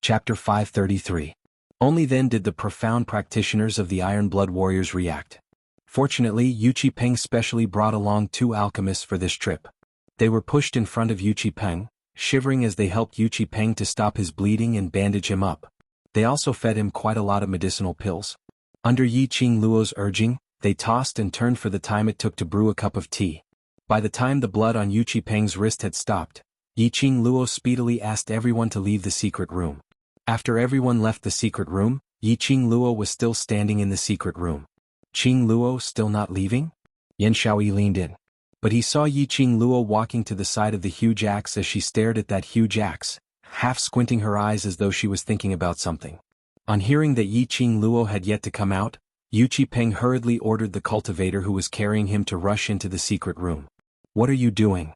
Chapter 533. Only then did the profound practitioners of the Iron Blood Warriors react. Fortunately, Yu Qipeng specially brought along 2 alchemists for this trip. They were pushed in front of Yu Qipeng, shivering as they helped Yu Qipeng to stop his bleeding and bandage him up. They also fed him quite a lot of medicinal pills. Under Yi Qing Luo's urging, they tossed and turned for the time it took to brew a cup of tea. By the time the blood on Yu Qipeng's wrist had stopped, Yi Qing Luo speedily asked everyone to leave the secret room. After everyone left the secret room, Yi Qing Luo was still standing in the secret room. Qing Luo still not leaving? Yan Shaoyi leaned in. But he saw Yi Qing Luo walking to the side of the huge axe as she stared at that huge axe, half squinting her eyes as though she was thinking about something. On hearing that Yi Qing Luo had yet to come out, Yu Qipeng hurriedly ordered the cultivator who was carrying him to rush into the secret room. "What are you doing?"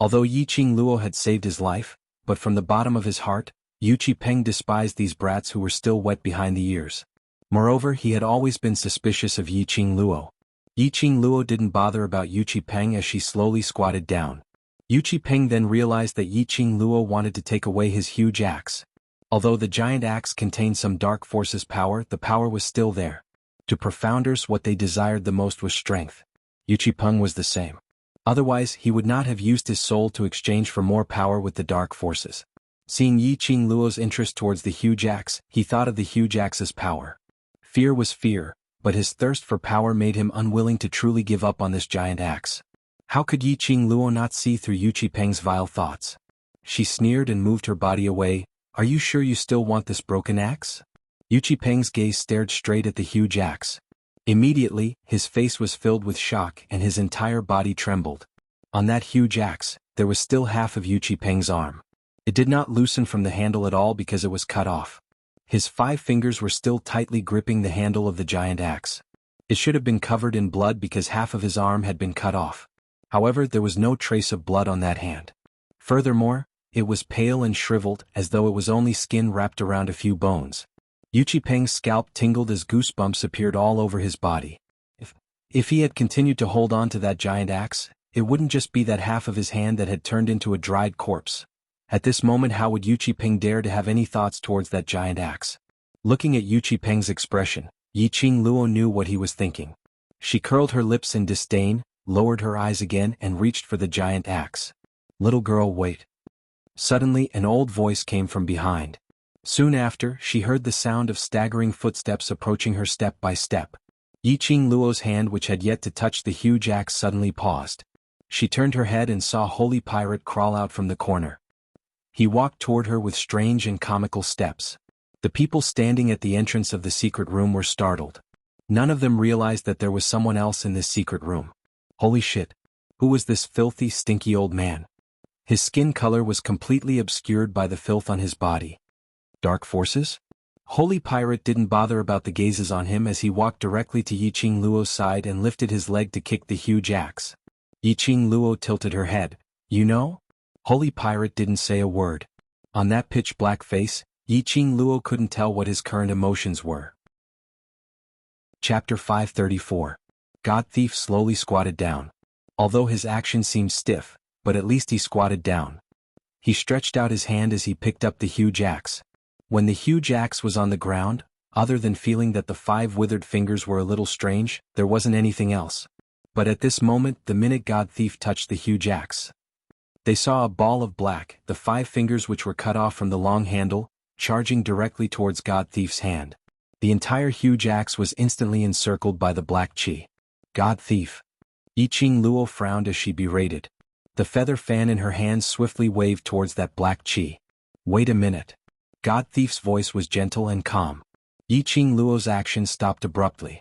Although Yi Qing Luo had saved his life, but from the bottom of his heart, Yu Qipeng despised these brats who were still wet behind the ears. Moreover, he had always been suspicious of Yi Qing Luo. Yi Qing Luo didn't bother about Yu Qipeng as she slowly squatted down. Yu Qipeng then realized that Yi Qing Luo wanted to take away his huge axe. Although the giant axe contained some dark forces power, the power was still there. To profounders, what they desired the most was strength. Yu Qipeng was the same. Otherwise, he would not have used his soul to exchange for more power with the dark forces. Seeing Yi Qing Luo's interest towards the huge axe, he thought of the huge axe's power. Fear was fear, but his thirst for power made him unwilling to truly give up on this giant axe. How could Yi Qing Luo not see through Yu Qipeng's vile thoughts? She sneered and moved her body away. "Are you sure you still want this broken axe?" Yu Qipeng's gaze stared straight at the huge axe. Immediately, his face was filled with shock and his entire body trembled. On that huge axe, there was still half of Yu Qipeng's arm. It did not loosen from the handle at all because it was cut off. His 5 fingers were still tightly gripping the handle of the giant axe. It should have been covered in blood because half of his arm had been cut off. However, there was no trace of blood on that hand. Furthermore, it was pale and shriveled as though it was only skin wrapped around a few bones. Yu Qipeng's scalp tingled as goosebumps appeared all over his body. If he had continued to hold on to that giant axe, it wouldn't just be that half of his hand that had turned into a dried corpse. At this moment, how would Yu Qipeng dare to have any thoughts towards that giant axe? Looking at Yu Qipeng's expression, Yi Qing Luo knew what he was thinking. She curled her lips in disdain, lowered her eyes again and reached for the giant axe. "Little girl, wait." Suddenly, an old voice came from behind. Soon after, she heard the sound of staggering footsteps approaching her step by step. Yi Qing Luo's hand, which had yet to touch the huge axe, suddenly paused. She turned her head and saw Holy Pirate crawl out from the corner. He walked toward her with strange and comical steps. The people standing at the entrance of the secret room were startled. None of them realized that there was someone else in this secret room. Holy shit! Who was this filthy, stinky old man? His skin color was completely obscured by the filth on his body. Dark forces? Holy Pirate didn't bother about the gazes on him as he walked directly to Yi Qing Luo's side and lifted his leg to kick the huge axe. Yi Qing Luo tilted her head. "You know?" Holy Pirate didn't say a word. On that pitch-black face, Yi Qing Luo couldn't tell what his current emotions were. Chapter 534. God Thief slowly squatted down. Although his action seemed stiff, but at least he squatted down. He stretched out his hand as he picked up the huge axe. When the huge axe was on the ground, other than feeling that the 5 withered fingers were a little strange, there wasn't anything else. But at this moment, the minute God Thief touched the huge axe, they saw a ball of black, the 5 fingers which were cut off from the long handle, charging directly towards God Thief's hand. The entire huge axe was instantly encircled by the black chi. God Thief. Yi Qing Luo frowned as she berated. The feather fan in her hands swiftly waved towards that black chi. "Wait a minute." God Thief's voice was gentle and calm. Yi Qing Luo's action stopped abruptly.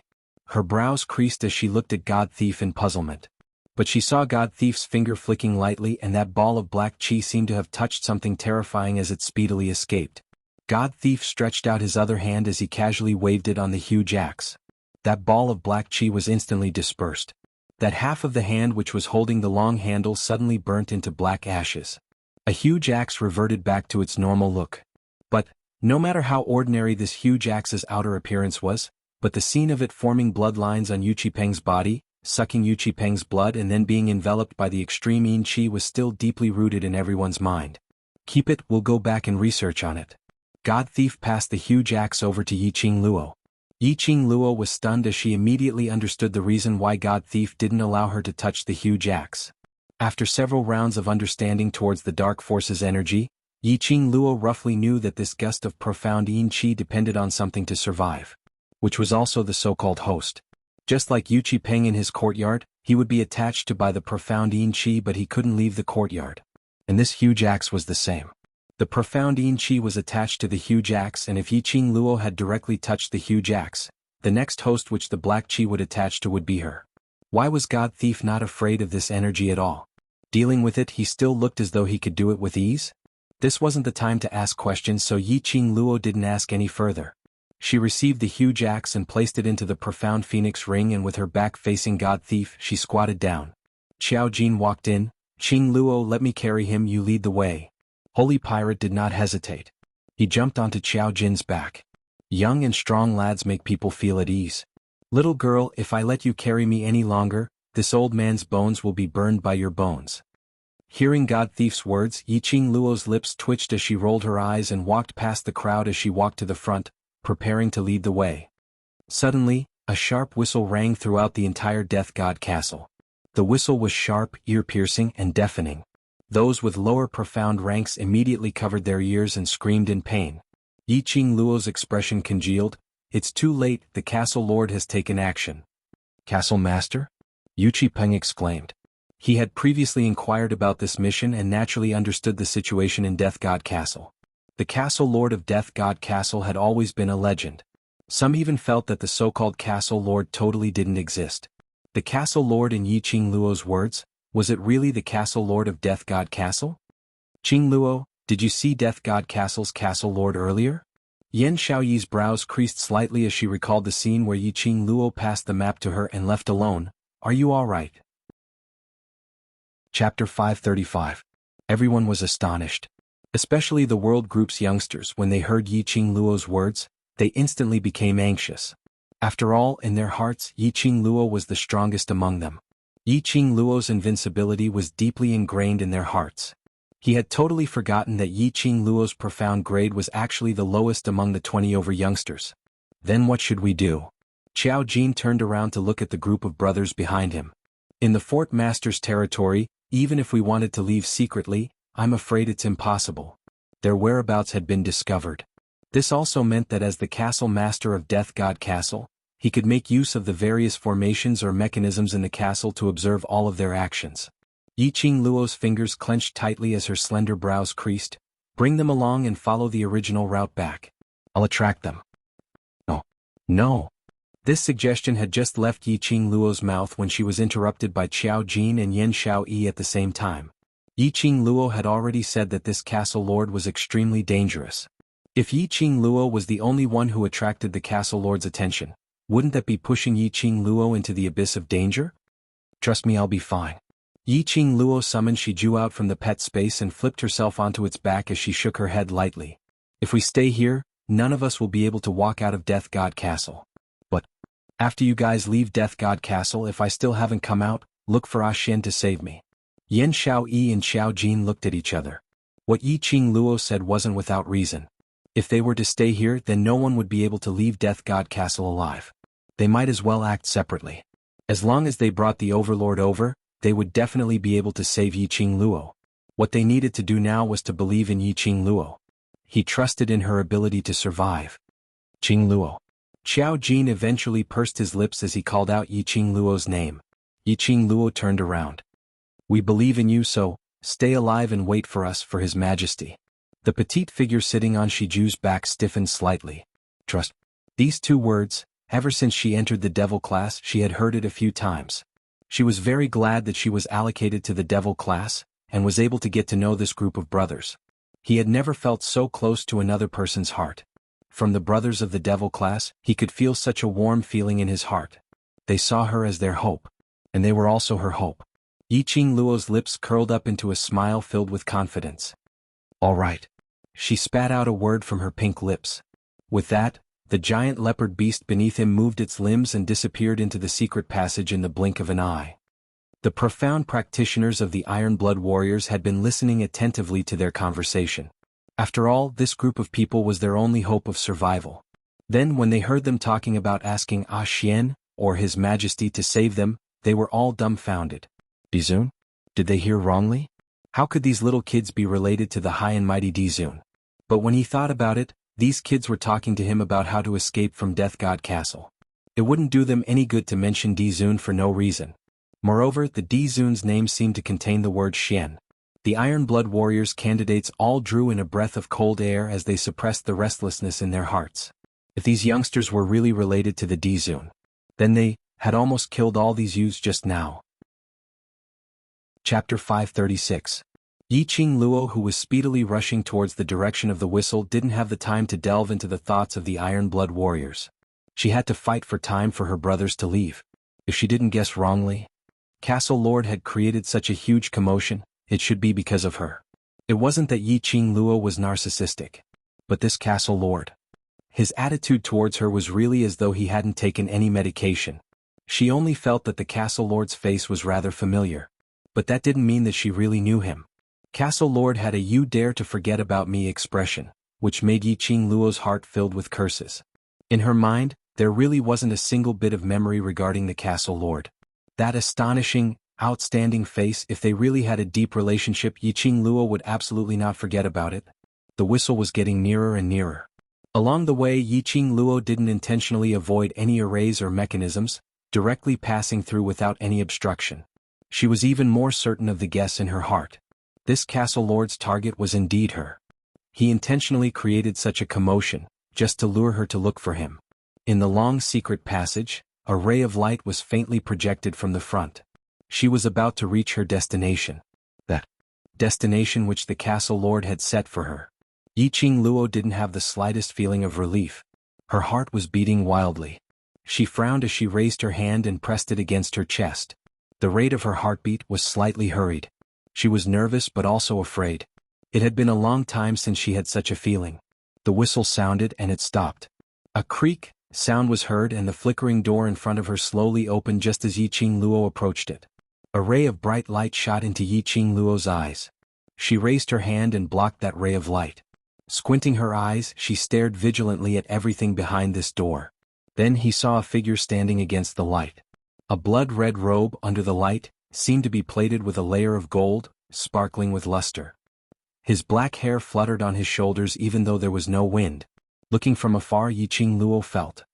Her brows creased as she looked at God Thief in puzzlement. But she saw God Thief's finger flicking lightly and that ball of black chi seemed to have touched something terrifying as it speedily escaped. God Thief stretched out his other hand as he casually waved it on the huge axe. That ball of black chi was instantly dispersed. That half of the hand which was holding the long handle suddenly burnt into black ashes. A huge axe reverted back to its normal look. But, no matter how ordinary this huge axe's outer appearance was, but the scene of it forming bloodlines on Yu Qipeng's body, sucking Yu Qipeng's blood and then being enveloped by the extreme yin qi was still deeply rooted in everyone's mind. "Keep it, we'll go back and research on it." God Thief passed the huge axe over to Yiqing Luo. Yiqing Luo was stunned as she immediately understood the reason why God Thief didn't allow her to touch the huge axe. After several rounds of understanding towards the dark force's energy, Yiqing Luo roughly knew that this gust of profound yin qi depended on something to survive, which was also the so-called host. Just like Yu Qi Peng in his courtyard, he would be attached to by the profound yin qi, but he couldn't leave the courtyard. And this huge axe was the same. The profound yin qi was attached to the huge axe, and if Yiqing Luo had directly touched the huge axe, the next host which the black qi would attach to would be her. Why was God Thief not afraid of this energy at all? Dealing with it, he still looked as though he could do it with ease. This wasn't the time to ask questions, so Yiqing Luo didn't ask any further. She received the huge axe and placed it into the profound phoenix ring, and with her back facing God Thief, she squatted down. Xiao Jin walked in. Qing Luo, let me carry him, you lead the way. Holy Pirate did not hesitate. He jumped onto Xiao Jin's back. Young and strong lads make people feel at ease. Little girl, if I let you carry me any longer, this old man's bones will be burned by your bones. Hearing God Thief's words, Yiqing Luo's lips twitched as she rolled her eyes and walked past the crowd as she walked to the front, preparing to lead the way. Suddenly, a sharp whistle rang throughout the entire Death God Castle. The whistle was sharp, ear-piercing, and deafening. Those with lower profound ranks immediately covered their ears and screamed in pain. Yiqing Luo's expression congealed. It's too late, the castle lord has taken action. Castle Master? Yu Qi Peng exclaimed. He had previously inquired about this mission and naturally understood the situation in Death God Castle. The Castle Lord of Death God Castle had always been a legend. Some even felt that the so-called Castle Lord totally didn't exist. The Castle Lord, in Yiqing Luo's words, was it really the Castle Lord of Death God Castle? Qing Luo, did you see Death God Castle's Castle Lord earlier? Yan Xiaoyi's brows creased slightly as she recalled the scene where Yiqing Luo passed the map to her and left alone. Are you all right? Chapter 535. Everyone was astonished. Especially the World Group's youngsters. When they heard Yiqing Luo's words, they instantly became anxious. After all, in their hearts, Yiqing Luo was the strongest among them. Yiqing Luo's invincibility was deeply ingrained in their hearts. He had totally forgotten that Yiqing Luo's profound grade was actually the lowest among the 20 over youngsters. Then what should we do? Xiao Jin turned around to look at the group of brothers behind him. In the Fort Master's territory, even if we wanted to leave secretly, I'm afraid it's impossible. Their whereabouts had been discovered. This also meant that as the Castle Master of Death God Castle, he could make use of the various formations or mechanisms in the castle to observe all of their actions. Yiqing Luo's fingers clenched tightly as her slender brows creased. Bring them along and follow the original route back. I'll attract them. No. No. This suggestion had just left Yiqing Luo's mouth when she was interrupted by Xiao Jin and Yan Xiaoyi at the same time. Yiqing Luo had already said that this castle lord was extremely dangerous. If Yiqing Luo was the only one who attracted the castle lord's attention, wouldn't that be pushing Yiqing Luo into the abyss of danger? Trust me, I'll be fine. Yiqing Luo summoned Shiju out from the pet space and flipped herself onto its back as she shook her head lightly. If we stay here, none of us will be able to walk out of Death God Castle. But after you guys leave Death God Castle, if I still haven't come out, look for Xian to save me. Yan Xiaoyi and Xiao Jin looked at each other. What Yiqing Luo said wasn't without reason. If they were to stay here, then no one would be able to leave Death God Castle alive. They might as well act separately. As long as they brought the Overlord over, they would definitely be able to save Yiqing Luo. What they needed to do now was to believe in Yiqing Luo. He trusted in her ability to survive. Qing Luo. Xiao Jin eventually pursed his lips as he called out Yiqing Luo's name. Yiqing Luo turned around. We believe in you, so stay alive and wait for us, for His Majesty. The petite figure sitting on Shiju's back stiffened slightly. Trust. These two words, ever since she entered the devil class, she had heard it a few times. She was very glad that she was allocated to the devil class, and was able to get to know this group of brothers. He had never felt so close to another person's heart. From the brothers of the devil class, he could feel such a warm feeling in his heart. They saw her as their hope. And they were also her hope. Yiqing Luo's lips curled up into a smile filled with confidence. All right. She spat out a word from her pink lips. With that, the giant leopard beast beneath him moved its limbs and disappeared into the secret passage in the blink of an eye. The profound practitioners of the Iron Blood Warriors had been listening attentively to their conversation. After all, this group of people was their only hope of survival. Then when they heard them talking about asking Ah Xian, or His Majesty to save them, they were all dumbfounded. Dizun? Did they hear wrongly? How could these little kids be related to the high and mighty Dizun? But when he thought about it, these kids were talking to him about how to escape from Death God Castle. It wouldn't do them any good to mention Dizun for no reason. Moreover, the Dizun's name seemed to contain the word Xian. The Iron Blood Warriors candidates all drew in a breath of cold air as they suppressed the restlessness in their hearts. If these youngsters were really related to the Dizun, then they had almost killed all these youths just now. Chapter 536. Yiqing Luo, who was speedily rushing towards the direction of the whistle, didn't have the time to delve into the thoughts of the Iron Blood Warriors. She had to fight for time for her brothers to leave. If she didn't guess wrongly, Castle Lord had created such a huge commotion, it should be because of her. It wasn't that Yiqing Luo was narcissistic, but this Castle Lord. His attitude towards her was really as though he hadn't taken any medication. She only felt that the Castle Lord's face was rather familiar. But that didn't mean that she really knew him. Castle Lord had a "you dare to forget about me" expression, which made Yiqing Luo's heart filled with curses. In her mind, there really wasn't a single bit of memory regarding the Castle Lord. That astonishing, outstanding face, if they really had a deep relationship, Yiqing Luo would absolutely not forget about it. The whistle was getting nearer and nearer. Along the way, Yiqing Luo didn't intentionally avoid any arrays or mechanisms, directly passing through without any obstruction. She was even more certain of the guess in her heart. This Castle Lord's target was indeed her. He intentionally created such a commotion, just to lure her to look for him. In the long secret passage, a ray of light was faintly projected from the front. She was about to reach her destination. That destination which the Castle Lord had set for her. Yiqing Luo didn't have the slightest feeling of relief. Her heart was beating wildly. She frowned as she raised her hand and pressed it against her chest. The rate of her heartbeat was slightly hurried. She was nervous but also afraid. It had been a long time since she had such a feeling. The whistle sounded and it stopped. A creak sound was heard and the flickering door in front of her slowly opened just as Yiqing Luo approached it. A ray of bright light shot into Yiqing Luo's eyes. She raised her hand and blocked that ray of light. Squinting her eyes, she stared vigilantly at everything behind this door. Then he saw a figure standing against the light. A blood-red robe under the light seemed to be plated with a layer of gold, sparkling with luster. His black hair fluttered on his shoulders even though there was no wind. Looking from afar, Yiqing Luo felt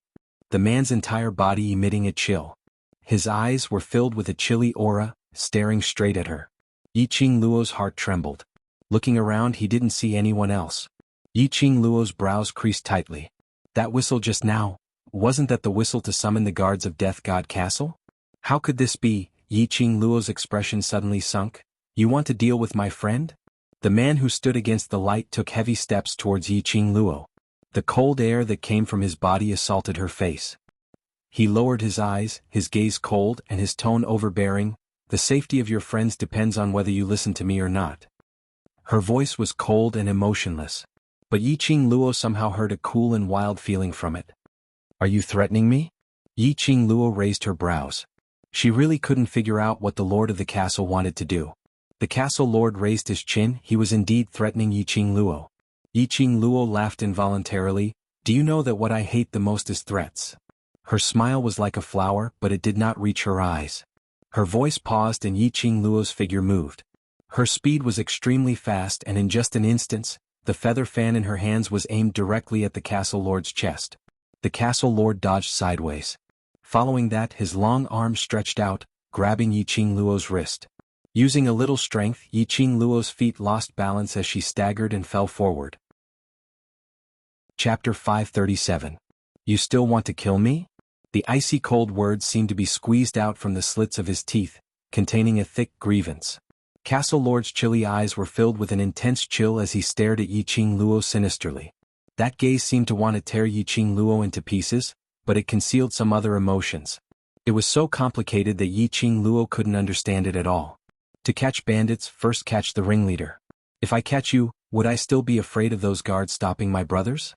the man's entire body emitting a chill. His eyes were filled with a chilly aura, staring straight at her. Yiqing Luo's heart trembled. Looking around, he didn't see anyone else. Yiqing Luo's brows creased tightly. That whistle just now, wasn't that the whistle to summon the guards of Death God Castle? How could this be? Yiqing Luo's expression suddenly sunk. You want to deal with my friend? The man who stood against the light took heavy steps towards Yiqing Luo. The cold air that came from his body assaulted her face. He lowered his eyes, his gaze cold and his tone overbearing. The safety of your friends depends on whether you listen to me or not. Her voice was cold and emotionless. But Yiqing Luo somehow heard a cool and wild feeling from it. Are you threatening me? Yiqing Luo raised her brows. She really couldn't figure out what the lord of the castle wanted to do. The castle lord raised his chin. He was indeed threatening Yiqing Luo. Yiqing Luo laughed involuntarily. Do you know that what I hate the most is threats? Her smile was like a flower, but it did not reach her eyes. Her voice paused and Yiqing Luo's figure moved. Her speed was extremely fast and in just an instant, the feather fan in her hands was aimed directly at the castle lord's chest. The castle lord dodged sideways. Following that, his long arm stretched out, grabbing Yiqing Luo's wrist. Using a little strength, Yiqing Luo's feet lost balance as she staggered and fell forward. Chapter 537. You still want to kill me? The icy cold words seemed to be squeezed out from the slits of his teeth, containing a thick grievance. Castle Lord's chilly eyes were filled with an intense chill as he stared at Yiqing Luo sinisterly. That gaze seemed to want to tear Yiqing Luo into pieces, but it concealed some other emotions. It was so complicated that Yiqing Luo couldn't understand it at all. To catch bandits, first catch the ringleader. If I catch you, would I still be afraid of those guards stopping my brothers?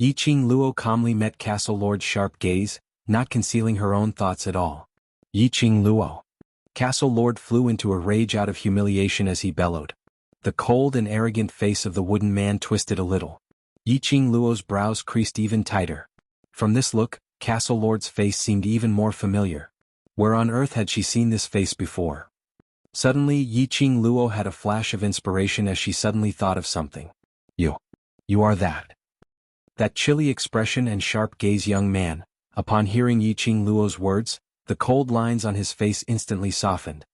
Yiqing Luo calmly met Castle Lord's sharp gaze, not concealing her own thoughts at all. Yiqing Luo. Castle Lord flew into a rage out of humiliation as he bellowed. The cold and arrogant face of the wooden man twisted a little. Yiqing Luo's brows creased even tighter. From this look, Castle Lord's face seemed even more familiar. Where on earth had she seen this face before? Suddenly Yiqing Luo had a flash of inspiration as she suddenly thought of something. You are that. That chilly expression and sharp gaze young man. Upon hearing Yiqing Luo's words, the cold lines on his face instantly softened.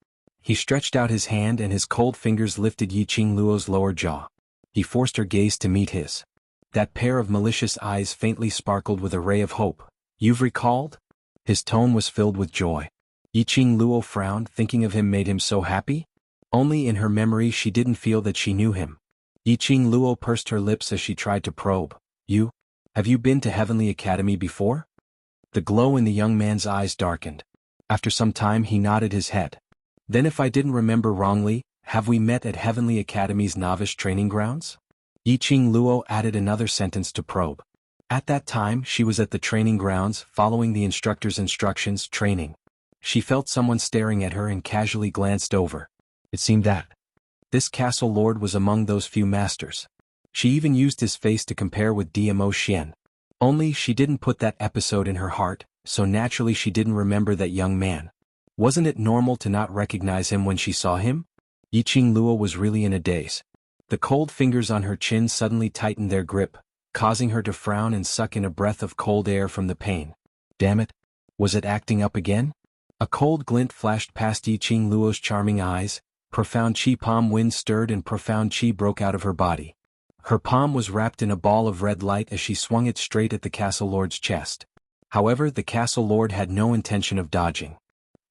He stretched out his hand and his cold fingers lifted Yiqing Luo's lower jaw. He forced her gaze to meet his. That pair of malicious eyes faintly sparkled with a ray of hope. You've recalled? His tone was filled with joy. Yiqing Luo frowned, thinking of him made him so happy? Only in her memory she didn't feel that she knew him. Yiqing Luo pursed her lips as she tried to probe. Have you been to Heavenly Academy before? The glow in the young man's eyes darkened. After some time he nodded his head. Then if I didn't remember wrongly, have we met at Heavenly Academy's novice training grounds? Yiqing Luo added another sentence to probe. At that time she was at the training grounds, following the instructor's instructions, training. She felt someone staring at her and casually glanced over. It seemed that this castle lord was among those few masters. She even used his face to compare with Dmo Xian. Only she didn't put that episode in her heart, so naturally she didn't remember that young man. Wasn't it normal to not recognize him when she saw him? Yiqing Luo was really in a daze. The cold fingers on her chin suddenly tightened their grip, causing her to frown and suck in a breath of cold air from the pain. Damn it! Was it acting up again? A cold glint flashed past Yiqing Luo's charming eyes, profound chi palm wind stirred and profound chi broke out of her body. Her palm was wrapped in a ball of red light as she swung it straight at the castle lord's chest. However, the castle lord had no intention of dodging.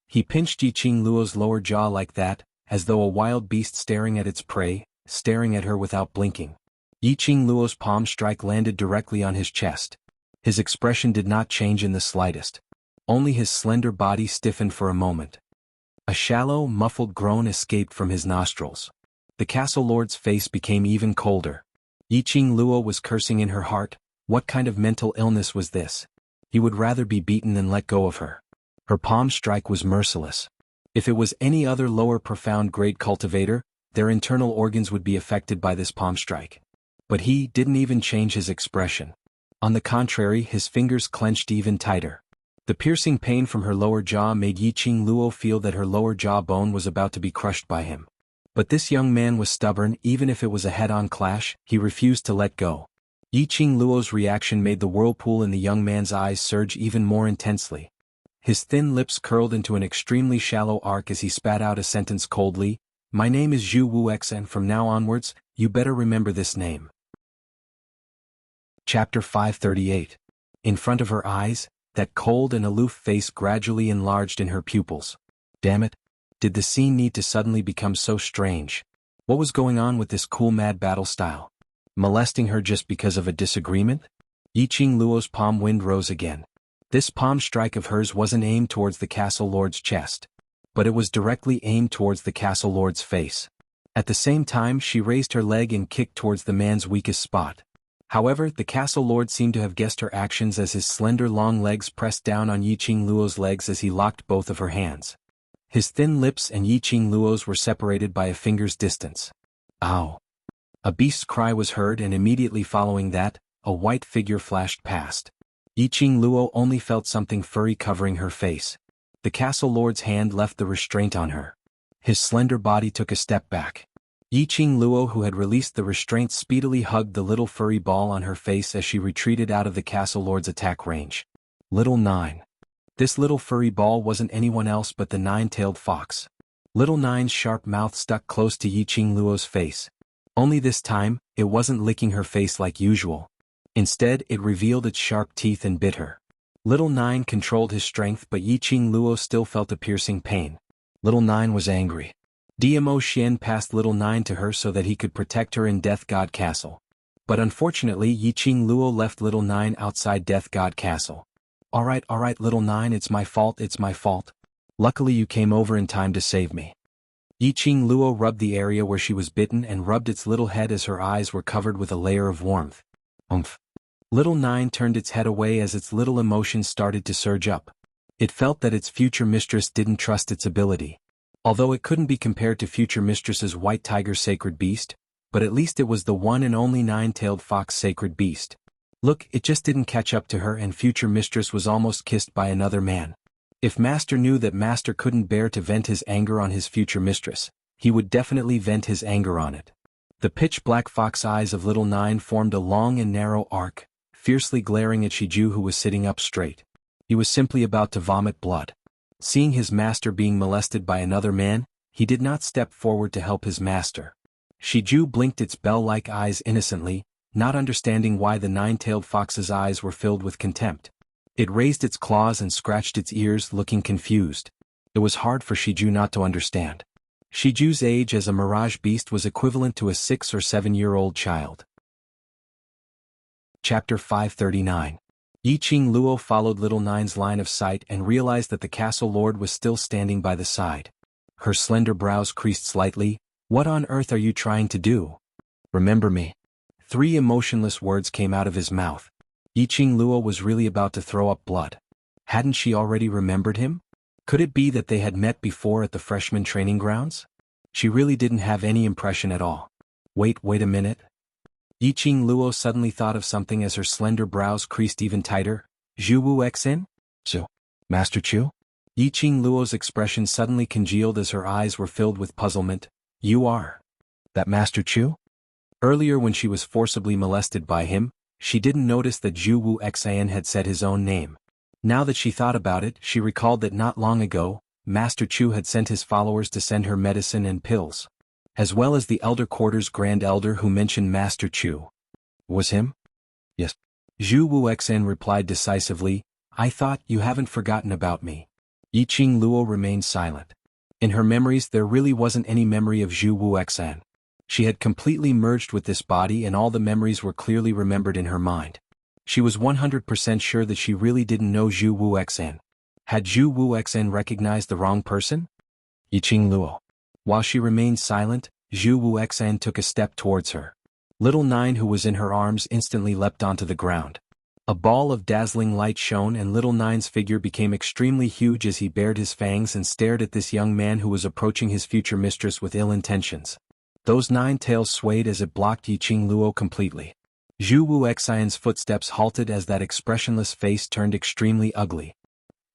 He pinched Yiqing Luo's lower jaw like that, as though a wild beast staring at its prey, staring at her without blinking. Yiqing Luo's palm strike landed directly on his chest. His expression did not change in the slightest. Only his slender body stiffened for a moment. A shallow, muffled groan escaped from his nostrils. The castle lord's face became even colder. Yiqing Luo was cursing in her heart. What kind of mental illness was this? He would rather be beaten than let go of her. Her palm strike was merciless. If it was any other lower profound grade cultivator, their internal organs would be affected by this palm strike. But he didn't even change his expression. On the contrary, his fingers clenched even tighter. The piercing pain from her lower jaw made Yiqing Luo feel that her lower jaw bone was about to be crushed by him. But this young man was stubborn. Even if it was a head-on clash, he refused to let go. Yiqing Luo's reaction made the whirlpool in the young man's eyes surge even more intensely. His thin lips curled into an extremely shallow arc as he spat out a sentence coldly. My name is Zhu Wuxia and from now onwards, you better remember this name. Chapter 538. In front of her eyes, that cold and aloof face gradually enlarged in her pupils. Damn it! Did the scene need to suddenly become so strange? What was going on with this cool mad battle style? Molesting her just because of a disagreement? Yiqing Luo's palm wind rose again. This palm strike of hers wasn't aimed towards the castle lord's chest, but it was directly aimed towards the castle lord's face. At the same time she raised her leg and kicked towards the man's weakest spot. However, the castle lord seemed to have guessed her actions as his slender long legs pressed down on Yiqing Luo's legs as he locked both of her hands. His thin lips and Yiqing Luo's were separated by a finger's distance. Ow! A beast's cry was heard and immediately following that, a white figure flashed past. Yiqing Luo only felt something furry covering her face. The castle lord's hand left the restraint on her. His slender body took a step back. Yiqing Luo, who had released the restraint, speedily hugged the little furry ball on her face as she retreated out of the castle lord's attack range. Little Nine. This little furry ball wasn't anyone else but the nine-tailed fox. Little Nine's sharp mouth stuck close to Yiqing Luo's face. Only this time, it wasn't licking her face like usual. Instead, it revealed its sharp teeth and bit her. Little Nine controlled his strength, but Yiqing Luo still felt a piercing pain. Little Nine was angry. Dmo Xian passed Little Nine to her so that he could protect her in Death God Castle. But unfortunately Yiqing Luo left Little Nine outside Death God Castle. Alright Little Nine, it's my fault. Luckily you came over in time to save me. Yiqing Luo rubbed the area where she was bitten and rubbed its little head as her eyes were covered with a layer of warmth. Umph. Little Nine turned its head away as its little emotions started to surge up. It felt that its future mistress didn't trust its ability. Although it couldn't be compared to future mistress's white tiger sacred beast, but at least it was the one and only nine-tailed fox sacred beast. Look, it just didn't catch up to her, and future mistress was almost kissed by another man. If Master knew that Master couldn't bear to vent his anger on his future mistress, he would definitely vent his anger on it. The pitch-black fox eyes of little Nine formed a long and narrow arc, fiercely glaring at Shiju, who was sitting up straight. He was simply about to vomit blood. Seeing his master being molested by another man, he did not step forward to help his master. Shiju blinked its bell-like eyes innocently, not understanding why the nine-tailed fox's eyes were filled with contempt. It raised its claws and scratched its ears, looking confused. It was hard for Shiju not to understand. Shiju's age as a mirage beast was equivalent to a 6 or 7-year-old child. Chapter 539. Yiqing Luo followed little Nine's line of sight and realized that the castle lord was still standing by the side. Her slender brows creased slightly. "What on earth are you trying to do?" "Remember me." 3 emotionless words came out of his mouth. Yiqing Luo was really about to throw up blood. Hadn't she already remembered him? Could it be that they had met before at the freshman training grounds? She really didn't have any impression at all. Wait a minute. Yiqing Luo suddenly thought of something as her slender brows creased even tighter. "Zhu Wu Xen? So, Master Chu?" Yiqing Luo's expression suddenly congealed as her eyes were filled with puzzlement. "You are that Master Chu?" Earlier, when she was forcibly molested by him, she didn't notice that Zhu Wu Xan had said his own name. Now that she thought about it, she recalled that not long ago, Master Chu had sent his followers to send her medicine and pills. As well as the Elder Quarter's Grand Elder who mentioned Master Chu. Was him? Yes. Zhu Wu Xan replied decisively. "I thought you haven't forgotten about me." Yiqing Luo remained silent. In her memories there really wasn't any memory of Zhu Wu Xan. She had completely merged with this body and all the memories were clearly remembered in her mind. She was 100% sure that she really didn't know Zhu Wu Xan. Had Zhu Wu Xan recognized the wrong person? Yiqing Luo. While she remained silent, Zhu Wu Xan took a step towards her. Little Nine, who was in her arms, instantly leapt onto the ground. A ball of dazzling light shone and little Nine's figure became extremely huge as he bared his fangs and stared at this young man who was approaching his future mistress with ill intentions. Those 9 tails swayed as it blocked Yiqing Luo completely. Zhu Wu Xan's footsteps halted as that expressionless face turned extremely ugly.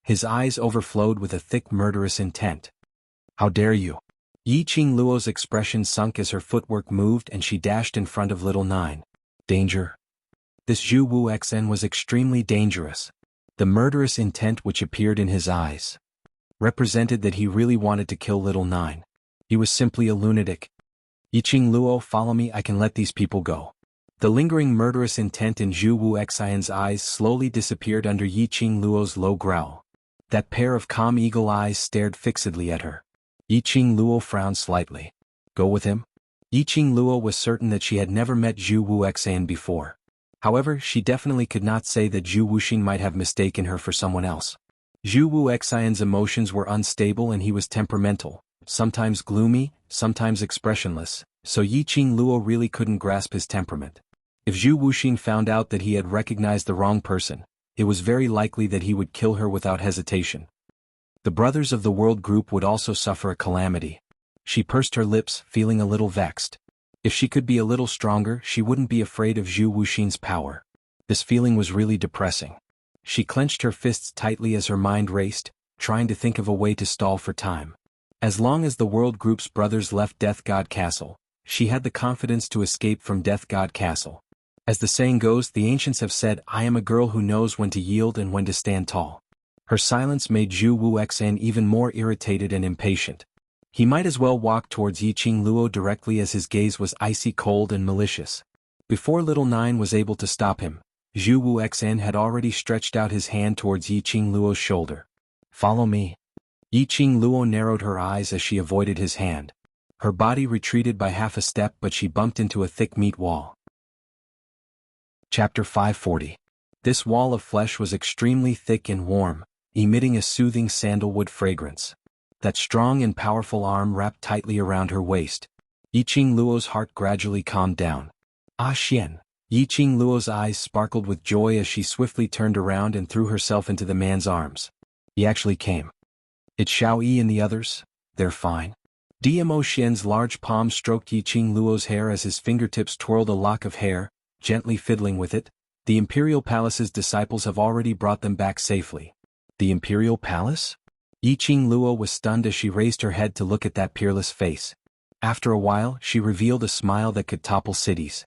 His eyes overflowed with a thick murderous intent. "How dare you!" Yiqing Luo's expression sunk as her footwork moved and she dashed in front of little Nine. Danger. This Zhu Wu Xan was extremely dangerous. The murderous intent which appeared in his eyes represented that he really wanted to kill little Nine. He was simply a lunatic. "Yiqing Luo, follow me, I can let these people go." The lingering murderous intent in Zhu Wu Xan's eyes slowly disappeared under Yiqing Luo's low growl. That pair of calm eagle eyes stared fixedly at her. Yiqing Luo frowned slightly. Go with him? Yiqing Luo was certain that she had never met Zhu Wu Xan before. However, she definitely could not say that Zhu Wuxing might have mistaken her for someone else. Zhu Wu Xan's emotions were unstable and he was temperamental, sometimes gloomy, sometimes expressionless, so Yiqing Luo really couldn't grasp his temperament. If Zhu Wuxing found out that he had recognized the wrong person, it was very likely that he would kill her without hesitation. The Brothers of the World group would also suffer a calamity. She pursed her lips, feeling a little vexed. If she could be a little stronger, she wouldn't be afraid of Zhu Wuxing's power. This feeling was really depressing. She clenched her fists tightly as her mind raced, trying to think of a way to stall for time. As long as the World Group's brothers left Death God Castle, she had the confidence to escape from Death God Castle. As the saying goes, the ancients have said, "I am a girl who knows when to yield and when to stand tall." Her silence made Zhu Wu Xan even more irritated and impatient. He might as well walk towards Yiqing Luo directly as his gaze was icy cold and malicious. Before little Nine was able to stop him, Zhu Wu Xan had already stretched out his hand towards Yiqing Luo's shoulder. "Follow me." Yiqing Luo narrowed her eyes as she avoided his hand. Her body retreated by half a step, but she bumped into a thick meat wall. Chapter 540. This wall of flesh was extremely thick and warm, emitting a soothing sandalwood fragrance. That strong and powerful arm wrapped tightly around her waist. Yiqing Luo's heart gradually calmed down. "Ah Xian." Yiqing Luo's eyes sparkled with joy as she swiftly turned around and threw herself into the man's arms. He actually came. "It's Xiao Yi and the others?" they're fine. Dmo Xian's large palm stroked Yiqing Luo's hair as his fingertips twirled a lock of hair, gently fiddling with it. The Imperial Palace's disciples have already brought them back safely. The Imperial Palace? Yiqing Luo was stunned as she raised her head to look at that peerless face. After a while, she revealed a smile that could topple cities.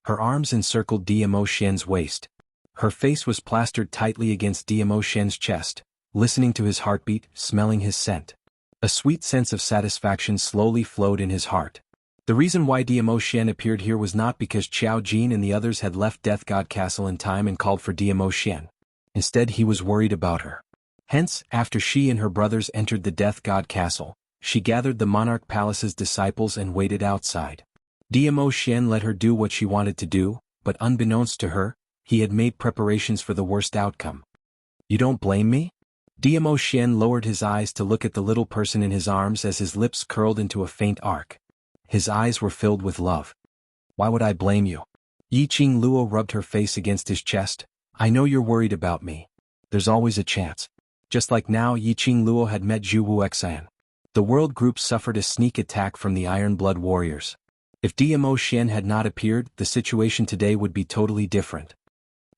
Her arms encircled Dmo Xian's waist. Her face was plastered tightly against Dmo Xian's chest, listening to his heartbeat, smelling his scent. A sweet sense of satisfaction slowly flowed in his heart. The reason why Dmo Xian appeared here was not because Qiao Jin and the others had left Death God Castle in time and called for Dmo Xian. Instead, he was worried about her. Hence, after she and her brothers entered the Death God Castle, she gathered the Monarch Palace's disciples and waited outside. Dmo Xian let her do what she wanted to do, but unbeknownst to her, he had made preparations for the worst outcome. You don't blame me? Dmo Xian lowered his eyes to look at the little person in his arms as his lips curled into a faint arc. His eyes were filled with love. Why would I blame you? Yiqing Luo rubbed her face against his chest. I know you're worried about me. There's always a chance. Just like now, Yiqing Luo had met Zhu Wuxian. The world group suffered a sneak attack from the Iron Blood warriors. If Dmo Xian had not appeared, the situation today would be totally different.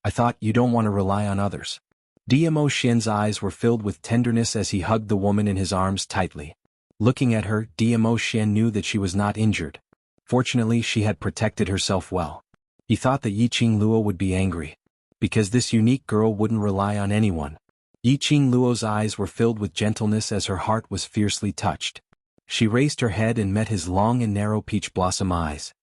I thought you don't want to rely on others. Dmo Xian's eyes were filled with tenderness as he hugged the woman in his arms tightly. Looking at her, Dmo Xian knew that she was not injured. Fortunately, she had protected herself well. He thought that Yiqing Luo would be angry, because this unique girl wouldn't rely on anyone. Yiqing Luo's eyes were filled with gentleness as her heart was fiercely touched. She raised her head and met his long and narrow peach blossom eyes.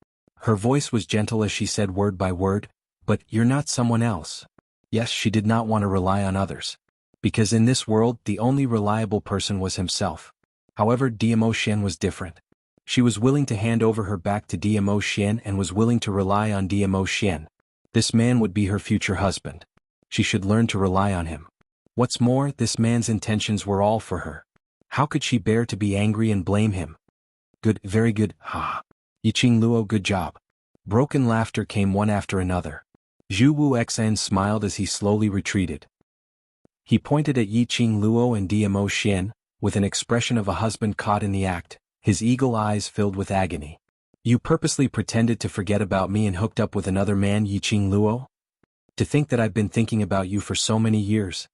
Her voice was gentle as she said word by word, "But you're not someone else." Yes, she did not want to rely on others. Because in this world, the only reliable person was himself. However, Dmo Xian was different. She was willing to hand over her back to Dmo Xian and was willing to rely on Dmo Xian. This man would be her future husband. She should learn to rely on him. What's more, this man's intentions were all for her. How could she bear to be angry and blame him? Good, very good, ha. Yiqing Luo, good job. Broken laughter came one after another. Zhu Wuxian smiled as he slowly retreated. He pointed at Yiqing Luo and Dmo Xian, with an expression of a husband caught in the act, his eagle eyes filled with agony. You purposely pretended to forget about me and hooked up with another man, Yiqing Luo? To think that I've been thinking about you for so many years.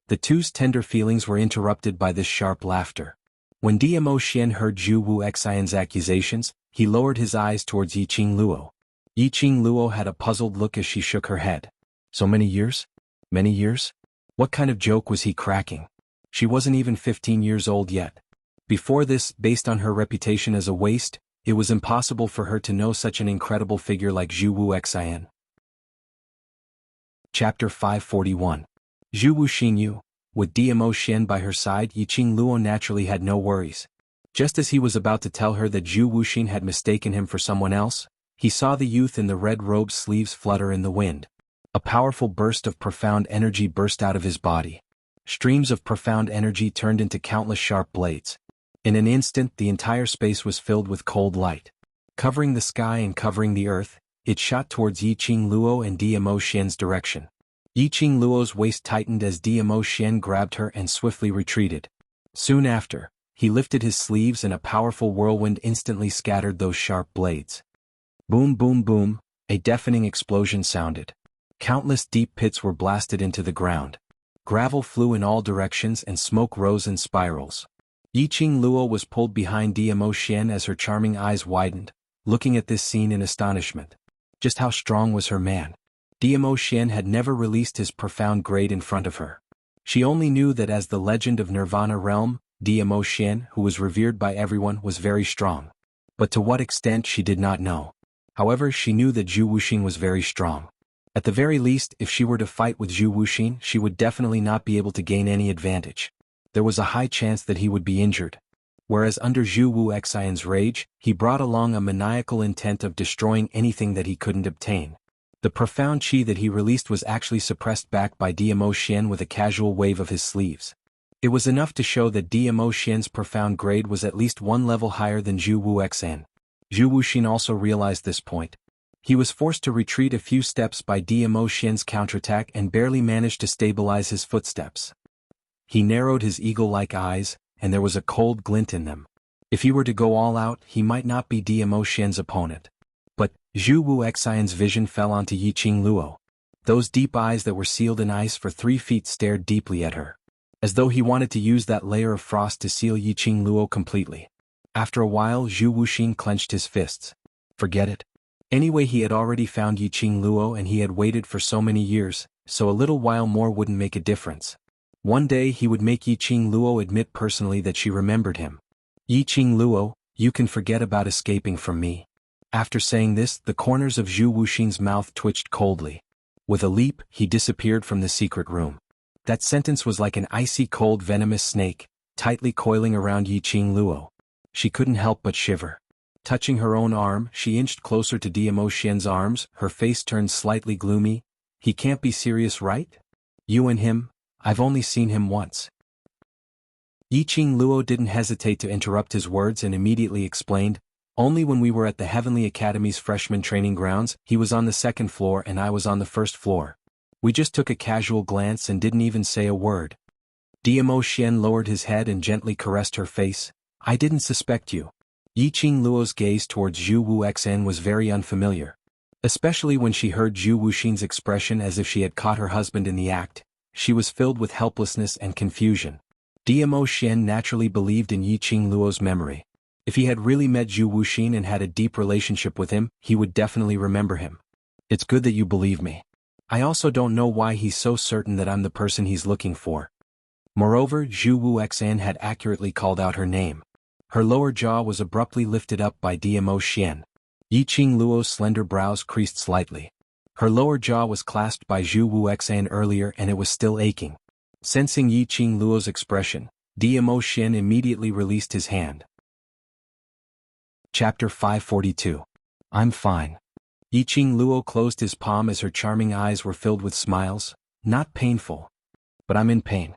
The two's tender feelings were interrupted by this sharp laughter. When Dmo Xian heard Zhu Wuxian's accusations, he lowered his eyes towards Yiqing Luo. Yiqing Luo had a puzzled look as she shook her head. So many years? Many years? What kind of joke was he cracking? She wasn't even 15 years old yet. Before this, based on her reputation as a waste, it was impossible for her to know such an incredible figure like Zhu Wuxian. Chapter 541. Zhu Wuxinyu. With Dmo Xian by her side, Yiqing Luo naturally had no worries. Just as he was about to tell her that Zhu Wuxin had mistaken him for someone else, he saw the youth in the red robe's sleeves flutter in the wind. A powerful burst of profound energy burst out of his body. Streams of profound energy turned into countless sharp blades. In an instant, the entire space was filled with cold light. Covering the sky and covering the earth, it shot towards Yiqing Luo and Dmo Xian's direction. Yiqing Luo's waist tightened as Dmo Xian grabbed her and swiftly retreated. Soon after, he lifted his sleeves and a powerful whirlwind instantly scattered those sharp blades. Boom, boom, boom, a deafening explosion sounded. Countless deep pits were blasted into the ground. Gravel flew in all directions and smoke rose in spirals. Yiqing Luo was pulled behind Dmo Xian as her charming eyes widened, looking at this scene in astonishment. Just how strong was her man? Dmo Xian had never released his profound grade in front of her. She only knew that as the legend of Nirvana realm, Dmo Xian, who was revered by everyone, was very strong. But to what extent she did not know. However, she knew that Zhu Wuxin was very strong. At the very least, if she were to fight with Zhu Wuxin, she would definitely not be able to gain any advantage. There was a high chance that he would be injured. Whereas under Zhu Wuxian's rage, he brought along a maniacal intent of destroying anything that he couldn't obtain. The profound qi that he released was actually suppressed back by Dmo Xian with a casual wave of his sleeves. It was enough to show that Dmo Xian's profound grade was at least one level higher than Zhu Wuxian. Zhu Wuxin also realized this point. He was forced to retreat a few steps by Dmo Xian's counterattack and barely managed to stabilize his footsteps. He narrowed his eagle-like eyes, and there was a cold glint in them. If he were to go all out, he might not be Dmo Xian's opponent. But Zhu Wuxian's vision fell onto Yiqing Luo. Those deep eyes that were sealed in ice for 3 feet stared deeply at her, as though he wanted to use that layer of frost to seal Yiqing Luo completely. After a while, Zhu Wuxing clenched his fists. Forget it. Anyway, he had already found Yiqing Luo and he had waited for so many years, so a little while more wouldn't make a difference. One day he would make Yiqing Luo admit personally that she remembered him. Yiqing Luo, you can forget about escaping from me. After saying this, the corners of Zhu Wuxing's mouth twitched coldly. With a leap, he disappeared from the secret room. That sentence was like an icy cold venomous snake, tightly coiling around Yiqing Luo. She couldn't help but shiver. Touching her own arm, she inched closer to Dmo Xian's arms, her face turned slightly gloomy. He can't be serious, right? You and him? I've only seen him once. Yiqing Luo didn't hesitate to interrupt his words and immediately explained, only when we were at the Heavenly Academy's freshman training grounds, he was on the 2nd floor and I was on the 1st floor. We just took a casual glance and didn't even say a word. Dmo Xian lowered his head and gently caressed her face. I didn't suspect you. Yiqing Luo's gaze towards Zhu Wuxian was very unfamiliar. Especially when she heard Zhu Wuxing's expression as if she had caught her husband in the act, she was filled with helplessness and confusion. Dmo Xian naturally believed in Yiqing Luo's memory. If he had really met Zhu Wuxing and had a deep relationship with him, he would definitely remember him. It's good that you believe me. I also don't know why he's so certain that I'm the person he's looking for. Moreover, Zhu Wuxian had accurately called out her name. Her lower jaw was abruptly lifted up by Dmo Xian. Yiqing Luo's slender brows creased slightly. Her lower jaw was clasped by Zhu Wuxian earlier and it was still aching. Sensing Yiqing Luo's expression, Dmo Xian immediately released his hand. Chapter 542. I'm fine. Yiqing Luo closed his palm as her charming eyes were filled with smiles. Not painful. But I'm in pain.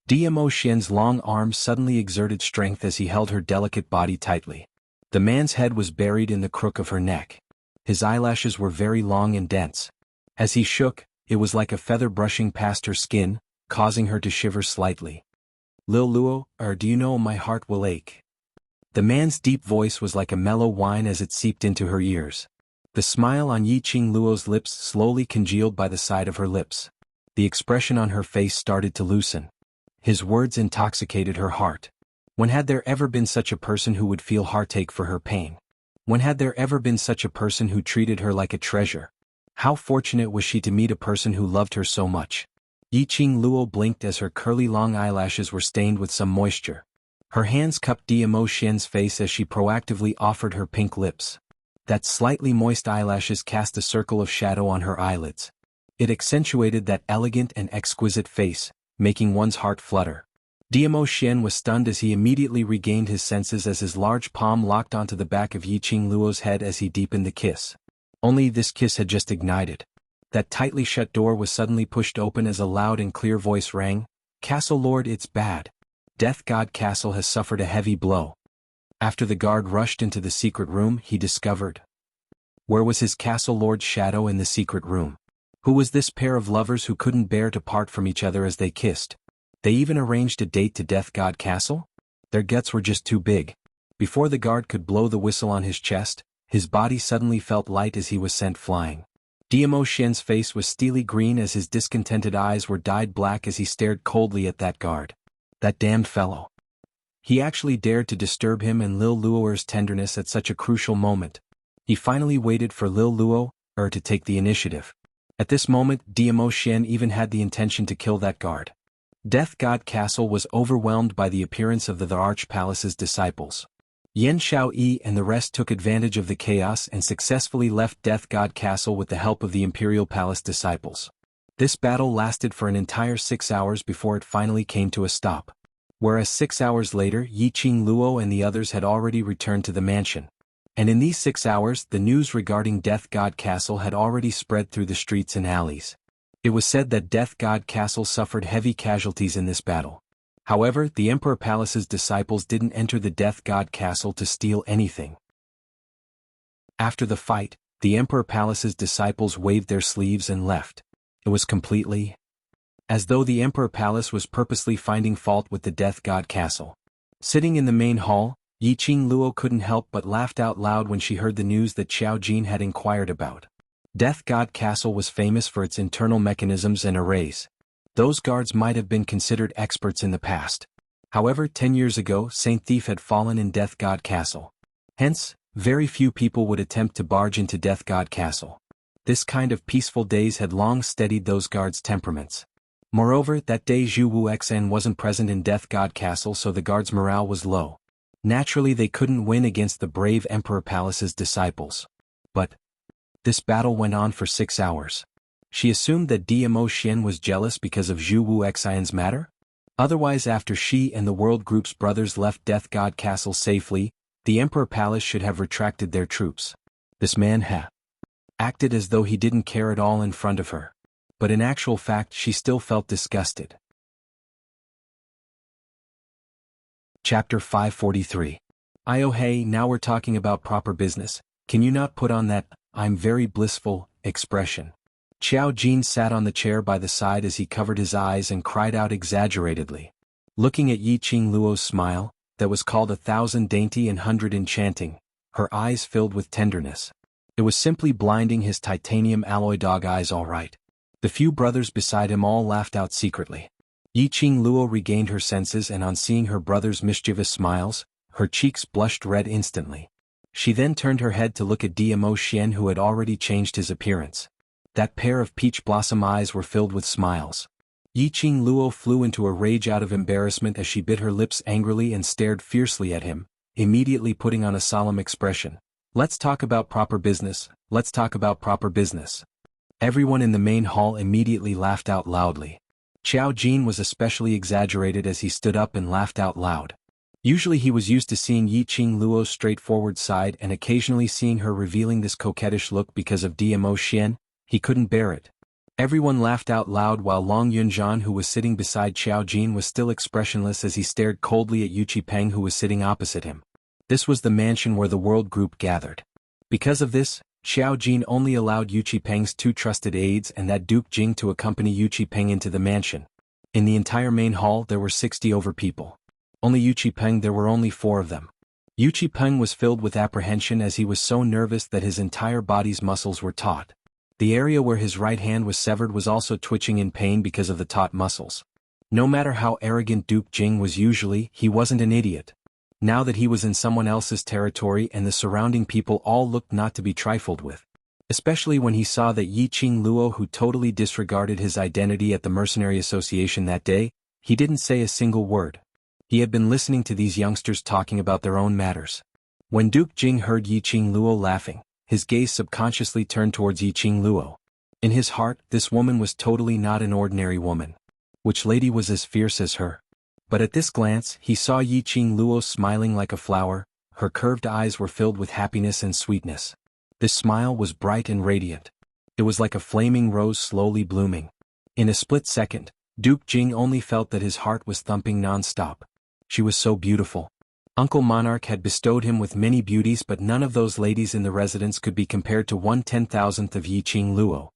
Dmo Xian's long arms suddenly exerted strength as he held her delicate body tightly. The man's head was buried in the crook of her neck. His eyelashes were very long and dense. As he shook, it was like a feather brushing past her skin, causing her to shiver slightly. Lil Luo, do you know my heart will ache? The man's deep voice was like a mellow whine as it seeped into her ears. The smile on Yiqing Luo's lips slowly congealed by the side of her lips. The expression on her face started to loosen. His words intoxicated her heart. When had there ever been such a person who would feel heartache for her pain? When had there ever been such a person who treated her like a treasure? How fortunate was she to meet a person who loved her so much? Yiqing Luo blinked as her curly long eyelashes were stained with some moisture. Her hands cupped Dmo Xian's face as she proactively offered her pink lips. That slightly moist eyelashes cast a circle of shadow on her eyelids. It accentuated that elegant and exquisite face, making one's heart flutter. Dmo Xian was stunned as he immediately regained his senses as his large palm locked onto the back of Yiqing Luo's head as he deepened the kiss. Only this kiss had just ignited. That tightly shut door was suddenly pushed open as a loud and clear voice rang. Castle Lord, it's bad. Death God Castle has suffered a heavy blow. After the guard rushed into the secret room, he discovered. Where was his Castle Lord's shadow in the secret room? Who was this pair of lovers who couldn't bear to part from each other as they kissed? They even arranged a date to Death God Castle? Their guts were just too big. Before the guard could blow the whistle on his chest, his body suddenly felt light as he was sent flying. Dmo Xian's face was steely green as his discontented eyes were dyed black as he stared coldly at that guard. That damned fellow. He actually dared to disturb him and Lil Luo's tenderness at such a crucial moment. He finally waited for Lil Luo to take the initiative. At this moment, Dmo Xian even had the intention to kill that guard. Death God Castle was overwhelmed by the appearance of the Arch Palace's disciples. Yan Xiaoyi and the rest took advantage of the chaos and successfully left Death God Castle with the help of the Imperial Palace disciples. This battle lasted for an entire 6 hours before it finally came to a stop. Whereas 6 hours later, Yiqing Luo and the others had already returned to the mansion. And in these 6 hours, the news regarding Death God Castle had already spread through the streets and alleys. It was said that Death God Castle suffered heavy casualties in this battle. However, the Emperor Palace's disciples didn't enter the Death God Castle to steal anything. After the fight, the Emperor Palace's disciples waved their sleeves and left. It was completely as though the Emperor Palace was purposely finding fault with the Death God Castle. Sitting in the main hall, Yiqing Luo couldn't help but laughed out loud when she heard the news that Xiao Jin had inquired about. Death God Castle was famous for its internal mechanisms and arrays. Those guards might have been considered experts in the past. However, 10 years ago, Saint Thief had fallen in Death God Castle. Hence, very few people would attempt to barge into Death God Castle. This kind of peaceful days had long steadied those guards' temperaments. Moreover, that day Zhu Wuxia wasn't present in Death God Castle, so the guards' morale was low. Naturally, they couldn't win against the brave Emperor Palace's disciples. But this battle went on for 6 hours. She assumed that Dmo Xian was jealous because of Zhu Wuxian's matter? Otherwise, after she and the World Group's brothers left Death God Castle safely, the Emperor Palace should have retracted their troops. This man acted as though he didn't care at all in front of her. But in actual fact, she still felt disgusted. Chapter 543. Oh hey, now we're talking about proper business. Can you not put on that, "I'm very blissful," expression? Xiao Jin sat on the chair by the side as he covered his eyes and cried out exaggeratedly. Looking at Yiqing Luo's smile, that was called 1,000 dainty and 100 enchanting, her eyes filled with tenderness. It was simply blinding, his titanium alloy dog eyes all right. The few brothers beside him all laughed out secretly. Yiqing Luo regained her senses, and on seeing her brother's mischievous smiles, her cheeks blushed red instantly. She then turned her head to look at Dmo Xian, who had already changed his appearance. That pair of peach blossom eyes were filled with smiles. Yiqing Luo flew into a rage out of embarrassment as she bit her lips angrily and stared fiercely at him, immediately putting on a solemn expression. "Let's talk about proper business, let's talk about proper business." Everyone in the main hall immediately laughed out loudly. Xiao Jin was especially exaggerated as he stood up and laughed out loud. Usually he was used to seeing Yiqing Luo's straightforward side and occasionally seeing her revealing this coquettish look because of Dmo Xian. He couldn't bear it. Everyone laughed out loud while Long Yunzhan, who was sitting beside Xiao Jin, was still expressionless as he stared coldly at Yuqi Peng, who was sitting opposite him. This was the mansion where the World Group gathered. Because of this, Xiao Jin only allowed Yuqi Peng's 2 trusted aides and that Duke Jing to accompany Yuqi Peng into the mansion. In the entire main hall there were 60 over people. Only Yuqi Peng, there were only 4 of them. Yuqi Peng was filled with apprehension as he was so nervous that his entire body's muscles were taut. The area where his right hand was severed was also twitching in pain because of the taut muscles. No matter how arrogant Duke Jing was usually, he wasn't an idiot. Now that he was in someone else's territory and the surrounding people all looked not to be trifled with. Especially when he saw that Yiqing Luo, who totally disregarded his identity at the Mercenary Association that day, he didn't say a single word. He had been listening to these youngsters talking about their own matters. When Duke Jing heard Yiqing Luo laughing, his gaze subconsciously turned towards Yiqing Luo. In his heart, this woman was totally not an ordinary woman. Which lady was as fierce as her? But at this glance, he saw Yiqing Luo smiling like a flower. Her curved eyes were filled with happiness and sweetness. This smile was bright and radiant. It was like a flaming rose slowly blooming. In a split second, Duke Jing only felt that his heart was thumping non-stop. She was so beautiful. Uncle Monarch had bestowed him with many beauties, but none of those ladies in the residence could be compared to 1/10,000th of Yiqing Luo.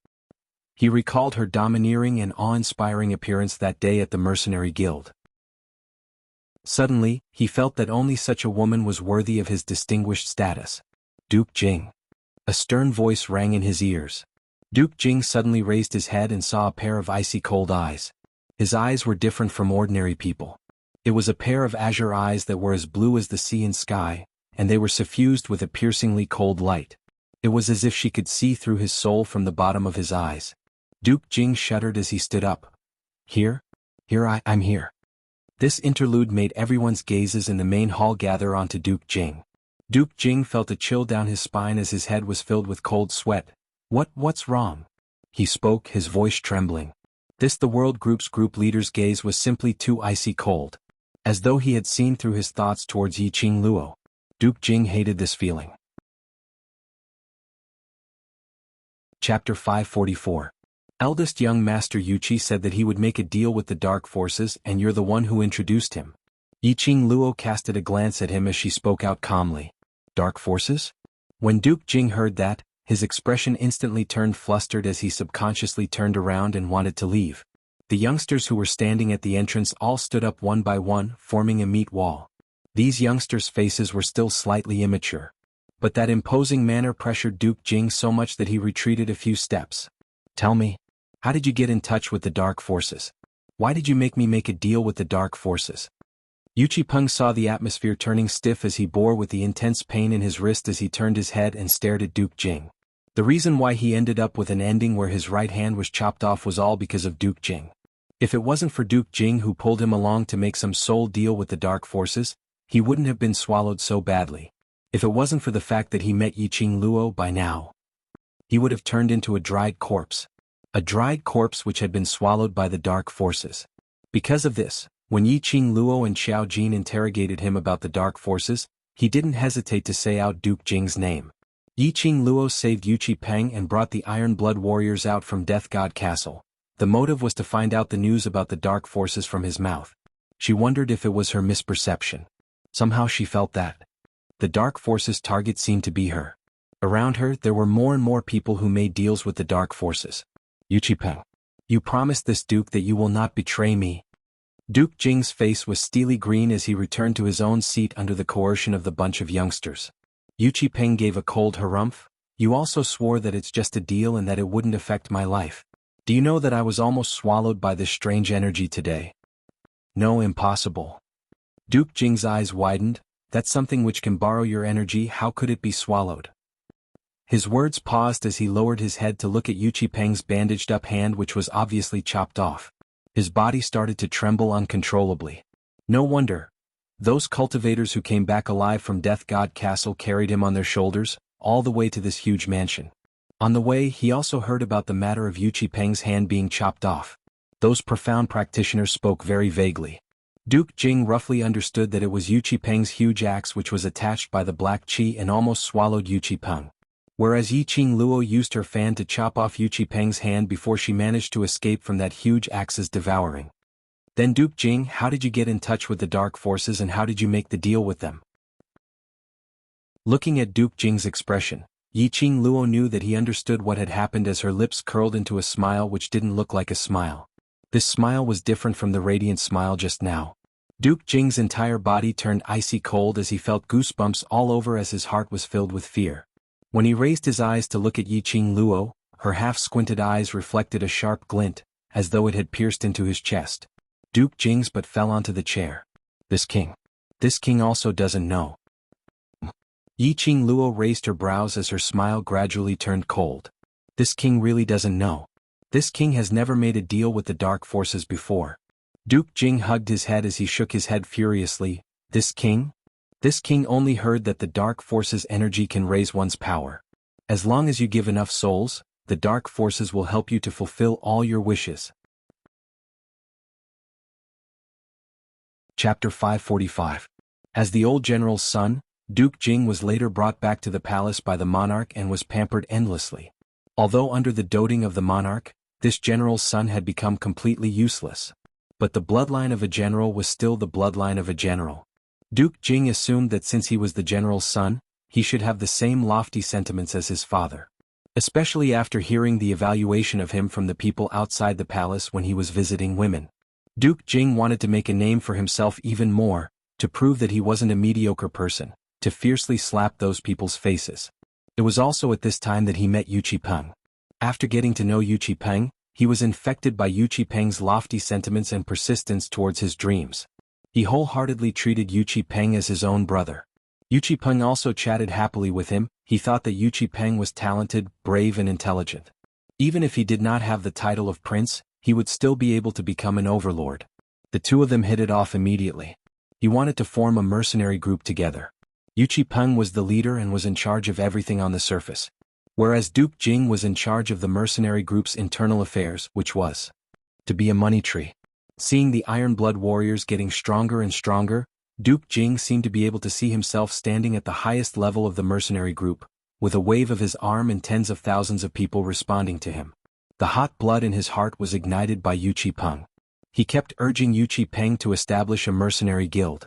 He recalled her domineering and awe-inspiring appearance that day at the Mercenary Guild. Suddenly, he felt that only such a woman was worthy of his distinguished status. Duke Jing. A stern voice rang in his ears. Duke Jing suddenly raised his head and saw a pair of icy cold eyes. His eyes were different from ordinary people. It was a pair of azure eyes that were as blue as the sea and sky, and they were suffused with a piercingly cold light. It was as if she could see through his soul from the bottom of his eyes. Duke Jing shuddered as he stood up. I'm here. This interlude made everyone's gazes in the main hall gather onto Duke Jing. Duke Jing felt a chill down his spine as his head was filled with cold sweat. What's wrong? He spoke, his voice trembling. The World Group's group leader's gaze was simply too icy cold. As though he had seen through his thoughts towards Yiqing Luo. Duke Jing hated this feeling. Chapter 544. Eldest young Master Yuqi said that he would make a deal with the dark forces, and you're the one who introduced him. Yiqing Luo casted a glance at him as she spoke out calmly. Dark forces? When Duke Jing heard that, his expression instantly turned flustered as he subconsciously turned around and wanted to leave. The youngsters who were standing at the entrance all stood up one by one, forming a meat wall. These youngsters' faces were still slightly immature. But that imposing manner pressured Duke Jing so much that he retreated a few steps. Tell me, how did you get in touch with the dark forces? Why did you make me make a deal with the dark forces? Yuchi Peng saw the atmosphere turning stiff as he bore with the intense pain in his wrist as he turned his head and stared at Duke Jing. The reason why he ended up with an ending where his right hand was chopped off was all because of Duke Jing. If it wasn't for Duke Jing who pulled him along to make some soul deal with the dark forces, he wouldn't have been swallowed so badly. If it wasn't for the fact that he met Yiqing Luo by now, he would have turned into a dried corpse. A dried corpse which had been swallowed by the dark forces. Because of this, when Yiqing Luo and Xiao Jin interrogated him about the dark forces, he didn't hesitate to say out Duke Jing's name. Yiqing Luo saved Yuchi Peng and brought the Iron Blood warriors out from Death God Castle. The motive was to find out the news about the dark forces from his mouth. She wondered if it was her misperception. Somehow she felt that the dark forces' target seemed to be her. Around her there were more and more people who made deals with the dark forces. Yuchi Peng, you promised this Duke that you will not betray me. Duke Jing's face was steely green as he returned to his own seat under the coercion of the bunch of youngsters. Yuchi Peng gave a cold harumph. You also swore that it's just a deal and that it wouldn't affect my life. Do you know that I was almost swallowed by this strange energy today? No, impossible. Duke Jing's eyes widened. That's something which can borrow your energy, how could it be swallowed? His words paused as he lowered his head to look at Yuchi Peng's bandaged-up hand which was obviously chopped off. His body started to tremble uncontrollably. No wonder. Those cultivators who came back alive from Death God Castle carried him on their shoulders, all the way to this huge mansion. On the way, he also heard about the matter of Yuchi Peng's hand being chopped off. Those profound practitioners spoke very vaguely. Duke Jing roughly understood that it was Yuchi Peng's huge axe which was attached by the black qi and almost swallowed Yuchi Peng. Whereas Yiqing Luo used her fan to chop off Yuchi Peng's hand before she managed to escape from that huge axe's devouring. Then Duke Jing, how did you get in touch with the dark forces and how did you make the deal with them? Looking at Duke Jing's expression, Yiqing Luo knew that he understood what had happened as her lips curled into a smile which didn't look like a smile. This smile was different from the radiant smile just now. Duke Jing's entire body turned icy cold as he felt goosebumps all over as his heart was filled with fear. When he raised his eyes to look at Yiqing Luo, her half-squinted eyes reflected a sharp glint, as though it had pierced into his chest. Duke Jing's but fell onto the chair. This king also doesn't know. Yiqing Luo raised her brows as her smile gradually turned cold. This king really doesn't know. This king has never made a deal with the dark forces before. Duke Jing hugged his head as he shook his head furiously. This king? This king only heard that the dark forces' energy can raise one's power. As long as you give enough souls, the dark forces will help you to fulfill all your wishes. Chapter 545. As the old general's son, Duke Jing was later brought back to the palace by the monarch and was pampered endlessly. Although under the doting of the monarch, this general's son had become completely useless. But the bloodline of a general was still the bloodline of a general. Duke Jing assumed that since he was the general's son, he should have the same lofty sentiments as his father. Especially after hearing the evaluation of him from the people outside the palace when he was visiting women. Duke Jing wanted to make a name for himself even more, to prove that he wasn't a mediocre person, to fiercely slap those people's faces. It was also at this time that he met Yuchi Peng. After getting to know Yuchi Peng, he was infected by Yuchi Peng's lofty sentiments and persistence towards his dreams. He wholeheartedly treated Yuchi Peng as his own brother. Yuchi Peng also chatted happily with him. He thought that Yuchi Peng was talented, brave and intelligent. Even if he did not have the title of prince, he would still be able to become an overlord. The two of them hit it off immediately. He wanted to form a mercenary group together. Yuchi Peng was the leader and was in charge of everything on the surface. Whereas Duke Jing was in charge of the mercenary group's internal affairs, which was to be a money tree. Seeing the Iron Blood warriors getting stronger and stronger, Duke Jing seemed to be able to see himself standing at the highest level of the mercenary group, with a wave of his arm and tens of thousands of people responding to him. The hot blood in his heart was ignited by Yuchi Peng. He kept urging Yuchi Peng to establish a mercenary guild.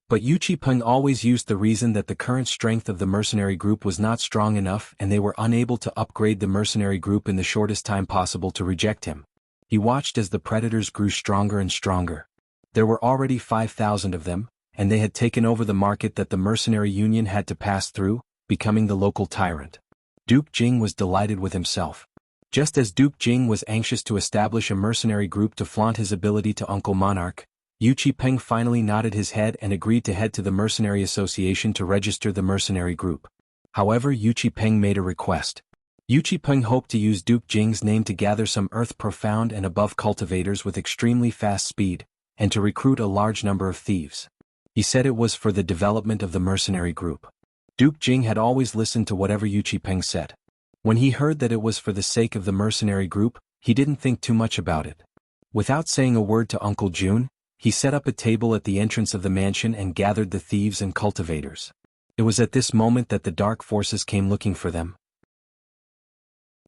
But Yuchi Peng always used the reason that the current strength of the mercenary group was not strong enough and they were unable to upgrade the mercenary group in the shortest time possible to reject him. He watched as the predators grew stronger and stronger. There were already 5,000 of them, and they had taken over the market that the mercenary union had to pass through, becoming the local tyrant. Duke Jing was delighted with himself. Just as Duke Jing was anxious to establish a mercenary group to flaunt his ability to Uncle Monarch, Yu Qipeng finally nodded his head and agreed to head to the Mercenary Association to register the mercenary group. However, Yu Qipeng made a request. Yu Qipeng hoped to use Duke Jing's name to gather some earth-profound and above cultivators with extremely fast speed, and to recruit a large number of thieves. He said it was for the development of the mercenary group. Duke Jing had always listened to whatever Yu Qipeng said. When he heard that it was for the sake of the mercenary group, he didn't think too much about it. Without saying a word to Uncle June, he set up a table at the entrance of the mansion and gathered the thieves and cultivators. It was at this moment that the dark forces came looking for them.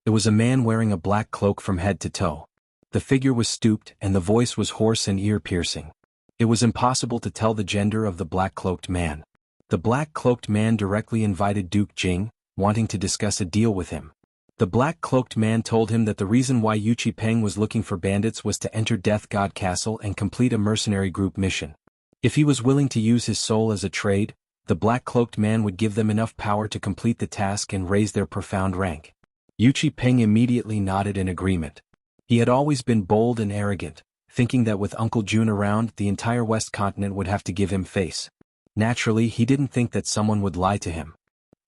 It was a man wearing a black cloak from head to toe. The figure was stooped and the voice was hoarse and ear-piercing. It was impossible to tell the gender of the black-cloaked man. The black-cloaked man directly invited Duke Jing, wanting to discuss a deal with him. The black-cloaked man told him that the reason why Yu Qipeng was looking for bandits was to enter Death God Castle and complete a mercenary group mission. If he was willing to use his soul as a trade, the black-cloaked man would give them enough power to complete the task and raise their profound rank. Yu Qipeng immediately nodded in agreement. He had always been bold and arrogant, thinking that with Uncle June around, the entire West Continent would have to give him face. Naturally, he didn't think that someone would lie to him.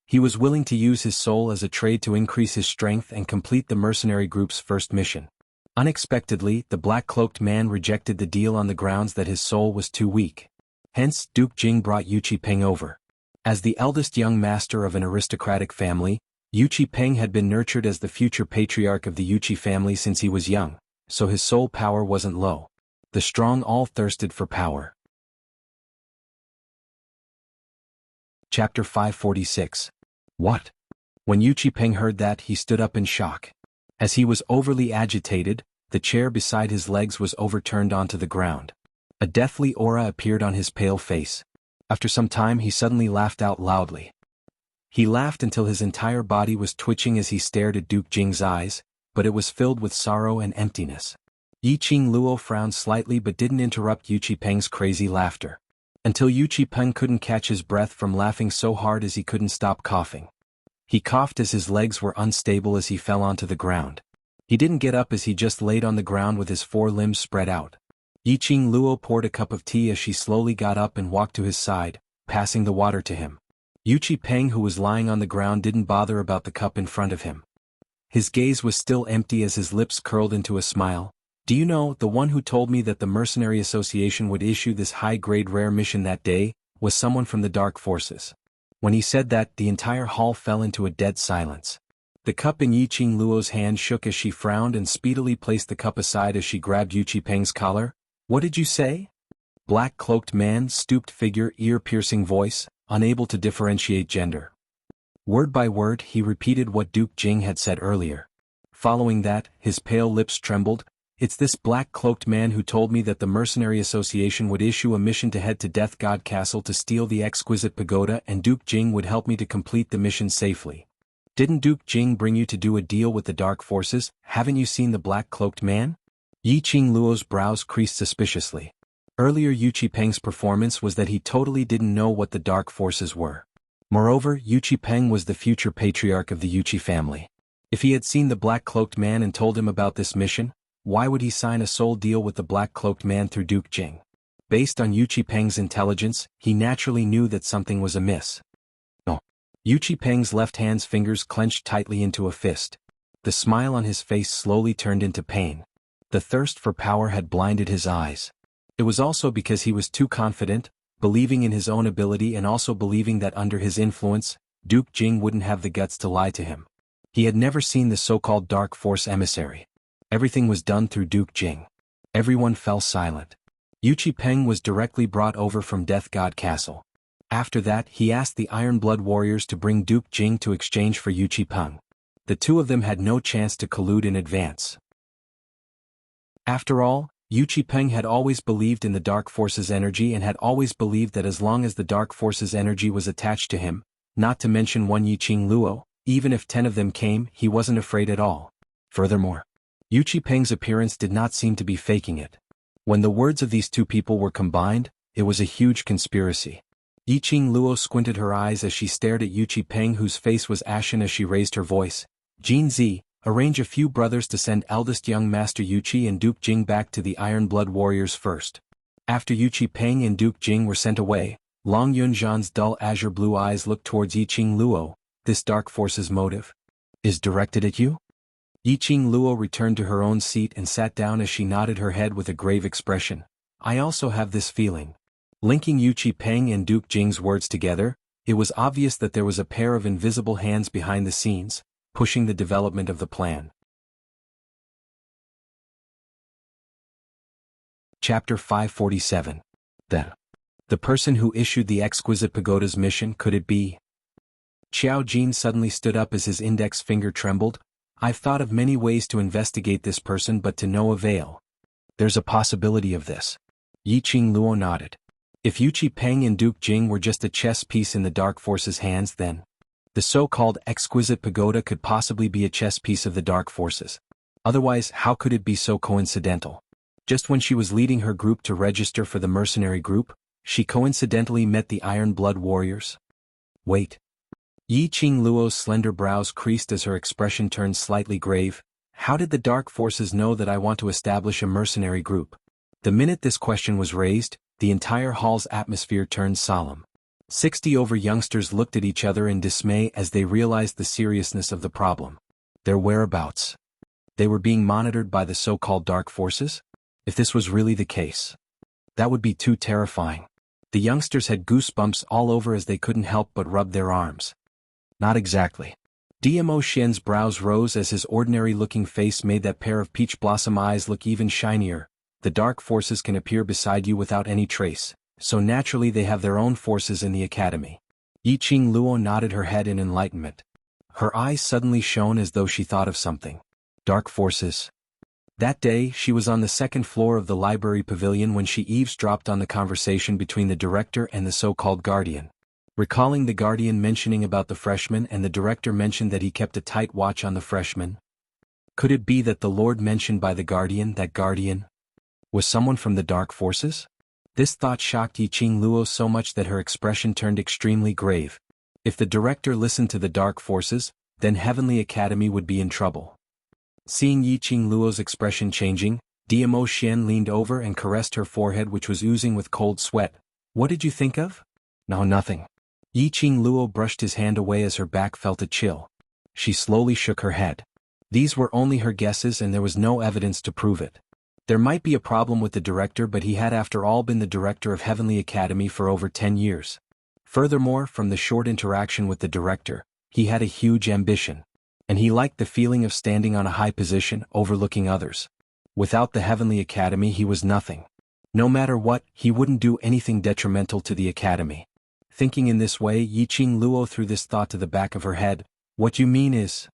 He was willing to use his soul as a trade to increase his strength and complete the mercenary group's first mission. Unexpectedly, the black-cloaked man rejected the deal on the grounds that his soul was too weak. Hence, Duke Jing brought Yu Qipeng over. As the eldest young master of an aristocratic family, Yu Qipeng had been nurtured as the future patriarch of the Yuqi family since he was young, so his soul power wasn't low. The strong all thirsted for power. Chapter 546. What? When Yu Qipeng heard that, he stood up in shock. As he was overly agitated, the chair beside his legs was overturned onto the ground. A deathly aura appeared on his pale face. After some time he suddenly laughed out loudly. He laughed until his entire body was twitching as he stared at Duke Jing's eyes, but it was filled with sorrow and emptiness. Yi Qing Luo frowned slightly but didn't interrupt Yu Qipeng's crazy laughter. Until Yu Qipeng couldn't catch his breath from laughing so hard as he couldn't stop coughing. He coughed as his legs were unstable as he fell onto the ground. He didn't get up as he just laid on the ground with his four limbs spread out. Yi Qing Luo poured a cup of tea as she slowly got up and walked to his side, passing the water to him. Yu Qipeng, who was lying on the ground, didn't bother about the cup in front of him. His gaze was still empty as his lips curled into a smile. Do you know, the one who told me that the Mercenary Association would issue this high-grade rare mission that day, was someone from the Dark Forces. When he said that, the entire hall fell into a dead silence. The cup in Yi Qing Luo's hand shook as she frowned and speedily placed the cup aside as she grabbed Yu Qipeng's collar. What did you say? Black-cloaked man, stooped figure, ear-piercing voice, unable to differentiate gender. Word by word, he repeated what Duke Jing had said earlier. Following that, his pale lips trembled. It's this black-cloaked man who told me that the Mercenary Association would issue a mission to head to Death God Castle to steal the exquisite pagoda, and Duke Jing would help me to complete the mission safely. Didn't Duke Jing bring you to do a deal with the Dark Forces? Haven't you seen the black-cloaked man? Yi Qing Luo's brows creased suspiciously. Earlier Yu Qipeng's performance was that he totally didn't know what the Dark Forces were. Moreover, Yu Qipeng was the future patriarch of the Yuqi family. If he had seen the black-cloaked man and told him about this mission, why would he sign a soul deal with the black-cloaked man through Duke Jing? Based on Yu Qipeng's intelligence, he naturally knew that something was amiss. No. Yu Qipeng's left hand's fingers clenched tightly into a fist. The smile on his face slowly turned into pain. The thirst for power had blinded his eyes. It was also because he was too confident, believing in his own ability and also believing that under his influence, Duke Jing wouldn't have the guts to lie to him. He had never seen the so-called Dark Force emissary. Everything was done through Duke Jing. Everyone fell silent. Yu Qipeng was directly brought over from Death God Castle. After that, he asked the Iron Blood warriors to bring Duke Jing to exchange for Yu Qipeng. The two of them had no chance to collude in advance. After all, Yu Qipeng had always believed in the Dark Force's energy and had always believed that as long as the Dark Force's energy was attached to him, not to mention one Yi Qing Luo, even if 10 of them came, he wasn't afraid at all. Furthermore, Yu Qipeng's appearance did not seem to be faking it. When the words of these two people were combined, It was a huge conspiracy. Yiqing Luo squinted her eyes as she stared at Yuqi Peng, whose face was ashen as she raised her voice. Jin Zi, arrange a few brothers to send eldest young Master Yuqi and Duke Jing back to the Iron Blood Warriors first. After Yuqi Peng and Duke Jing were sent away, Long Yunzhan's dull azure blue eyes looked towards Yiqing Luo. This dark force's motive is directed at you? Yiqing Luo returned to her own seat and sat down as she nodded her head with a grave expression. I also have this feeling. Linking Yuqi Peng and Duke Jing's words together, it was obvious that there was a pair of invisible hands behind the scenes, pushing the development of the plan. Chapter 547. The person who issued the Exquisite Pagoda's mission, could it be? Xiao Jin suddenly stood up as his index finger trembled. I've thought of many ways to investigate this person, but to no avail. There's a possibility of this. Yiqing Luo nodded. If Yuqi Peng and Duke Jing were just a chess piece in the Dark Force's hands, then the so-called Exquisite Pagoda could possibly be a chess piece of the Dark Forces. Otherwise, how could it be so coincidental? Just when she was leading her group to register for the mercenary group, she coincidentally met the Iron Blood Warriors. Wait. Yiqing Luo's slender brows creased as her expression turned slightly grave. How did the Dark Forces know that I want to establish a mercenary group? The minute this question was raised, the entire hall's atmosphere turned solemn. 60 over youngsters looked at each other in dismay as they realized the seriousness of the problem. Their whereabouts. They were being monitored by the so-called Dark Forces? If this was really the case, that would be too terrifying. The youngsters had goosebumps all over as they couldn't help but rub their arms. Not exactly. DMO Shen's brows rose as his ordinary-looking face made that pair of peach blossom eyes look even shinier. The Dark Forces can appear beside you without any trace, so naturally they have their own forces in the academy. Yiqing Luo nodded her head in enlightenment. Her eyes suddenly shone as though she thought of something. Dark Forces. That day, she was on the second floor of the library pavilion when she eavesdropped on the conversation between the director and the so-called guardian. Recalling the guardian mentioning about the freshman and the director mentioned that he kept a tight watch on the freshman. Could it be that the lord mentioned by the guardian, that guardian was someone from the Dark Forces? This thought shocked Yiqing Luo so much that her expression turned extremely grave. If the director listened to the Dark Forces, then Heavenly Academy would be in trouble. Seeing Yiqing Luo's expression changing, DMO Shen leaned over and caressed her forehead, which was oozing with cold sweat. What did you think of? No, nothing. Yiqing Luo brushed his hand away as her back felt a chill. She slowly shook her head. These were only her guesses and there was no evidence to prove it. There might be a problem with the director, but he had after all been the director of Heavenly Academy for over 10 years. Furthermore, from the short interaction with the director, he had a huge ambition. And he liked the feeling of standing on a high position, overlooking others. Without the Heavenly Academy he was nothing. No matter what, he wouldn't do anything detrimental to the Academy. Thinking in this way, Yiqing Luo threw this thought to the back of her head. What you mean is,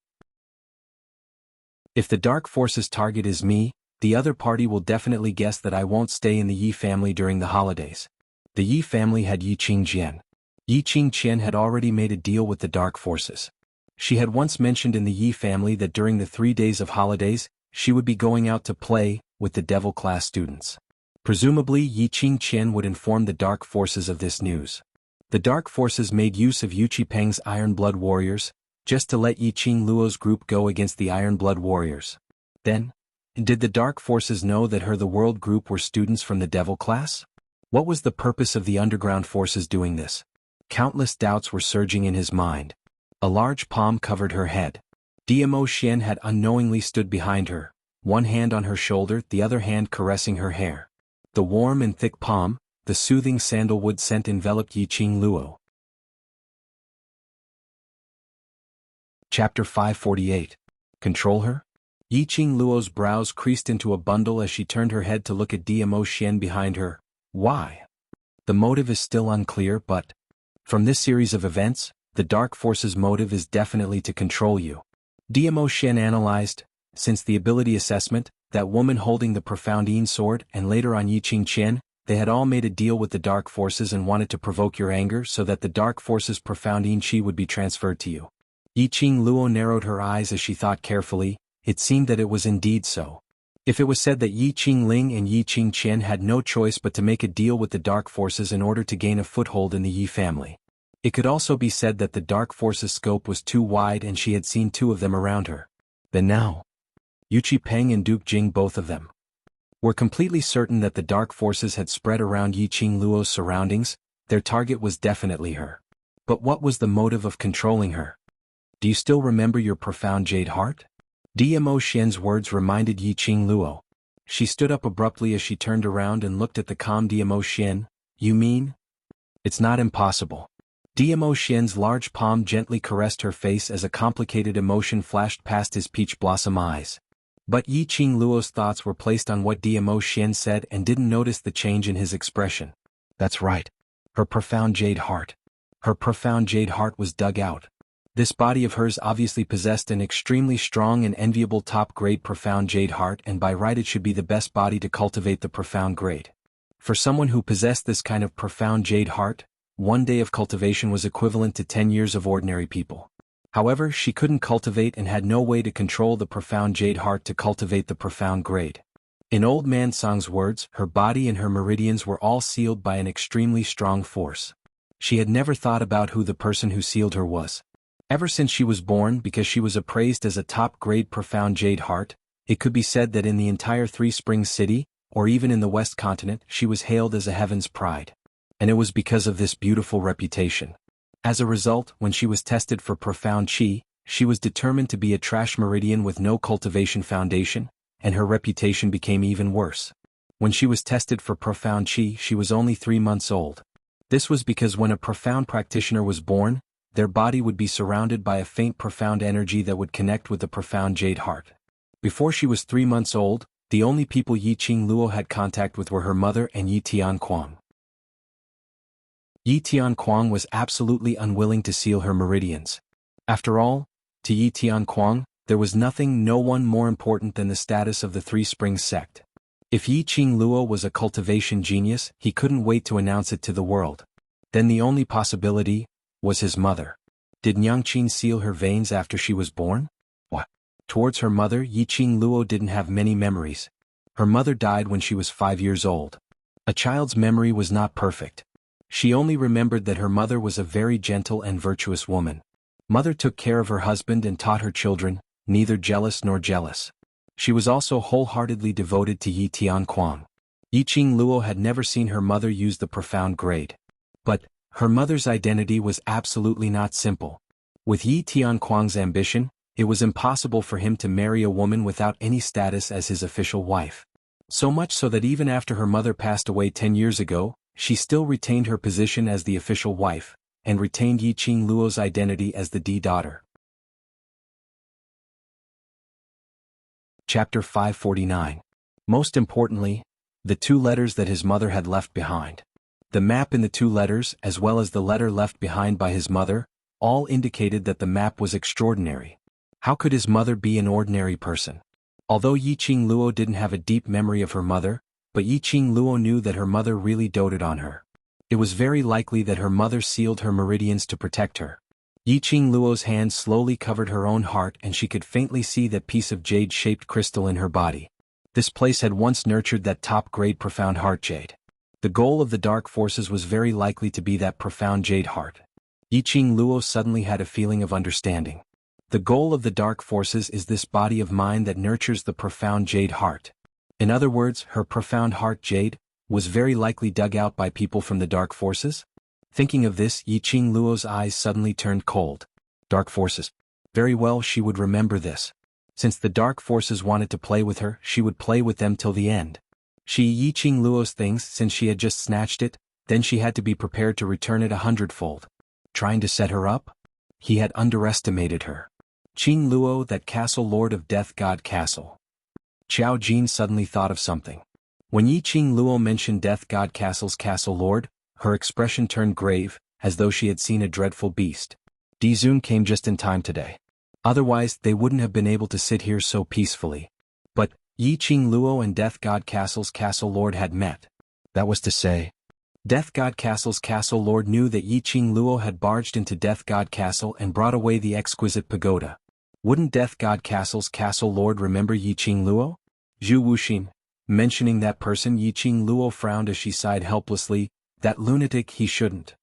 if the Dark Force's target is me, the other party will definitely guess that I won't stay in the Yi family during the holidays. The Yi family had Yiqing Jian. Yiqing Qian had already made a deal with the Dark Forces. She had once mentioned in the Yi family that during the 3 days of holidays, she would be going out to play with the Devil class students. Presumably, Yiqing Qian would inform the Dark Forces of this news. The Dark Forces made use of Yuqi Peng's Iron Blood Warriors, just to let Yiqing Luo's group go against the Iron Blood Warriors. Then, did the Dark Forces know that the World Group were students from the Devil class? What was the purpose of the underground forces doing this? Countless doubts were surging in his mind. A large palm covered her head. DMO Shen had unknowingly stood behind her, one hand on her shoulder, the other hand caressing her hair. The warm and thick palm, the soothing sandalwood scent enveloped Yiqing Luo. Chapter 548. Control her? Yiqing Luo's brows creased into a bundle as she turned her head to look at DMO Shen behind her. Why? The motive is still unclear, but from this series of events, the Dark Force's motive is definitely to control you. DMO Shen analyzed, since the ability assessment, that woman holding the Profound Yin sword and later on Yiqing Qian, they had all made a deal with the Dark Forces and wanted to provoke your anger so that the Dark Force's Profound Yin Qi would be transferred to you. Yiqing Luo narrowed her eyes as she thought carefully. It seemed that it was indeed so. If it was said that Yi Qingling and Yi Qingqian had no choice but to make a deal with the dark forces in order to gain a foothold in the Yi family. It could also be said that the dark forces' scope was too wide and she had seen two of them around her. Then now, Yuqi Peng and Duke Jing, both of them, were completely certain that the dark forces had spread around Yi Qingluo's surroundings. Their target was definitely her. But what was the motive of controlling her? Do you still remember your profound jade heart? Dmo Xian's words reminded Yi Qingluo. She stood up abruptly as she turned around and looked at the calm Dmo Xian. You mean? It's not impossible. Dmo Xian's large palm gently caressed her face as a complicated emotion flashed past his peach blossom eyes. But Yi Qingluo's thoughts were placed on what Dmo Xian said and didn't notice the change in his expression. That's right. Her profound jade heart. Her profound jade heart was dug out. This body of hers obviously possessed an extremely strong and enviable top-grade profound jade heart, and by right it should be the best body to cultivate the profound grade. For someone who possessed this kind of profound jade heart, 1 day of cultivation was equivalent to 10 years of ordinary people. However, she couldn't cultivate and had no way to control the profound jade heart to cultivate the profound grade. In Old Man Song's words, her body and her meridians were all sealed by an extremely strong force. She had never thought about who the person who sealed her was. Ever since she was born, because she was appraised as a top-grade profound jade heart, it could be said that in the entire Three Springs city, or even in the West Continent, she was hailed as a heaven's pride. And it was because of this beautiful reputation. As a result, when she was tested for profound qi, she was determined to be a trash meridian with no cultivation foundation, and her reputation became even worse. When she was tested for profound qi, she was only 3 months old. This was because when a profound practitioner was born, their body would be surrounded by a faint profound energy that would connect with the profound jade heart. Before she was 3 months old, the only people Yi Qingluo had contact with were her mother and Yi Tianquang. Yi Tianquang was absolutely unwilling to seal her meridians. After all, to Yi Tianquang, there was no one more important than the status of the Three Springs sect. If Yi Qingluo was a cultivation genius, he couldn't wait to announce it to the world. Then the only possibility was his mother. Did Nyangqin seal her veins after she was born? What? Towards her mother, Yi Qingluo didn't have many memories. Her mother died when she was 5 years old. A child's memory was not perfect. She only remembered that her mother was a very gentle and virtuous woman. Mother took care of her husband and taught her children, neither jealous nor jealous. She was also wholeheartedly devoted to Yi Tianquang. Yi Qingluo had never seen her mother use the profound grade. But her mother's identity was absolutely not simple. With Yi Tianquang's ambition, it was impossible for him to marry a woman without any status as his official wife. So much so that even after her mother passed away 10 years ago, she still retained her position as the official wife, and retained Yi Qingluo's identity as the D-daughter. Chapter 549. Most importantly, the 2 letters that his mother had left behind. The map in the 2 letters, as well as the letter left behind by his mother, all indicated that the map was extraordinary. How could his mother be an ordinary person? Although Yi Qingluo didn't have a deep memory of her mother, but Yi Qingluo knew that her mother really doted on her. It was very likely that her mother sealed her meridians to protect her. Yi Qingluo's hand slowly covered her own heart and she could faintly see that piece of jade-shaped crystal in her body. This place had once nurtured that top-grade profound heart jade. The goal of the dark forces was very likely to be that profound jade heart. Yi Qingluo suddenly had a feeling of understanding. The goal of the dark forces is this body of mine that nurtures the profound jade heart. In other words, her profound heart jade was very likely dug out by people from the dark forces? Thinking of this, Yi Qingluo's eyes suddenly turned cold. Dark forces. Very well, she would remember this. Since the dark forces wanted to play with her, she would play with them till the end. Yi Qingluo's things, since she had just snatched it, then she had to be prepared to return it 100-fold. Trying to set her up? He had underestimated her. Qingluo, that castle lord of Death God Castle. Qiao Jin suddenly thought of something. When Yi Qingluo mentioned Death God Castle's castle lord, her expression turned grave, as though she had seen a dreadful beast. Dizun came just in time today. Otherwise, they wouldn't have been able to sit here so peacefully. But Yi Qingluo and Death God Castle's castle lord had met. That was to say, Death God Castle's castle lord knew that Yi Qingluo had barged into Death God Castle and brought away the exquisite pagoda. Wouldn't Death God Castle's castle lord remember Yi Qingluo? Zhu Wuxin. Mentioning that person, Yiqing Luo frowned as she sighed helplessly. That lunatic, he shouldn't.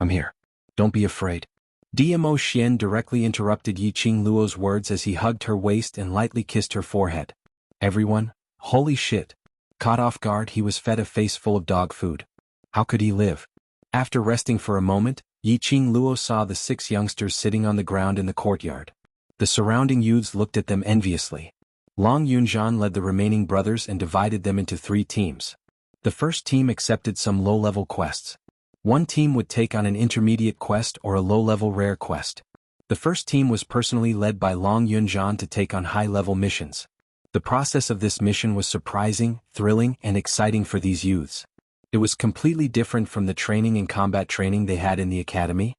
I'm here. Don't be afraid. Dmo Xian directly interrupted Yiqing Luo's words as he hugged her waist and lightly kissed her forehead. Everyone? Holy shit. Caught off guard, he was fed a face full of dog food. How could he live? After resting for a moment, Yiqing Luo saw the 6 youngsters sitting on the ground in the courtyard. The surrounding youths looked at them enviously. Long Yunzhan led the remaining brothers and divided them into 3 teams. The first team accepted some low-level quests. One team would take on an intermediate quest or a low-level rare quest. The first team was personally led by Long Yunzhan to take on high-level missions. The process of this mission was surprising, thrilling, and exciting for these youths. It was completely different from the training and combat training they had in the academy.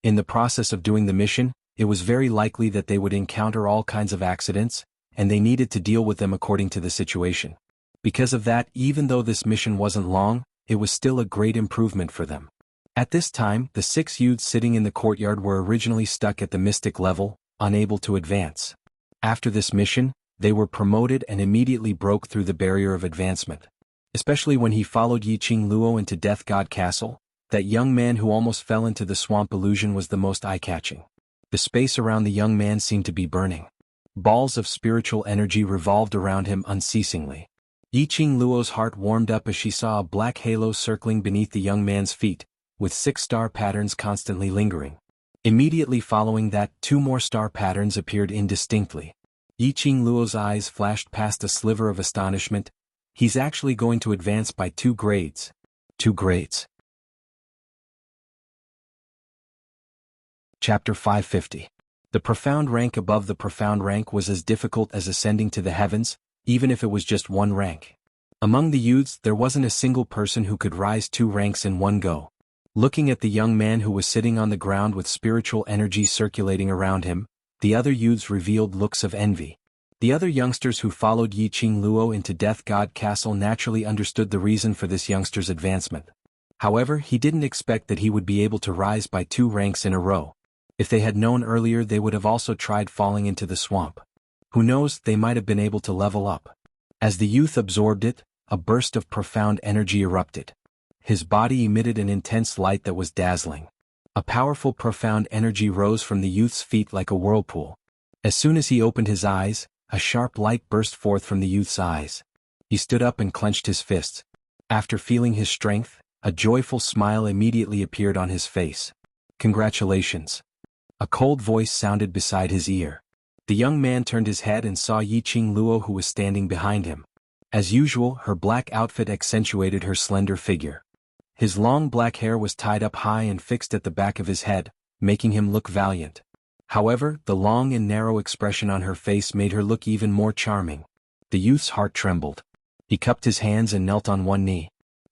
In the process of doing the mission, it was very likely that they would encounter all kinds of accidents, and they needed to deal with them according to the situation. Because of that, even though this mission wasn't long, it was still a great improvement for them. At this time, the 6 youths sitting in the courtyard were originally stuck at the mystic level, unable to advance. After this mission, they were promoted and immediately broke through the barrier of advancement. Especially when he followed Yiqing Luo into Death God Castle, that young man who almost fell into the swamp illusion was the most eye-catching. The space around the young man seemed to be burning. Balls of spiritual energy revolved around him unceasingly. Yiqing Luo's heart warmed up as she saw a black halo circling beneath the young man's feet, with 6 star patterns constantly lingering. Immediately following that, 2 more star patterns appeared indistinctly. Yiqing Luo's eyes flashed past a sliver of astonishment. He's actually going to advance by 2 grades. 2 grades. Chapter 550. The profound rank above the profound rank was as difficult as ascending to the heavens, even if it was just 1 rank. Among the youths, there wasn't a single person who could rise 2 ranks in one go. Looking at the young man who was sitting on the ground with spiritual energy circulating around him, the other youths revealed looks of envy. The other youngsters who followed Yiqing Luo into Death God Castle naturally understood the reason for this youngster's advancement. However, he didn't expect that he would be able to rise by 2 ranks in a row. If they had known earlier, they would have also tried falling into the swamp. Who knows, they might have been able to level up. As the youth absorbed it, a burst of profound energy erupted. His body emitted an intense light that was dazzling. A powerful profound energy rose from the youth's feet like a whirlpool. As soon as he opened his eyes, a sharp light burst forth from the youth's eyes. He stood up and clenched his fists. After feeling his strength, a joyful smile immediately appeared on his face. Congratulations. A cold voice sounded beside his ear. The young man turned his head and saw Yiqing Luo, who was standing behind him. As usual, her black outfit accentuated her slender figure. His long black hair was tied up high and fixed at the back of his head, making him look valiant. However, the long and narrow expression on her face made her look even more charming. The youth's heart trembled. He cupped his hands and knelt on one knee.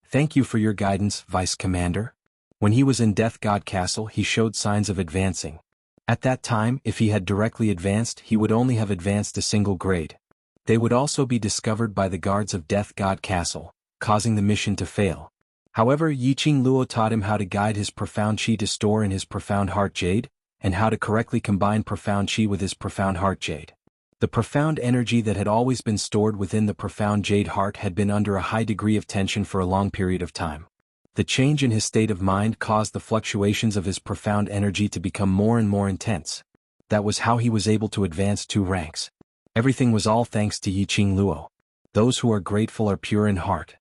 Thank you for your guidance, Vice Commander. When he was in Death God Castle, he showed signs of advancing. At that time, if he had directly advanced, he would only have advanced a single grade. They would also be discovered by the guards of Death God Castle, causing the mission to fail. However, Yiqing Luo taught him how to guide his profound chi to store in his profound heart jade, and how to correctly combine profound chi with his profound heart jade. The profound energy that had always been stored within the profound jade heart had been under a high degree of tension for a long period of time. The change in his state of mind caused the fluctuations of his profound energy to become more and more intense. That was how he was able to advance 2 ranks. Everything was all thanks to Yiqing Luo. Those who are grateful are pure in heart.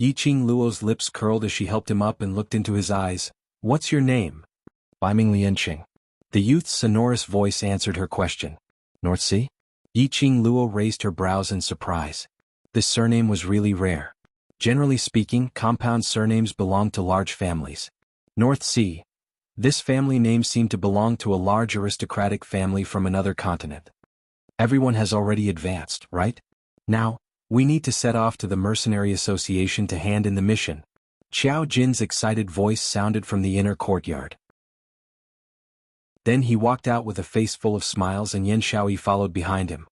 Yiqing Luo's lips curled as she helped him up and looked into his eyes. What's your name? Biming Lianqing. The youth's sonorous voice answered her question. North Sea? Yiqing Luo raised her brows in surprise. This surname was really rare. Generally speaking, compound surnames belong to large families. North Sea. This family name seemed to belong to a large aristocratic family from another continent. Everyone has already advanced, right? Now, we need to set off to the Mercenary Association to hand in the mission. Qiao Jin's excited voice sounded from the inner courtyard. Then he walked out with a face full of smiles and Yan Shaoyi followed behind him.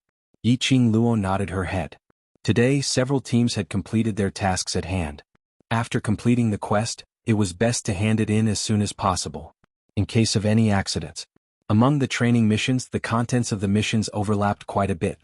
Yiqing Luo nodded her head. Today, several teams had completed their tasks at hand. After completing the quest, it was best to hand it in as soon as possible, in case of any accidents. Among the training missions, the contents of the missions overlapped quite a bit.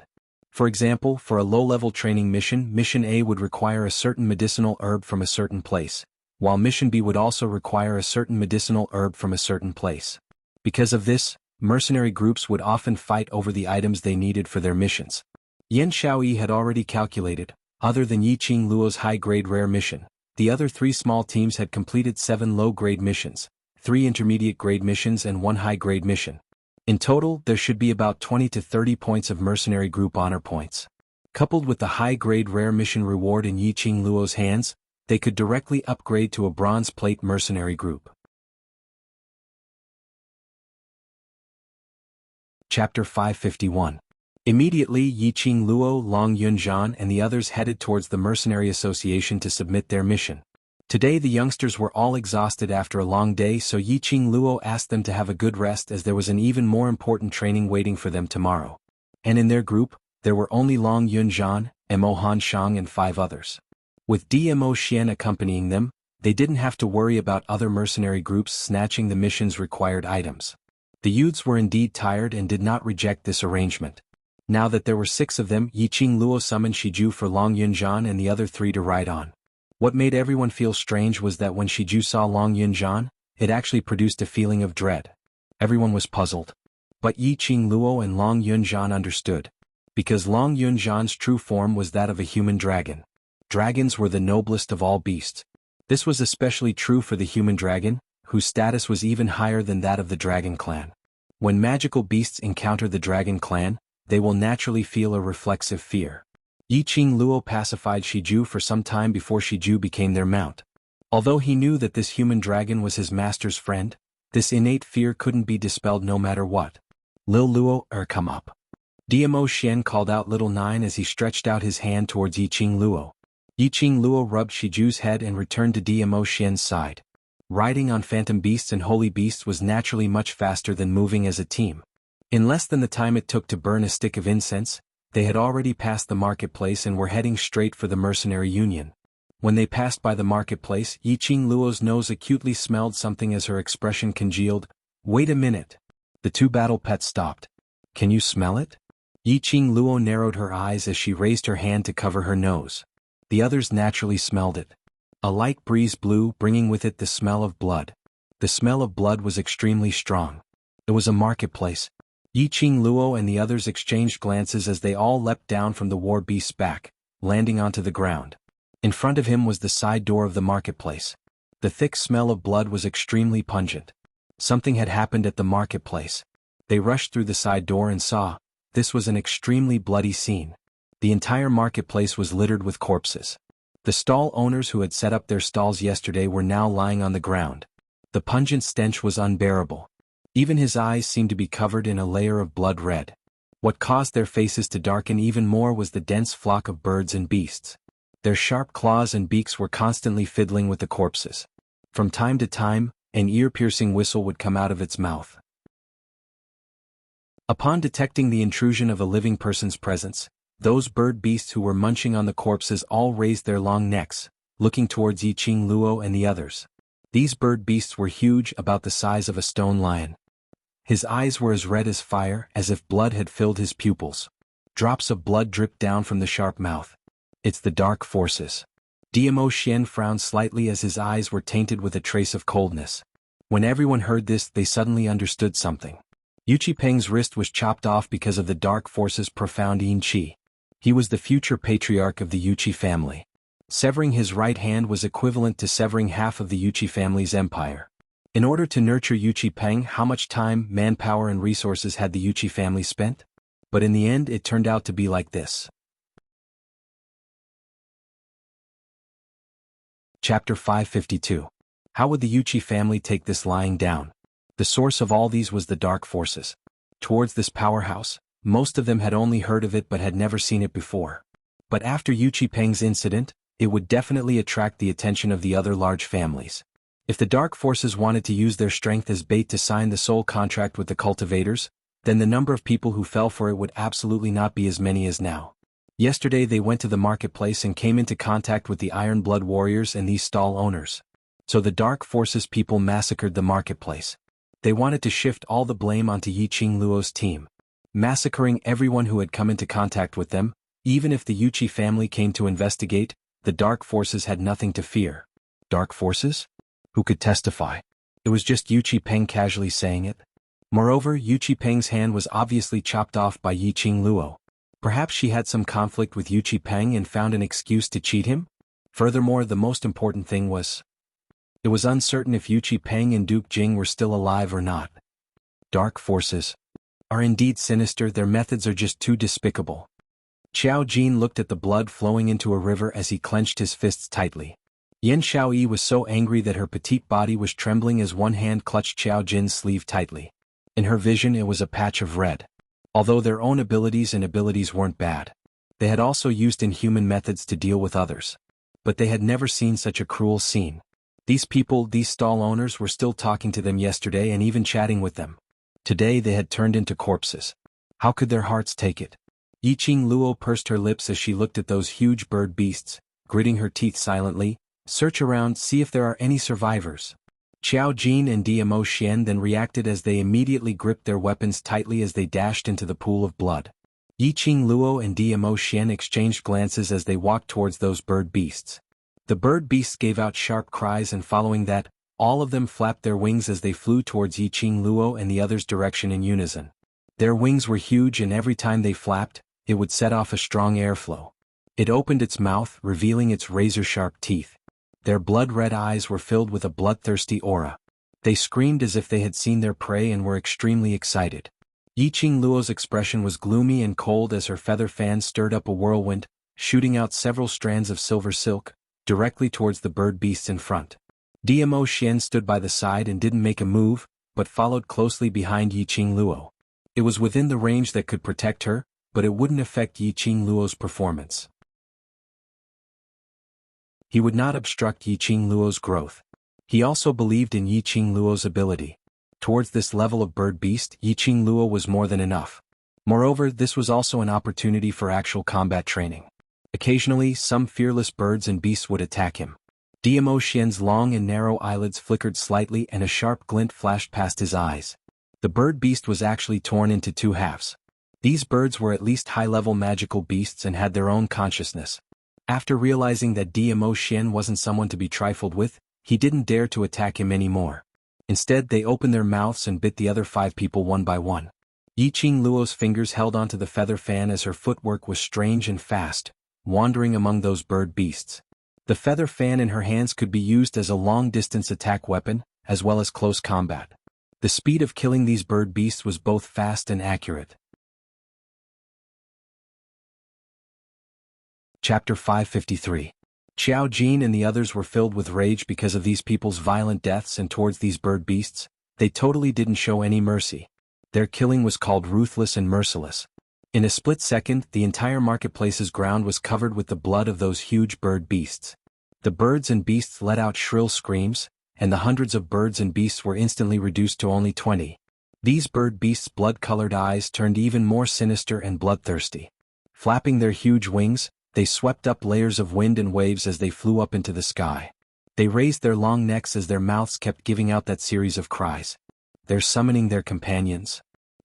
For example, for a low-level training mission, Mission A would require a certain medicinal herb from a certain place, while Mission B would also require a certain medicinal herb from a certain place. Because of this, mercenary groups would often fight over the items they needed for their missions. Yan Xiaoyi had already calculated, other than Yiqing Luo's high-grade rare mission, the other 3 small teams had completed 7 low-grade missions, 3 intermediate-grade missions and 1 high-grade mission. In total, there should be about 20 to 30 points of mercenary group honor points. Coupled with the high-grade rare mission reward in Yiqing Luo's hands, they could directly upgrade to a bronze plate mercenary group. Chapter 551. Immediately Yiqing Luo, Long Yunzhan and the others headed towards the Mercenary Association to submit their mission. Today the youngsters were all exhausted after a long day, so Yiqing Luo asked them to have a good rest as there was an even more important training waiting for them tomorrow. And in their group, there were only Long Yunzhan, Mo Hanshang and 5 others. With Dmo Xian accompanying them, they didn't have to worry about other mercenary groups snatching the mission's required items. The youths were indeed tired and did not reject this arrangement. Now that there were 6 of them, Yiqing Luo summoned Shiju for Long Yunzhan and the other 3 to ride on. What made everyone feel strange was that when Shiju saw Long Yunzhan, it actually produced a feeling of dread. Everyone was puzzled. But Yiqing Luo and Long Yunzhan understood. Because Long Yunzhan's true form was that of a human dragon. Dragons were the noblest of all beasts. This was especially true for the human dragon, whose status was even higher than that of the dragon clan. When magical beasts encounter the dragon clan, they will naturally feel a reflexive fear. Yiqing Luo pacified Shiju for some time before Shiju became their mount. Although he knew that this human dragon was his master's friend, this innate fear couldn't be dispelled no matter what. Lil Luo, come up. Dmo Xian called out Little Nine as he stretched out his hand towards Yiqing Luo. Yiqing Luo rubbed Shiju's head and returned to Dmo Xian's side. Riding on phantom beasts and holy beasts was naturally much faster than moving as a team. In less than the time it took to burn a stick of incense, they had already passed the marketplace and were heading straight for the mercenary union. When they passed by the marketplace, Yiqing Luo's nose acutely smelled something as her expression congealed. Wait a minute. The 2 battle pets stopped. Can you smell it? Yiqing Luo narrowed her eyes as she raised her hand to cover her nose. The others naturally smelled it. A light breeze blew, bringing with it the smell of blood. The smell of blood was extremely strong. It was a marketplace. Yiqing Luo and the others exchanged glances as they all leapt down from the war beast's back, landing onto the ground. In front of him was the side door of the marketplace. The thick smell of blood was extremely pungent. Something had happened at the marketplace. They rushed through the side door and saw, this was an extremely bloody scene. The entire marketplace was littered with corpses. The stall owners who had set up their stalls yesterday were now lying on the ground. The pungent stench was unbearable. Even his eyes seemed to be covered in a layer of blood red. What caused their faces to darken even more was the dense flock of birds and beasts. Their sharp claws and beaks were constantly fiddling with the corpses. From time to time, an ear-piercing whistle would come out of its mouth. Upon detecting the intrusion of a living person's presence, those bird beasts who were munching on the corpses all raised their long necks, looking towards Yiqing Luo and the others. These bird beasts were huge, about the size of a stone lion. His eyes were as red as fire, as if blood had filled his pupils. Drops of blood dripped down from the sharp mouth. It's the dark forces. Dmo Xian frowned slightly as his eyes were tainted with a trace of coldness. When everyone heard this, they suddenly understood something. Yuqi Peng's wrist was chopped off because of the dark forces' profound yin qi. He was the future patriarch of the Yuqi family. Severing his right hand was equivalent to severing half of the Yuqi family's empire. In order to nurture Yuqi Peng, how much time, manpower and resources had the Yuqi family spent? But in the end it turned out to be like this. Chapter 552. How would the Yuqi family take this lying down? The source of all these was the dark forces. Towards this powerhouse, most of them had only heard of it but had never seen it before. But after Yuqi Peng's incident, it would definitely attract the attention of the other large families. If the dark forces wanted to use their strength as bait to sign the soul contract with the cultivators, then the number of people who fell for it would absolutely not be as many as now. Yesterday they went to the marketplace and came into contact with the Iron Blood warriors and these stall owners. So the dark forces people massacred the marketplace. They wanted to shift all the blame onto Yiqing Luo's team. massacring everyone who had come into contact with them. Even if the Yuchi family came to investigate, the dark forces had nothing to fear. Dark forces? Who could testify? It was just Yuchi Peng casually saying it. Moreover, Yuchi Peng's hand was obviously chopped off by Yiqing Luo. Perhaps she had some conflict with Yuchi Peng and found an excuse to cheat him? Furthermore, the most important thing was, it was uncertain if Yuchi Peng and Duke Jing were still alive or not. Dark forces are indeed sinister, their methods are just too despicable. Qiao Jin looked at the blood flowing into a river as he clenched his fists tightly. Yan Xiaoyi was so angry that her petite body was trembling as one hand clutched Qiao Jin's sleeve tightly. In her vision it was a patch of red. Although their own abilities weren't bad, they had also used inhuman methods to deal with others. But they had never seen such a cruel scene. These people, these stall owners, were still talking to them yesterday and even chatting with them. Today they had turned into corpses. How could their hearts take it? Yiqing Luo pursed her lips as she looked at those huge bird beasts, gritting her teeth silently. Search around, see if there are any survivors. Qiao Jin and Diamo Xian then reacted as they immediately gripped their weapons tightly as they dashed into the pool of blood. Yiqing Luo and Diamo Xian exchanged glances as they walked towards those bird beasts. The bird beasts gave out sharp cries, and following that, all of them flapped their wings as they flew towards Yiqing Luo and the others' direction in unison. Their wings were huge, and every time they flapped, it would set off a strong airflow. It opened its mouth, revealing its razor-sharp teeth. Their blood-red eyes were filled with a bloodthirsty aura. They screamed as if they had seen their prey and were extremely excited. Yiqing Luo's expression was gloomy and cold as her feather fan stirred up a whirlwind, shooting out several strands of silver silk, directly towards the bird beasts in front. Diamo Xian stood by the side and didn't make a move, but followed closely behind Yiqing Luo. It was within the range that could protect her, but it wouldn't affect Yiqing Luo's performance. He would not obstruct Yiqing Luo's growth. He also believed in Yiqing Luo's ability. Towards this level of bird beast, Yiqing Luo was more than enough. Moreover, this was also an opportunity for actual combat training. Occasionally, some fearless birds and beasts would attack him. Diamo Xian's long and narrow eyelids flickered slightly and a sharp glint flashed past his eyes. The bird beast was actually torn into two halves. These birds were at least high-level magical beasts and had their own consciousness. After realizing that Diamo Xian wasn't someone to be trifled with, he didn't dare to attack him anymore. Instead, they opened their mouths and bit the other 5 people one by one. Yiqing Luo's fingers held onto the feather fan as her footwork was strange and fast, wandering among those bird beasts. The feather fan in her hands could be used as a long-distance attack weapon, as well as close combat. The speed of killing these bird beasts was both fast and accurate. Chapter 553. Qiao Jin and the others were filled with rage because of these people's violent deaths, and towards these bird beasts, they totally didn't show any mercy. Their killing was called ruthless and merciless. In a split second, the entire marketplace's ground was covered with the blood of those huge bird beasts. The birds and beasts let out shrill screams, and the hundreds of birds and beasts were instantly reduced to only 20. These bird beasts' blood-colored eyes turned even more sinister and bloodthirsty. Flapping their huge wings, they swept up layers of wind and waves as they flew up into the sky. They raised their long necks as their mouths kept giving out that series of cries. They're summoning their companions.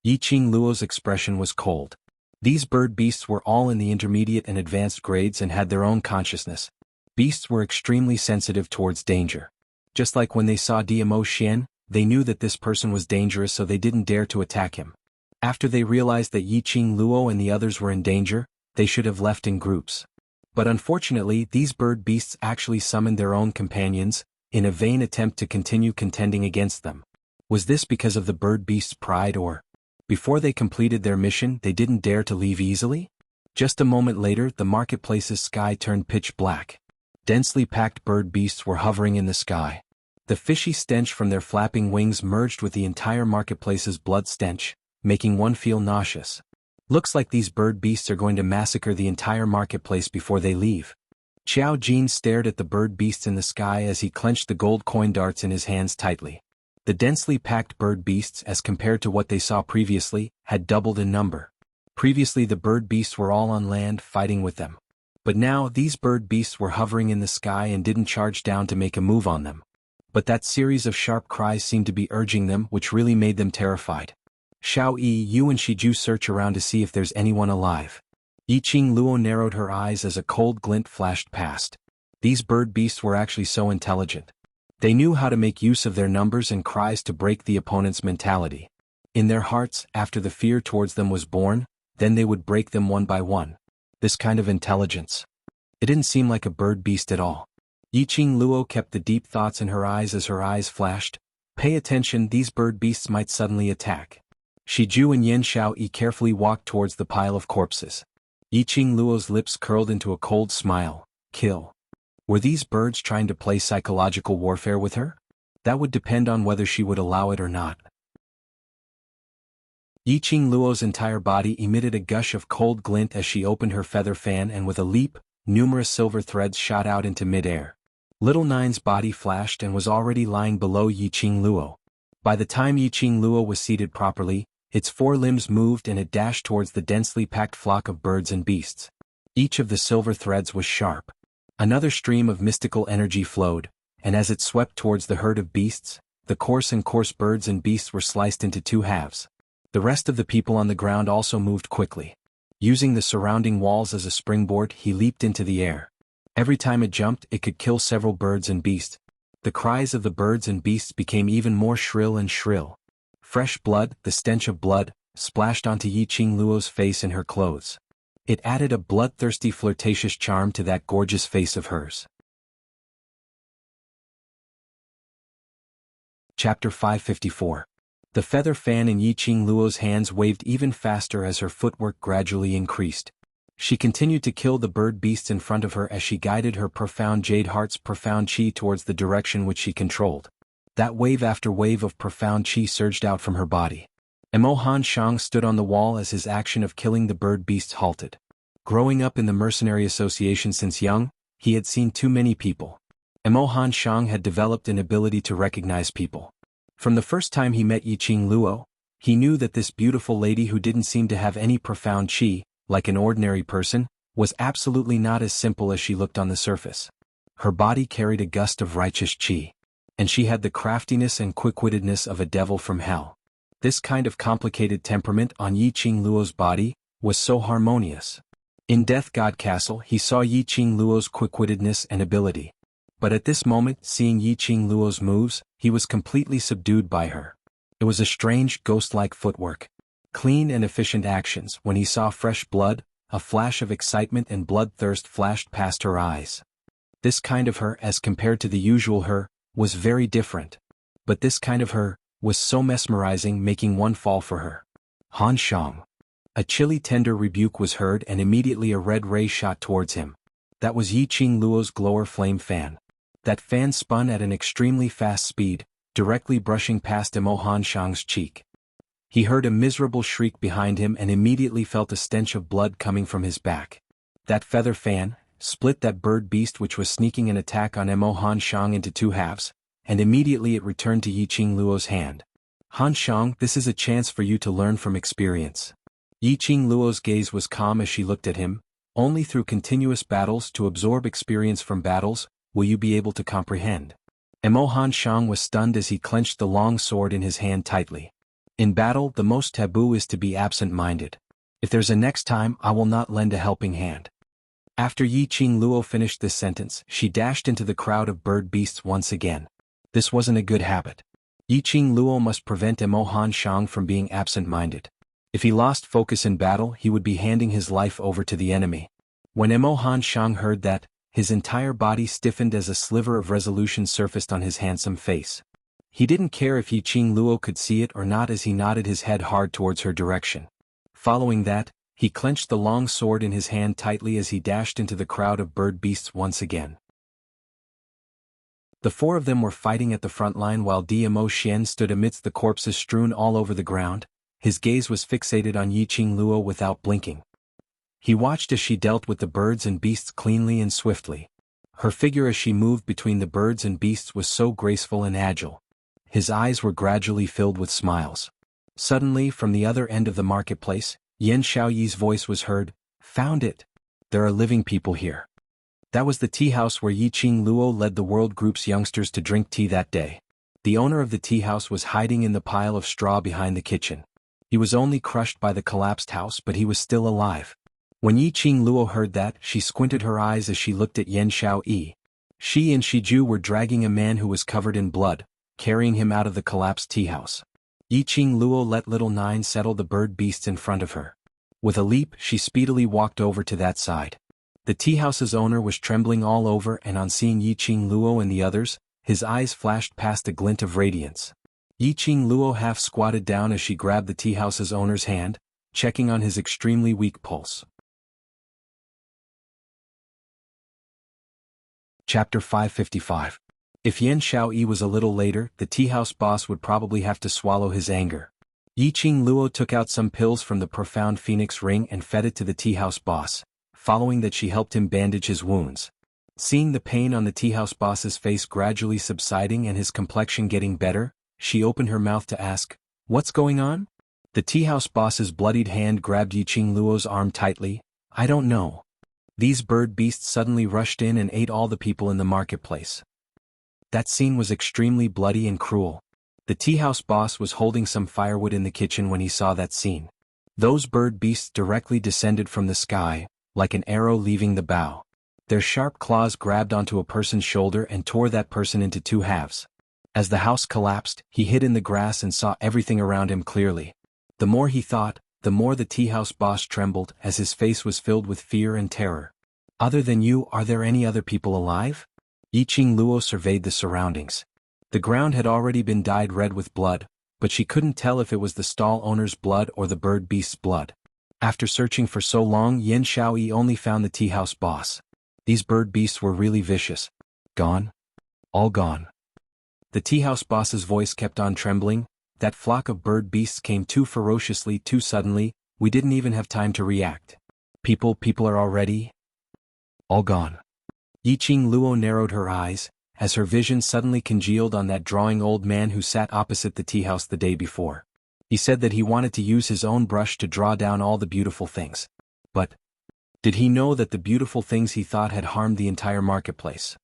Yiqing Luo's expression was cold. These bird beasts were all in the intermediate and advanced grades and had their own consciousness. Beasts were extremely sensitive towards danger. Just like when they saw Diamo Xian, they knew that this person was dangerous, so they didn't dare to attack him. After they realized that Yiqing Luo and the others were in danger, they should have left in groups. But unfortunately, these bird beasts actually summoned their own companions, in a vain attempt to continue contending against them. Was this because of the bird beasts' pride, or before they completed their mission they didn't dare to leave easily? Just a moment later, the marketplace's sky turned pitch black. Densely packed bird beasts were hovering in the sky. The fishy stench from their flapping wings merged with the entire marketplace's blood stench, making one feel nauseous. Looks like these bird beasts are going to massacre the entire marketplace before they leave. Qiao Jin stared at the bird beasts in the sky as he clenched the gold coin darts in his hands tightly. The densely packed bird beasts, as compared to what they saw previously, had doubled in number. Previously the bird beasts were all on land fighting with them. But now these bird beasts were hovering in the sky and didn't charge down to make a move on them. But that series of sharp cries seemed to be urging them, which really made them terrified. Xiao Yi, you and Shiju search around to see if there's anyone alive. Yiqing Luo narrowed her eyes as a cold glint flashed past. These bird beasts were actually so intelligent. They knew how to make use of their numbers and cries to break the opponent's mentality. In their hearts, after the fear towards them was born, then they would break them one by one. This kind of intelligence. It didn't seem like a bird beast at all. Yiqing Luo kept the deep thoughts in her eyes as her eyes flashed. Pay attention, these bird beasts might suddenly attack. Shiju and Yan Xiaoyi carefully walked towards the pile of corpses. Yiqing Luo's lips curled into a cold smile. Kill. Were these birds trying to play psychological warfare with her? That would depend on whether she would allow it or not. Yiqing Luo's entire body emitted a gush of cold glint as she opened her feather fan, and with a leap, numerous silver threads shot out into mid-air. Little Nine's body flashed and was already lying below Yiqing Luo. By the time Yiqing Luo was seated properly, its four limbs moved and it dashed towards the densely packed flock of birds and beasts. Each of the silver threads was sharp. Another stream of mystical energy flowed, and as it swept towards the herd of beasts, the coarse birds and beasts were sliced into two halves. The rest of the people on the ground also moved quickly. Using the surrounding walls as a springboard, he leaped into the air. Every time it jumped, it could kill several birds and beasts. The cries of the birds and beasts became even more shrill and shrill. Fresh blood, the stench of blood, splashed onto Yiqing Luo's face and her clothes. It added a bloodthirsty flirtatious charm to that gorgeous face of hers. Chapter 554. The feather fan in Yiqing Luo's hands waved even faster as her footwork gradually increased. She continued to kill the bird beasts in front of her as she guided her profound jade heart's profound chi towards the direction which she controlled. That wave after wave of profound chi surged out from her body. Emo Han Shang stood on the wall as his action of killing the bird beasts halted. Growing up in the mercenary association since young, he had seen too many people. Emo Han Shang had developed an ability to recognize people. From the first time he met Yiqing Luo, he knew that this beautiful lady who didn't seem to have any profound chi, like an ordinary person, was absolutely not as simple as she looked on the surface. Her body carried a gust of righteous chi, and she had the craftiness and quick-wittedness of a devil from hell. This kind of complicated temperament on Yiqing Luo's body was so harmonious. In Death God Castle, he saw Yiqing Luo's quick-wittedness and ability. But at this moment, seeing Yiqing Luo's moves, he was completely subdued by her. It was a strange, ghost-like footwork. Clean and efficient actions. When he saw fresh blood, a flash of excitement and bloodthirst flashed past her eyes. This kind of her, as compared to the usual her, was very different. But this kind of her was so mesmerizing, making one fall for her. Han Shang. A chilly tender rebuke was heard, and immediately a red ray shot towards him. That was Yiqing Luo's glower flame fan. That fan spun at an extremely fast speed, directly brushing past Emo Han Shang's cheek. He heard a miserable shriek behind him and immediately felt a stench of blood coming from his back. That feather fan split that bird beast which was sneaking an attack on Emo Han Shang into two halves, and immediately it returned to Yiqing Luo's hand. Han Shang, this is a chance for you to learn from experience. Yiqing Luo's gaze was calm as she looked at him. Only through continuous battles to absorb experience from battles will you be able to comprehend. Emo Han Shang was stunned as he clenched the long sword in his hand tightly. In battle, the most taboo is to be absent-minded. If there's a next time, I will not lend a helping hand. After Yiqing Luo finished this sentence, she dashed into the crowd of bird beasts once again. This wasn't a good habit. Yiqing Luo must prevent Emo Han Shang from being absent-minded. If he lost focus in battle, he would be handing his life over to the enemy. When Emo Han Shang heard that, his entire body stiffened as a sliver of resolution surfaced on his handsome face. He didn't care if Yiqing Luo could see it or not as he nodded his head hard towards her direction. Following that, he clenched the long sword in his hand tightly as he dashed into the crowd of bird beasts once again. The four of them were fighting at the front line while Mo Xian stood amidst the corpses strewn all over the ground. His gaze was fixated on Yiqing Luo without blinking. He watched as she dealt with the birds and beasts cleanly and swiftly. Her figure as she moved between the birds and beasts was so graceful and agile. His eyes were gradually filled with smiles. Suddenly, from the other end of the marketplace, Yan Xiaoyi's voice was heard. Found it! There are living people here. That was the tea house where Yiqing Luo led the world group's youngsters to drink tea that day. The owner of the tea house was hiding in the pile of straw behind the kitchen. He was only crushed by the collapsed house, but he was still alive. When Yiqing Luo heard that, she squinted her eyes as she looked at Yan Xiaoyi. She and Shiju were dragging a man who was covered in blood, carrying him out of the collapsed tea house. Yiqing Luo let little Nine settle the bird beasts in front of her. With a leap, she speedily walked over to that side. The tea house's owner was trembling all over, and on seeing Yiqing Luo and the others, his eyes flashed past a glint of radiance. Yiqing Luo half squatted down as she grabbed the tea house's owner's hand, checking on his extremely weak pulse. Chapter 555. If Yan Xiaoyi was a little later, the tea house boss would probably have to swallow his anger. Yiqing Luo took out some pills from the profound phoenix ring and fed it to the tea house boss. Following that, she helped him bandage his wounds. Seeing the pain on the tea house boss's face gradually subsiding and his complexion getting better, she opened her mouth to ask, "What's going on?" The tea house boss's bloodied hand grabbed Yiqing Luo's arm tightly. "I don't know. These bird beasts suddenly rushed in and ate all the people in the marketplace." That scene was extremely bloody and cruel. The tea house boss was holding some firewood in the kitchen when he saw that scene. Those bird beasts directly descended from the sky, like an arrow leaving the bow. Their sharp claws grabbed onto a person's shoulder and tore that person into two halves. As the house collapsed, he hid in the grass and saw everything around him clearly. The more he thought, the more the tea house boss trembled, as his face was filled with fear and terror. "Other than you, are there any other people alive?" Yiqing Luo surveyed the surroundings. The ground had already been dyed red with blood, but she couldn't tell if it was the stall owner's blood or the bird beast's blood. After searching for so long, Yan Xiaoyi only found the tea house boss. These bird beasts were really vicious. Gone? All gone. The tea house boss's voice kept on trembling. "That flock of bird beasts came too ferociously, too suddenly, we didn't even have time to react. People are already all gone." Yiqing Luo narrowed her eyes, as her vision suddenly congealed on that drawing old man who sat opposite the tea house the day before. He said that he wanted to use his own brush to draw down all the beautiful things. But did he know that the beautiful things he thought had harmed the entire marketplace?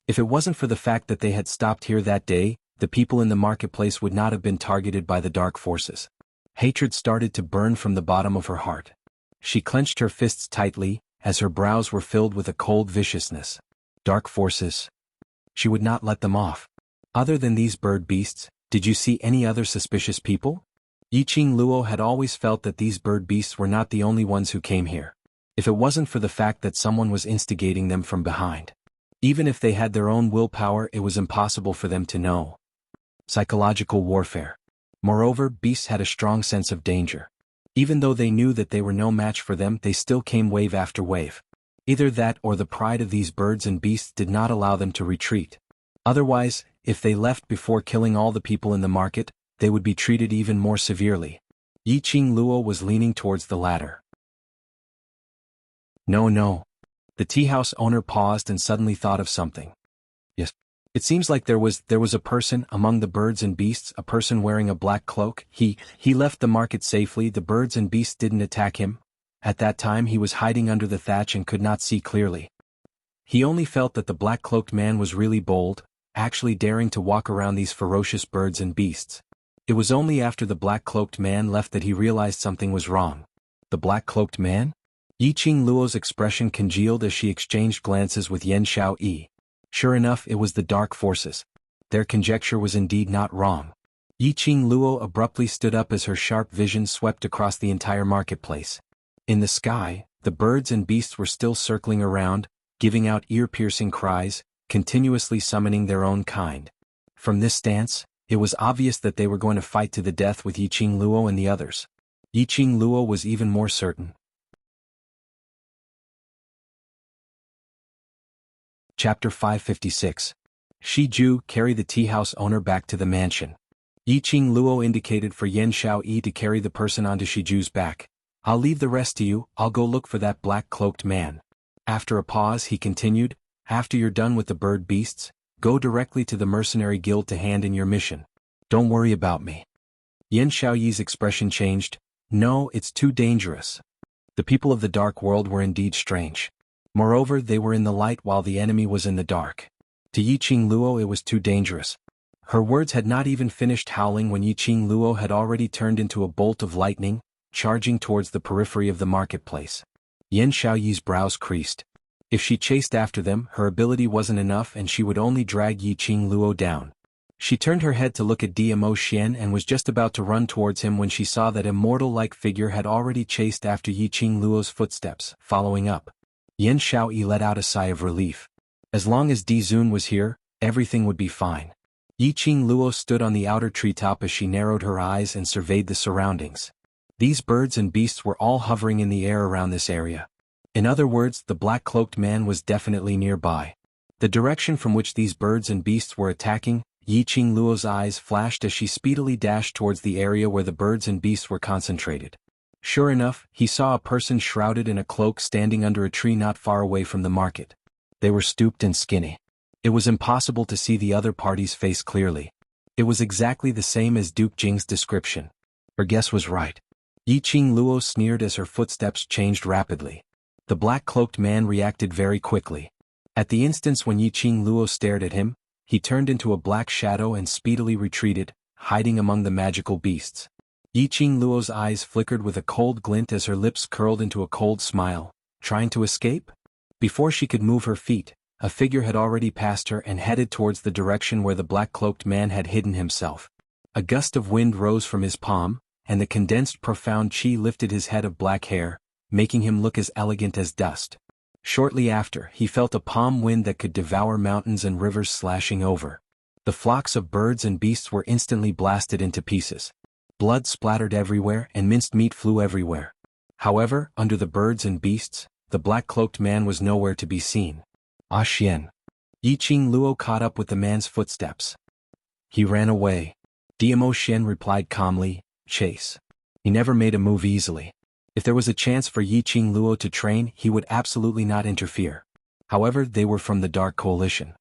If it wasn't for the fact that they had stopped here that day, the people in the marketplace would not have been targeted by the dark forces. Hatred started to burn from the bottom of her heart. She clenched her fists tightly, as her brows were filled with a cold viciousness. Dark forces. She would not let them off. "Other than these bird beasts, did you see any other suspicious people?" Yiqing Luo had always felt that these bird beasts were not the only ones who came here. If it wasn't for the fact that someone was instigating them from behind. Even if they had their own willpower, it was impossible for them to know. Psychological warfare. Moreover, beasts had a strong sense of danger. Even though they knew that they were no match for them, they still came wave after wave. Either that or the pride of these birds and beasts did not allow them to retreat. Otherwise, if they left before killing all the people in the market, they would be treated even more severely. Yiqing Luo was leaning towards the latter. No. The tea house owner paused and suddenly thought of something. "Yes. It seems like there was a person among the birds and beasts, a person wearing a black cloak. He left the market safely. The birds and beasts didn't attack him. At that time he was hiding under the thatch and could not see clearly. He only felt that the black-cloaked man was really bold, actually daring to walk around these ferocious birds and beasts. It was only after the black-cloaked man left that he realized something was wrong." "The black-cloaked man?" Yiqing Luo's expression congealed as she exchanged glances with Yan Xiaoyi. Sure enough, it was the dark forces. Their conjecture was indeed not wrong. Yiqing Luo abruptly stood up as her sharp vision swept across the entire marketplace. In the sky, the birds and beasts were still circling around, giving out ear-piercing cries, continuously summoning their own kind. From this stance, it was obvious that they were going to fight to the death with Yiqing Luo and the others. Yiqing Luo was even more certain. Chapter 556. Shiju, carry the tea house owner back to the mansion. Yiqing Luo indicated for Yan Xiaoyi to carry the person onto Shiju's back. "I'll leave the rest to you. I'll go look for that black-cloaked man." After a pause, he continued, "After you're done with the bird beasts, go directly to the mercenary guild to hand in your mission. Don't worry about me." Yan Xiaoyi's expression changed. "No, it's too dangerous." The people of the dark world were indeed strange. Moreover, they were in the light while the enemy was in the dark. To Yiqing Luo it was too dangerous. Her words had not even finished howling when Yiqing Luo had already turned into a bolt of lightning, charging towards the periphery of the marketplace. Yan Xiaoyi's brows creased. If she chased after them, her ability wasn't enough and she would only drag Yiqing Luo down. She turned her head to look at Diamo Xian and was just about to run towards him when she saw that immortal-like figure had already chased after Yiqing Luo's footsteps, following up. Yan Xiaoyi let out a sigh of relief. As long as Di Zun was here, everything would be fine. Yiqing Luo stood on the outer treetop as she narrowed her eyes and surveyed the surroundings. These birds and beasts were all hovering in the air around this area. In other words, the black-cloaked man was definitely nearby. The direction from which these birds and beasts were attacking, Yiqing Luo's eyes flashed as she speedily dashed towards the area where the birds and beasts were concentrated. Sure enough, he saw a person shrouded in a cloak standing under a tree not far away from the market. They were stooped and skinny. It was impossible to see the other party's face clearly. It was exactly the same as Duke Jing's description. Her guess was right. Yiqing Luo sneered as her footsteps changed rapidly. The black-cloaked man reacted very quickly. At the instant when Yiqing Luo stared at him, he turned into a black shadow and speedily retreated, hiding among the magical beasts. Yiqing Luo's eyes flickered with a cold glint as her lips curled into a cold smile. Trying to escape? Before she could move her feet, a figure had already passed her and headed towards the direction where the black-cloaked man had hidden himself. A gust of wind rose from his palm, and the condensed profound chi lifted his head of black hair, making him look as elegant as dust. Shortly after, he felt a palm wind that could devour mountains and rivers slashing over. The flocks of birds and beasts were instantly blasted into pieces. Blood splattered everywhere and minced meat flew everywhere. However, under the birds and beasts, the black-cloaked man was nowhere to be seen. Ah Xian. Yiqing Luo caught up with the man's footsteps. He ran away. Diamo Xian replied calmly, chase. He never made a move easily. If there was a chance for Yiqing Luo to train, he would absolutely not interfere. However, they were from the Dark Coalition.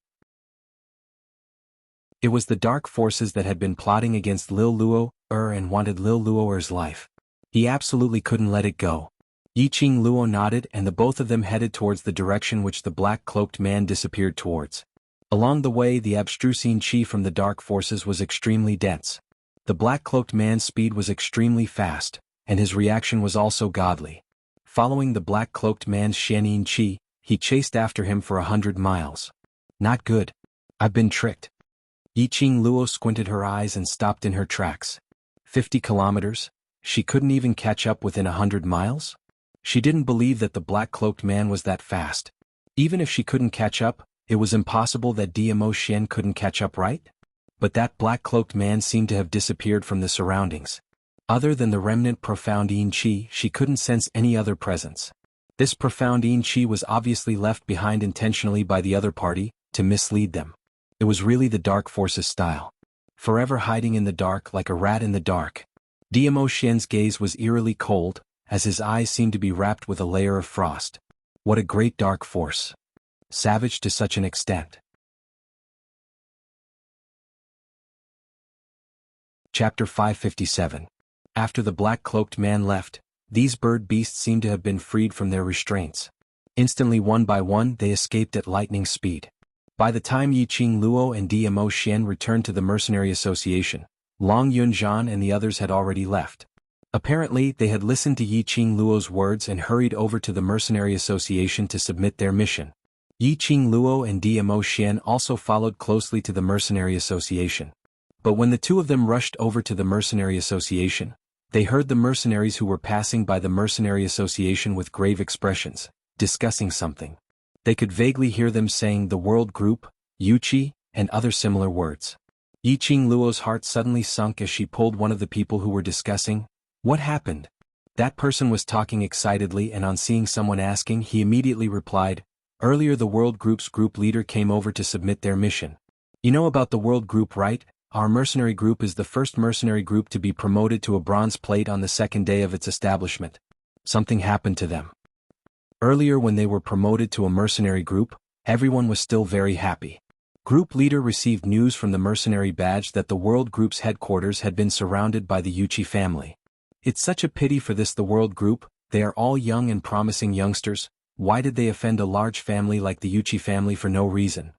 It was the dark forces that had been plotting against Lil Luo and wanted Lil Luo's life. He absolutely couldn't let it go. Yiqing Luo nodded and the both of them headed towards the direction which the black-cloaked man disappeared towards. Along the way, the abstrusine chi from the dark forces was extremely dense. The black-cloaked man's speed was extremely fast, and his reaction was also godly. Following the black-cloaked man's Xianyin chi, he chased after him for 100 miles. Not good. I've been tricked. Yiqing Luo squinted her eyes and stopped in her tracks. 50 kilometers? She couldn't even catch up within 100 miles? She didn't believe that the black-cloaked man was that fast. Even if she couldn't catch up, it was impossible that Diamo Xian couldn't catch up, right? But that black-cloaked man seemed to have disappeared from the surroundings. Other than the remnant profound yin chi, she couldn't sense any other presence. This profound yin chi was obviously left behind intentionally by the other party, to mislead them. It was really the dark forces style. Forever hiding in the dark like a rat in the dark. Diamo Xian's gaze was eerily cold, as his eyes seemed to be wrapped with a layer of frost. What a great dark force. Savage to such an extent. Chapter 557. After the black-cloaked man left, these bird beasts seemed to have been freed from their restraints. Instantly, one by one, they escaped at lightning speed. By the time Yiqing Luo and Diamo Xian returned to the Mercenary Association, Long Yunzhan and the others had already left. Apparently, they had listened to Yiqing Luo's words and hurried over to the Mercenary Association to submit their mission. Yiqing Luo and Diamo Xian also followed closely to the Mercenary Association. But when the two of them rushed over to the Mercenary Association, they heard the mercenaries who were passing by the Mercenary Association with grave expressions, discussing something. They could vaguely hear them saying the World Group, Yuchi, and other similar words. Yiqing Luo's heart suddenly sunk as she pulled one of the people who were discussing. What happened? That person was talking excitedly, and on seeing someone asking, he immediately replied, earlier the World Group's group leader came over to submit their mission. You know about the World Group, right? Our mercenary group is the first mercenary group to be promoted to a bronze plate on the second day of its establishment. Something happened to them. Earlier when they were promoted to a mercenary group, everyone was still very happy. Group leader received news from the mercenary badge that the World Group's headquarters had been surrounded by the Yuchi family. It's such a pity for this the World Group, they are all young and promising youngsters, why did they offend a large family like the Yuchi family for no reason?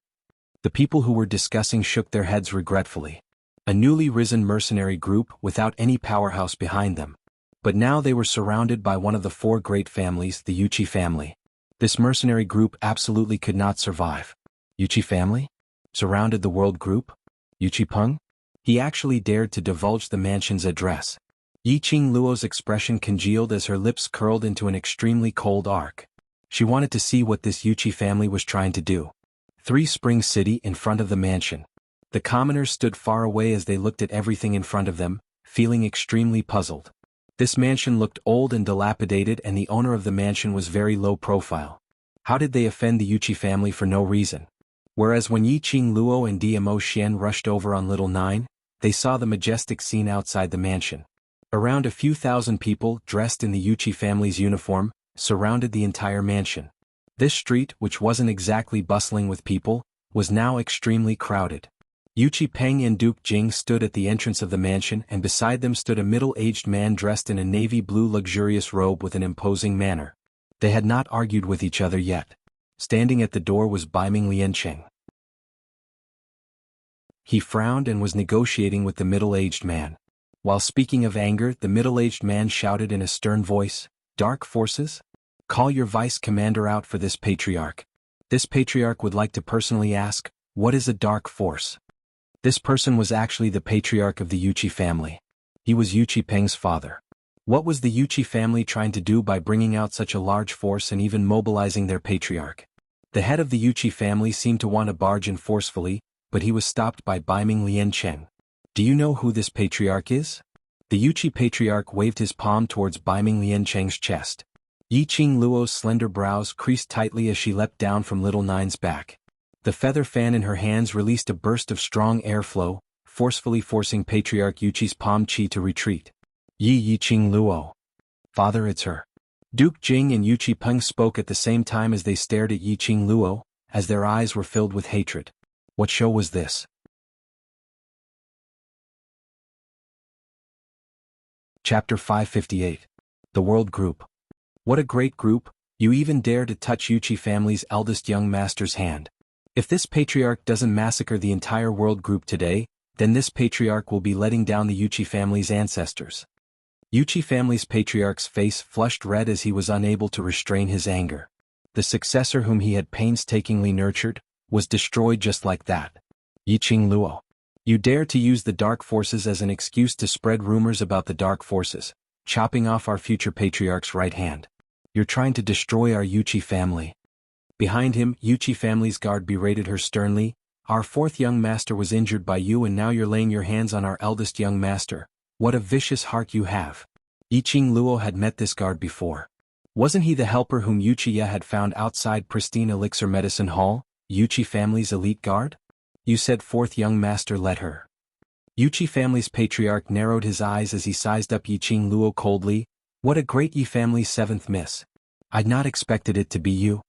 The people who were discussing shook their heads regretfully. A newly risen mercenary group without any powerhouse behind them. But now they were surrounded by one of the four great families, the Yuchi family. This mercenary group absolutely could not survive. Yuchi family? Surrounded the world group? Yuchi Peng? He actually dared to divulge the mansion's address. Yiqing Luo's expression congealed as her lips curled into an extremely cold arc. She wanted to see what this Yuchi family was trying to do. 3 Spring City in front of the mansion. The commoners stood far away as they looked at everything in front of them, feeling extremely puzzled. This mansion looked old and dilapidated, and the owner of the mansion was very low profile. How did they offend the Yuchi family for no reason? Whereas when Yiqing Luo and DMO Xian rushed over on Little Nine, they saw the majestic scene outside the mansion. Around a few thousand people, dressed in the Yuchi family's uniform, surrounded the entire mansion. This street, which wasn't exactly bustling with people, was now extremely crowded. Yuchi Peng and Duke Jing stood at the entrance of the mansion, and beside them stood a middle-aged man dressed in a navy blue luxurious robe with an imposing manner. They had not argued with each other yet. Standing at the door was Baiming Liancheng. He frowned and was negotiating with the middle-aged man. While speaking of anger, the middle-aged man shouted in a stern voice, "Dark forces? Call your vice commander out for this patriarch. This patriarch would like to personally ask, what is a dark force?" This person was actually the patriarch of the Yuchi family. He was Yuchi Peng's father. What was the Yuchi family trying to do by bringing out such a large force and even mobilizing their patriarch? The head of the Yuchi family seemed to want to barge in forcefully, but he was stopped by Baiming Liancheng. "Do you know who this patriarch is?" The Yuchi patriarch waved his palm towards Baiming Liancheng's chest. Yiqing Luo's slender brows creased tightly as she leapt down from Little Nine's back. The feather fan in her hands released a burst of strong airflow, forcefully forcing Patriarch Yuchi's palm chi to retreat. Yiqing Luo. "Father, it's her." Duke Jing and Yuchi Peng spoke at the same time as they stared at Yiqing Luo, as their eyes were filled with hatred. What show was this? Chapter 558. The World Group. What a great group, you even dare to touch Yuchi family's eldest young master's hand. If this patriarch doesn't massacre the entire world group today, then this patriarch will be letting down the Yuchi family's ancestors. Yuchi family's patriarch's face flushed red as he was unable to restrain his anger. The successor whom he had painstakingly nurtured, was destroyed just like that. Yiqing Luo. You dare to use the dark forces as an excuse to spread rumors about the dark forces, chopping off our future patriarch's right hand. You're trying to destroy our Yuchi family. Behind him, Yuchi family's guard berated her sternly, "Our 4th young master was injured by you, and now you're laying your hands on our eldest young master. What a vicious heart you have." Yiqing Luo had met this guard before. Wasn't he the helper whom Yuchiya had found outside Pristine Elixir Medicine Hall, Yuchi family's elite guard? You said 4th young master let her. Yuchi family's patriarch narrowed his eyes as he sized up Yiqing Luo coldly. "What a great Yi family's 7th miss. I'd not expected it to be you."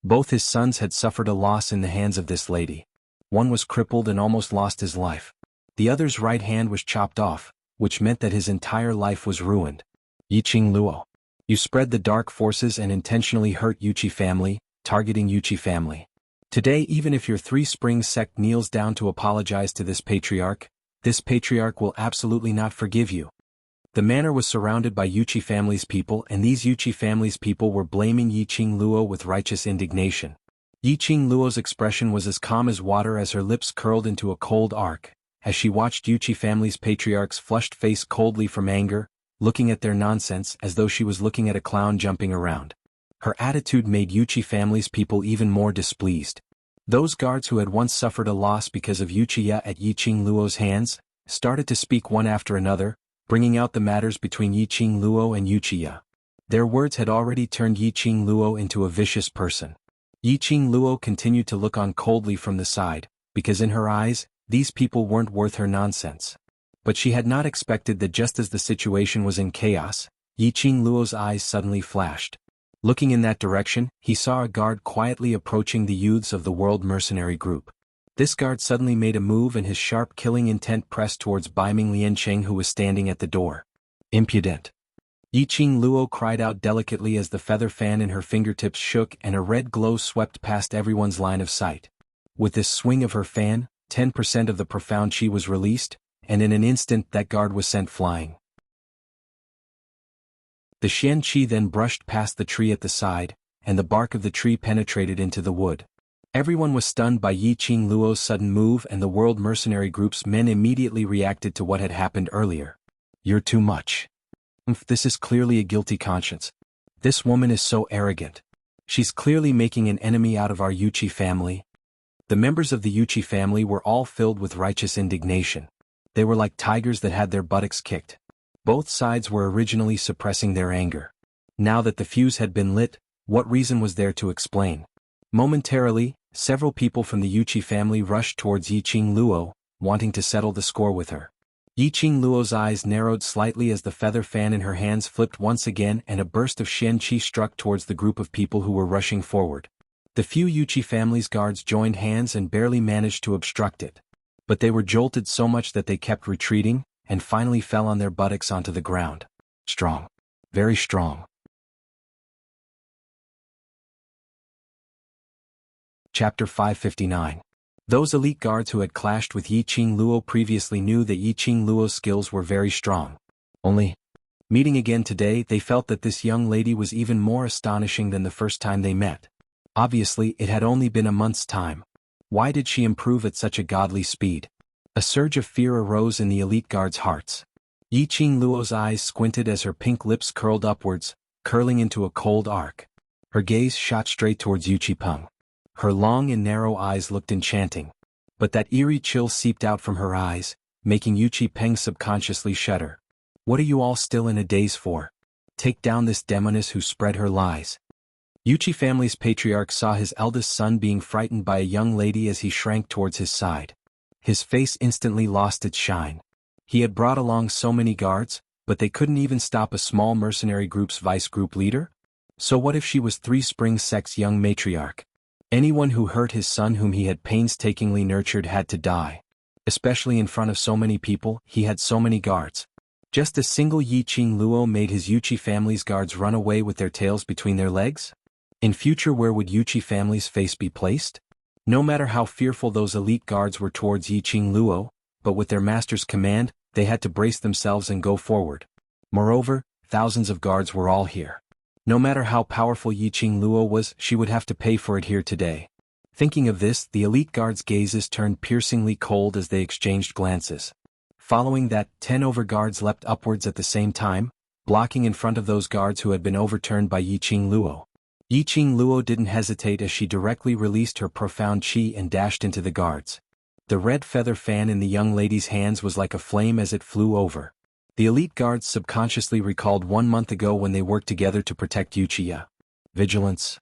Both his sons had suffered a loss in the hands of this lady. One was crippled and almost lost his life. The other's right hand was chopped off, which meant that his entire life was ruined. Yiqing Luo. You spread the dark forces and intentionally hurt Yuchi family, targeting Yuchi family. Today, even if your 3 Springs sect kneels down to apologize to this patriarch will absolutely not forgive you. The manor was surrounded by Yuchi family's people, and these Yuchi family's people were blaming Yiqing Luo with righteous indignation. Yiqing Luo's expression was as calm as water as her lips curled into a cold arc, as she watched Yuchi family's patriarch's flushed face coldly from anger, looking at their nonsense as though she was looking at a clown jumping around. Her attitude made Yuchi family's people even more displeased. Those guards who had once suffered a loss because of Yuchiya at Yiqing Luo's hands, started to speak one after another, bringing out the matters between Yiqing Luo and Yuchiya. Their words had already turned Yiqing Luo into a vicious person. Yiqing Luo continued to look on coldly from the side, because in her eyes, these people weren't worth her nonsense. But she had not expected that just as the situation was in chaos, Yiqing Luo's eyes suddenly flashed. Looking in that direction, he saw a guard quietly approaching the youths of the World Mercenary Group. This guard suddenly made a move, and his sharp killing intent pressed towards Baiming Liancheng, who was standing at the door. Impudent. Yiqing Luo cried out delicately as the feather fan in her fingertips shook and a red glow swept past everyone's line of sight. With this swing of her fan, 10% of the profound chi was released, and in an instant that guard was sent flying. The Xian Qi then brushed past the tree at the side, and the bark of the tree penetrated into the wood. Everyone was stunned by Yi Qing Luo's sudden move, and the World Mercenary Group's men immediately reacted to what had happened earlier. "You're too much. This is clearly a guilty conscience. This woman is so arrogant. She's clearly making an enemy out of our Yuchi family." The members of the Yuchi family were all filled with righteous indignation. They were like tigers that had their buttocks kicked. Both sides were originally suppressing their anger. Now that the fuse had been lit, what reason was there to explain? Momentarily, several people from the Yuchi family rushed towards Yi Qing Luo, wanting to settle the score with her. Yi Qing Luo's eyes narrowed slightly as the feather fan in her hands flipped once again, and a burst of Xian Qi struck towards the group of people who were rushing forward. The few Yuchi family's guards joined hands and barely managed to obstruct it. But they were jolted so much that they kept retreating, and finally fell on their buttocks onto the ground. Strong. Very strong. Chapter 559. Those elite guards who had clashed with Yi Qing Luo previously knew that Yi Qing Luo's skills were very strong. Only, meeting again today, they felt that this young lady was even more astonishing than the first time they met. Obviously, it had only been a month's time. Why did she improve at such a godly speed? A surge of fear arose in the elite guards' hearts. Yi Qing Luo's eyes squinted as her pink lips curled upwards, curling into a cold arc. Her gaze shot straight towards Yu Qipeng. Her long and narrow eyes looked enchanting. But that eerie chill seeped out from her eyes, making Yu Qipeng subconsciously shudder. "What are you all still in a daze for? Take down this demoness who spread her lies." Yuchi family's patriarch saw his eldest son being frightened by a young lady as he shrank towards his side. His face instantly lost its shine. He had brought along so many guards, but they couldn't even stop a small mercenary group's vice group leader? So what if she was Three Springs Sect's young matriarch? Anyone who hurt his son whom he had painstakingly nurtured had to die. Especially in front of so many people, he had so many guards. Just a single Yi Qing Luo made his Yuchi family's guards run away with their tails between their legs? In future, where would Yuchi family's face be placed? No matter how fearful those elite guards were towards Yi Qing Luo, but with their master's command, they had to brace themselves and go forward. Moreover, thousands of guards were all here. No matter how powerful Yi Qing Luo was, she would have to pay for it here today. Thinking of this, the elite guards' gazes turned piercingly cold as they exchanged glances. Following that, 10 over guards leapt upwards at the same time, blocking in front of those guards who had been overturned by Yi Qing Luo. Yi Qing Luo didn't hesitate as she directly released her profound qi and dashed into the guards. The red feather fan in the young lady's hands was like a flame as it flew over. The elite guards subconsciously recalled 1 month ago when they worked together to protect Wuxia. Vigilance.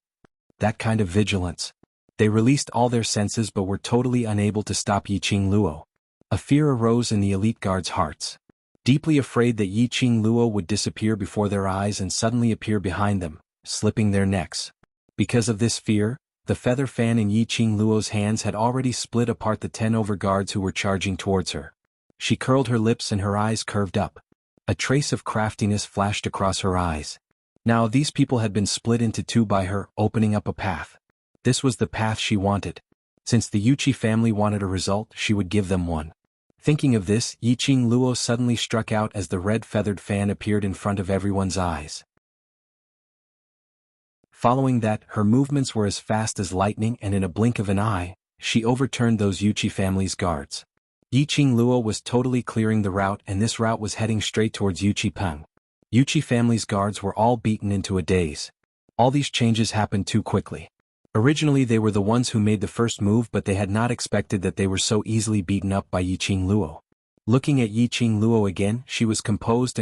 That kind of vigilance. They released all their senses but were totally unable to stop Yi Qing Luo. A fear arose in the elite guards' hearts. Deeply afraid that Yi Qing Luo would disappear before their eyes and suddenly appear behind them, slipping their necks. Because of this fear, the feather fan in Yi Qing Luo's hands had already split apart the 10 over guards who were charging towards her. She curled her lips and her eyes curved up. A trace of craftiness flashed across her eyes. Now these people had been split into two by her, opening up a path. This was the path she wanted. Since the Yuchi family wanted a result, she would give them one. Thinking of this, Yi Qing Luo suddenly struck out as the red feathered fan appeared in front of everyone's eyes. Following that, her movements were as fast as lightning, and in a blink of an eye, she overturned those Yuchi family's guards. Yi Qing Luo was totally clearing the route, and this route was heading straight towards Yu Qipeng. Yuchi family's guards were all beaten into a daze. All these changes happened too quickly. Originally they were the ones who made the first move, but they had not expected that they were so easily beaten up by Yi Qing Luo. Looking at Yi Qing Luo again, she was composed,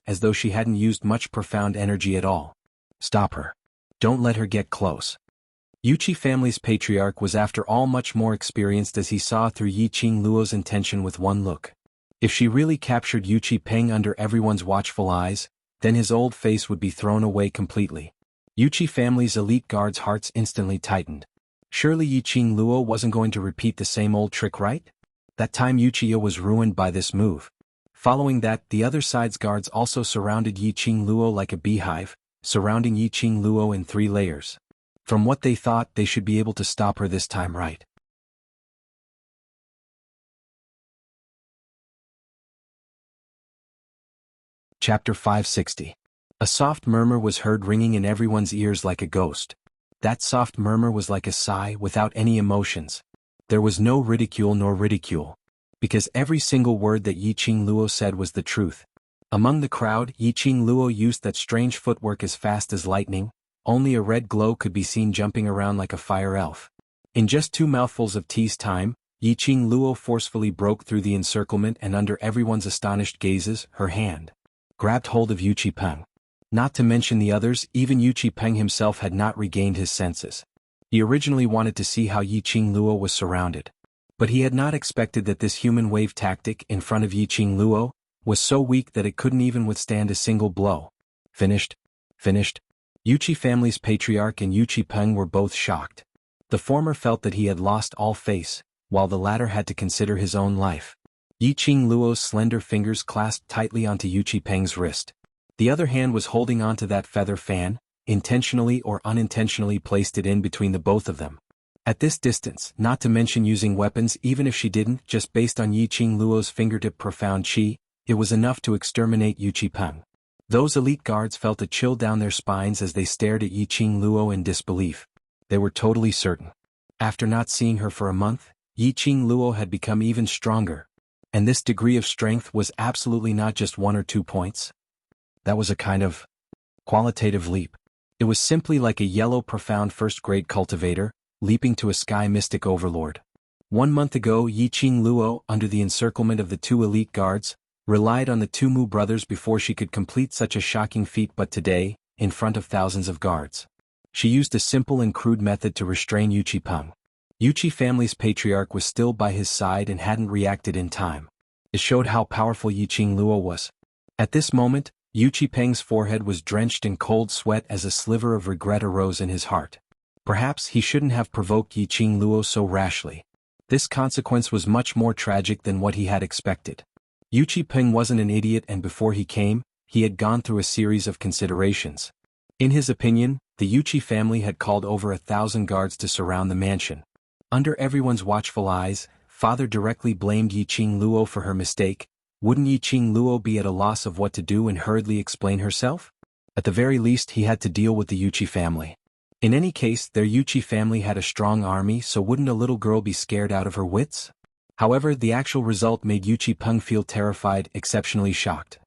as though she hadn't used much profound energy at all. Stop her. Don't let her get close. Yuchi family's patriarch was after all much more experienced as he saw through Yi Qing Luo's intention with one look. If she really captured Yu Qipeng under everyone's watchful eyes, then his old face would be thrown away completely. Yuchi family's elite guards' hearts instantly tightened. Surely Yi Qing Luo wasn't going to repeat the same old trick, right? That time Wuxia was ruined by this move. Following that, the other side's guards also surrounded Yi Qing Luo like a beehive, surrounding Yi Qing Luo in 3 layers. From what they thought, they should be able to stop her this time, right? Chapter 560. A soft murmur was heard ringing in everyone's ears like a ghost. That soft murmur was like a sigh without any emotions. There was no ridicule nor ridicule. Because every single word that Yiqing Luo said was the truth. Among the crowd, Yiqing Luo used that strange footwork as fast as lightning. Only a red glow could be seen jumping around like a fire elf. In just 2 mouthfuls of tea's time, Yiqing Luo forcefully broke through the encirclement, and under everyone's astonished gazes, her hand grabbed hold of Yuqi Peng. Not to mention the others, even Yuqi Peng himself had not regained his senses. He originally wanted to see how Yiqing Luo was surrounded. But he had not expected that this human wave tactic in front of Yiqing Luo was so weak that it couldn't even withstand a single blow. Finished. Yuqi family's patriarch and Yuqi Peng were both shocked. The former felt that he had lost all face, while the latter had to consider his own life. Yiqing Luo's slender fingers clasped tightly onto Yuqi Peng's wrist. The other hand was holding onto that feather fan, intentionally or unintentionally placed it in between the both of them. At this distance, not to mention using weapons even if she didn't, just based on Yiqing Luo's fingertip profound qi, it was enough to exterminate Yuqi Peng. Those elite guards felt a chill down their spines as they stared at Yiqing Luo in disbelief. They were totally certain. After not seeing her for a month, Yiqing Luo had become even stronger. And this degree of strength was absolutely not just 1 or 2 points. That was a kind of qualitative leap. It was simply like a yellow profound first-grade cultivator, leaping to a sky mystic overlord. 1 month ago, Yiqing Luo, under the encirclement of the 2 elite guards, relied on the 2 Mu brothers before she could complete such a shocking feat, but today, in front of thousands of guards, she used a simple and crude method to restrain Yuqi Peng. Yuqi family's patriarch was still by his side and hadn't reacted in time. It showed how powerful Yiqing Luo was. At this moment, Yuqi Peng's forehead was drenched in cold sweat as a sliver of regret arose in his heart. Perhaps he shouldn't have provoked Yiqing Luo so rashly. This consequence was much more tragic than what he had expected. Yuqi Peng wasn't an idiot, and before he came, he had gone through a series of considerations. In his opinion, the Yuqi family had called over 1,000 guards to surround the mansion. Under everyone's watchful eyes, father directly blamed Yiqing Luo for her mistake. Wouldn't Yiqing Luo be at a loss of what to do and hurriedly explain herself? At the very least, he had to deal with the Yuqi family. In any case, their Yuqi family had a strong army, so wouldn't a little girl be scared out of her wits? However, the actual result made Yuqi Peng feel terrified, exceptionally shocked.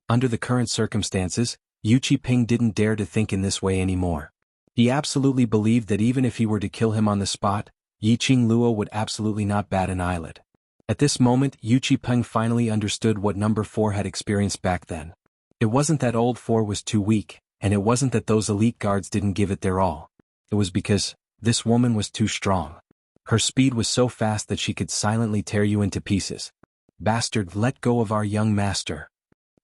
Under the current circumstances, Yuqi Peng didn't dare to think in this way anymore. He absolutely believed that even if he were to kill him on the spot, Yiqing Luo would absolutely not bat an eyelid. At this moment, Yuqi Peng finally understood what number 4 had experienced back then. It wasn't that old 4 was too weak, and it wasn't that those elite guards didn't give it their all. It was because this woman was too strong. Her speed was so fast that she could silently tear you into pieces. Bastard, let go of our young master.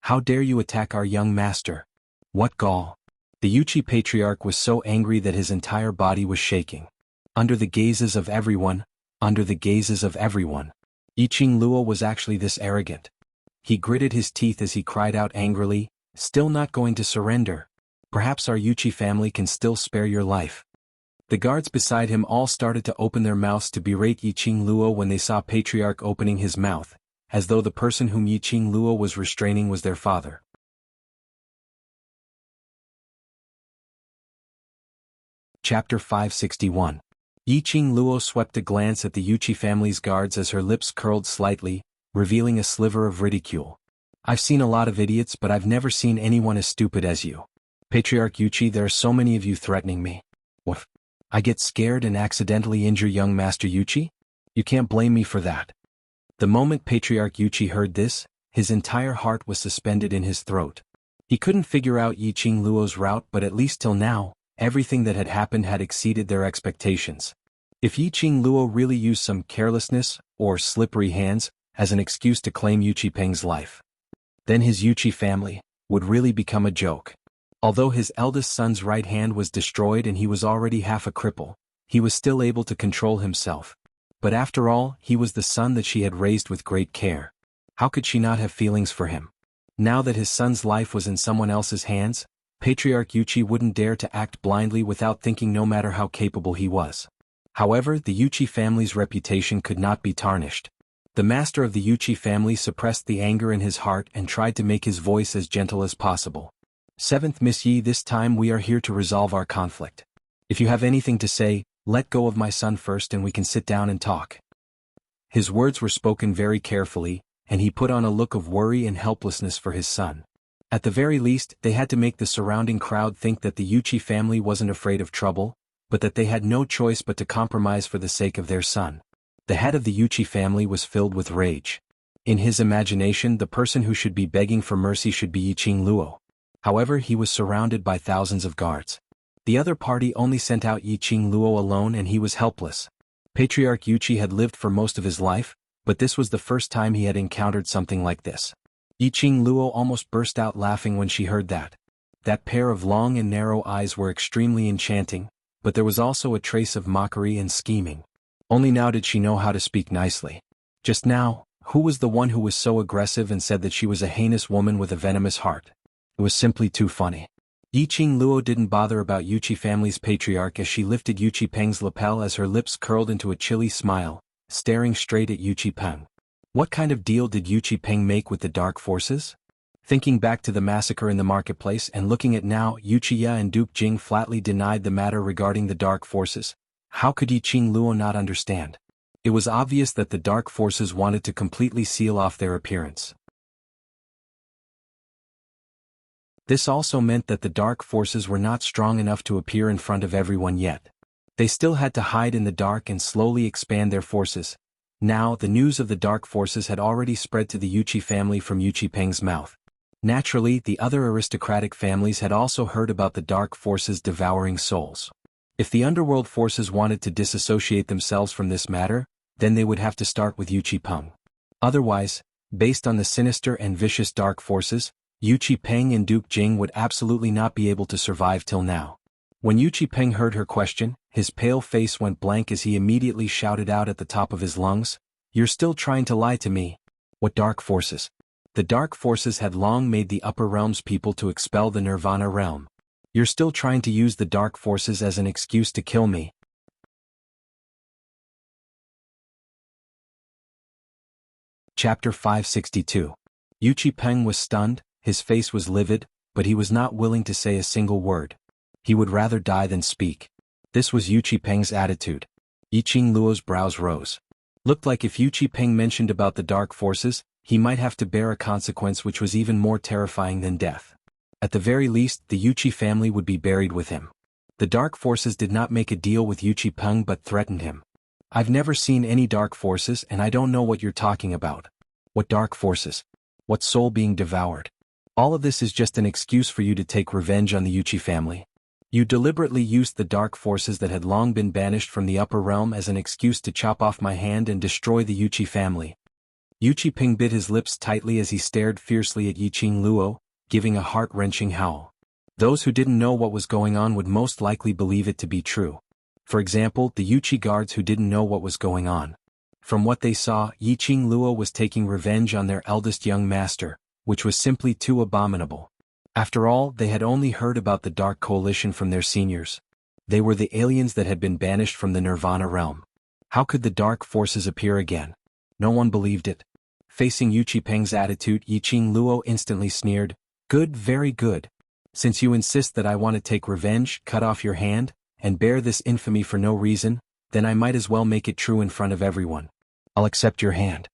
How dare you attack our young master? What gall! The Yuqi patriarch was so angry that his entire body was shaking. Under the gazes of everyone, Yiqing Luo was actually this arrogant. He gritted his teeth as he cried out angrily, "Still not going to surrender? Perhaps our Yuqi family can still spare your life." The guards beside him all started to open their mouths to berate Yiqing Luo when they saw Patriarch opening his mouth, as though the person whom Yiqing Luo was restraining was their father. Chapter 561. Yiqing Luo swept a glance at the Yuqi family's guards as her lips curled slightly, revealing a sliver of ridicule. "I've seen a lot of idiots, but I've never seen anyone as stupid as you. Patriarch Yuqi, there are so many of you threatening me. What? I get scared and accidentally injure young Master Yuqi? You can't blame me for that." The moment Patriarch Yuqi heard this, his entire heart was suspended in his throat. He couldn't figure out Yiqing Luo's route, but at least till now, everything that had happened had exceeded their expectations. If Yiqing Luo really used some carelessness, or slippery hands, as an excuse to claim Yuqi Peng's life, then his Yuqi family would really become a joke. Although his eldest son's right hand was destroyed and he was already half a cripple, he was still able to control himself. But after all, he was the son that she had raised with great care. How could she not have feelings for him? Now that his son's life was in someone else's hands, Patriarch Yuqi wouldn't dare to act blindly without thinking, no matter how capable he was. However, the Yuqi family's reputation could not be tarnished. The master of the Yuchi family suppressed the anger in his heart and tried to make his voice as gentle as possible. "Seventh Miss Yi, this time we are here to resolve our conflict. If you have anything to say, let go of my son first and we can sit down and talk." His words were spoken very carefully, and he put on a look of worry and helplessness for his son. At the very least, they had to make the surrounding crowd think that the Yuchi family wasn't afraid of trouble, but that they had no choice but to compromise for the sake of their son. The head of the Yuchi family was filled with rage. In his imagination, the person who should be begging for mercy should be Yiqing Luo. However, he was surrounded by thousands of guards. The other party only sent out Yiqing Luo alone and he was helpless. Patriarch Yuchi had lived for most of his life, but this was the first time he had encountered something like this. Yiqing Luo almost burst out laughing when she heard that. That pair of long and narrow eyes were extremely enchanting, but there was also a trace of mockery and scheming. Only now did she know how to speak nicely. Just now, who was the one who was so aggressive and said that she was a heinous woman with a venomous heart? It was simply too funny. Yiqing Luo didn't bother about Yuchi family's patriarch as she lifted Yuchi Peng's lapel as her lips curled into a chilly smile, staring straight at Yuchi Peng. What kind of deal did Yuchi Peng make with the dark forces? Thinking back to the massacre in the marketplace and looking at now, Yuchiya and Duke Jing flatly denied the matter regarding the dark forces. How could Yiqing Luo not understand? It was obvious that the dark forces wanted to completely seal off their appearance. This also meant that the dark forces were not strong enough to appear in front of everyone yet. They still had to hide in the dark and slowly expand their forces. Now, the news of the dark forces had already spread to the Yuchi family from Yuchi Peng's mouth. Naturally, the other aristocratic families had also heard about the dark forces devouring souls. If the underworld forces wanted to disassociate themselves from this matter, then they would have to start with Yuchi Peng. Otherwise, based on the sinister and vicious dark forces, Yuchi Peng and Duke Jing would absolutely not be able to survive till now. When Yuchi Peng heard her question, his pale face went blank as he immediately shouted out at the top of his lungs, "You're still trying to lie to me. What dark forces?" The dark forces had long made the upper realms people to expel the Nirvana realm. "You're still trying to use the dark forces as an excuse to kill me." Chapter 562. Yuchi Peng was stunned, his face was livid, but he was not willing to say a single word. He would rather die than speak. This was Yuchi Peng's attitude. Yiqing Luo's brows rose. Looked like if Yuchi Peng mentioned about the dark forces, he might have to bear a consequence which was even more terrifying than death. At the very least, the Yuchi family would be buried with him. The dark forces did not make a deal with Yuchi Peng but threatened him. "I've never seen any dark forces and I don't know what you're talking about." "What dark forces? What soul being devoured? All of this is just an excuse for you to take revenge on the Yuchi family. You deliberately used the dark forces that had long been banished from the upper realm as an excuse to chop off my hand and destroy the Yuchi family." Yuchi Peng bit his lips tightly as he stared fiercely at Yiqing Luo, giving a heart-wrenching howl. Those who didn't know what was going on would most likely believe it to be true. For example, the Yuchi guards who didn't know what was going on. From what they saw, Yiqing Luo was taking revenge on their eldest young master, which was simply too abominable. After all, they had only heard about the Dark Coalition from their seniors. They were the aliens that had been banished from the Nirvana realm. How could the dark forces appear again? No one believed it. Facing Yuchi Peng's attitude, Yiqing Luo instantly sneered, "Good, very good. Since you insist that I want to take revenge, cut off your hand, and bear this infamy for no reason, then I might as well make it true in front of everyone. I'll accept your hand."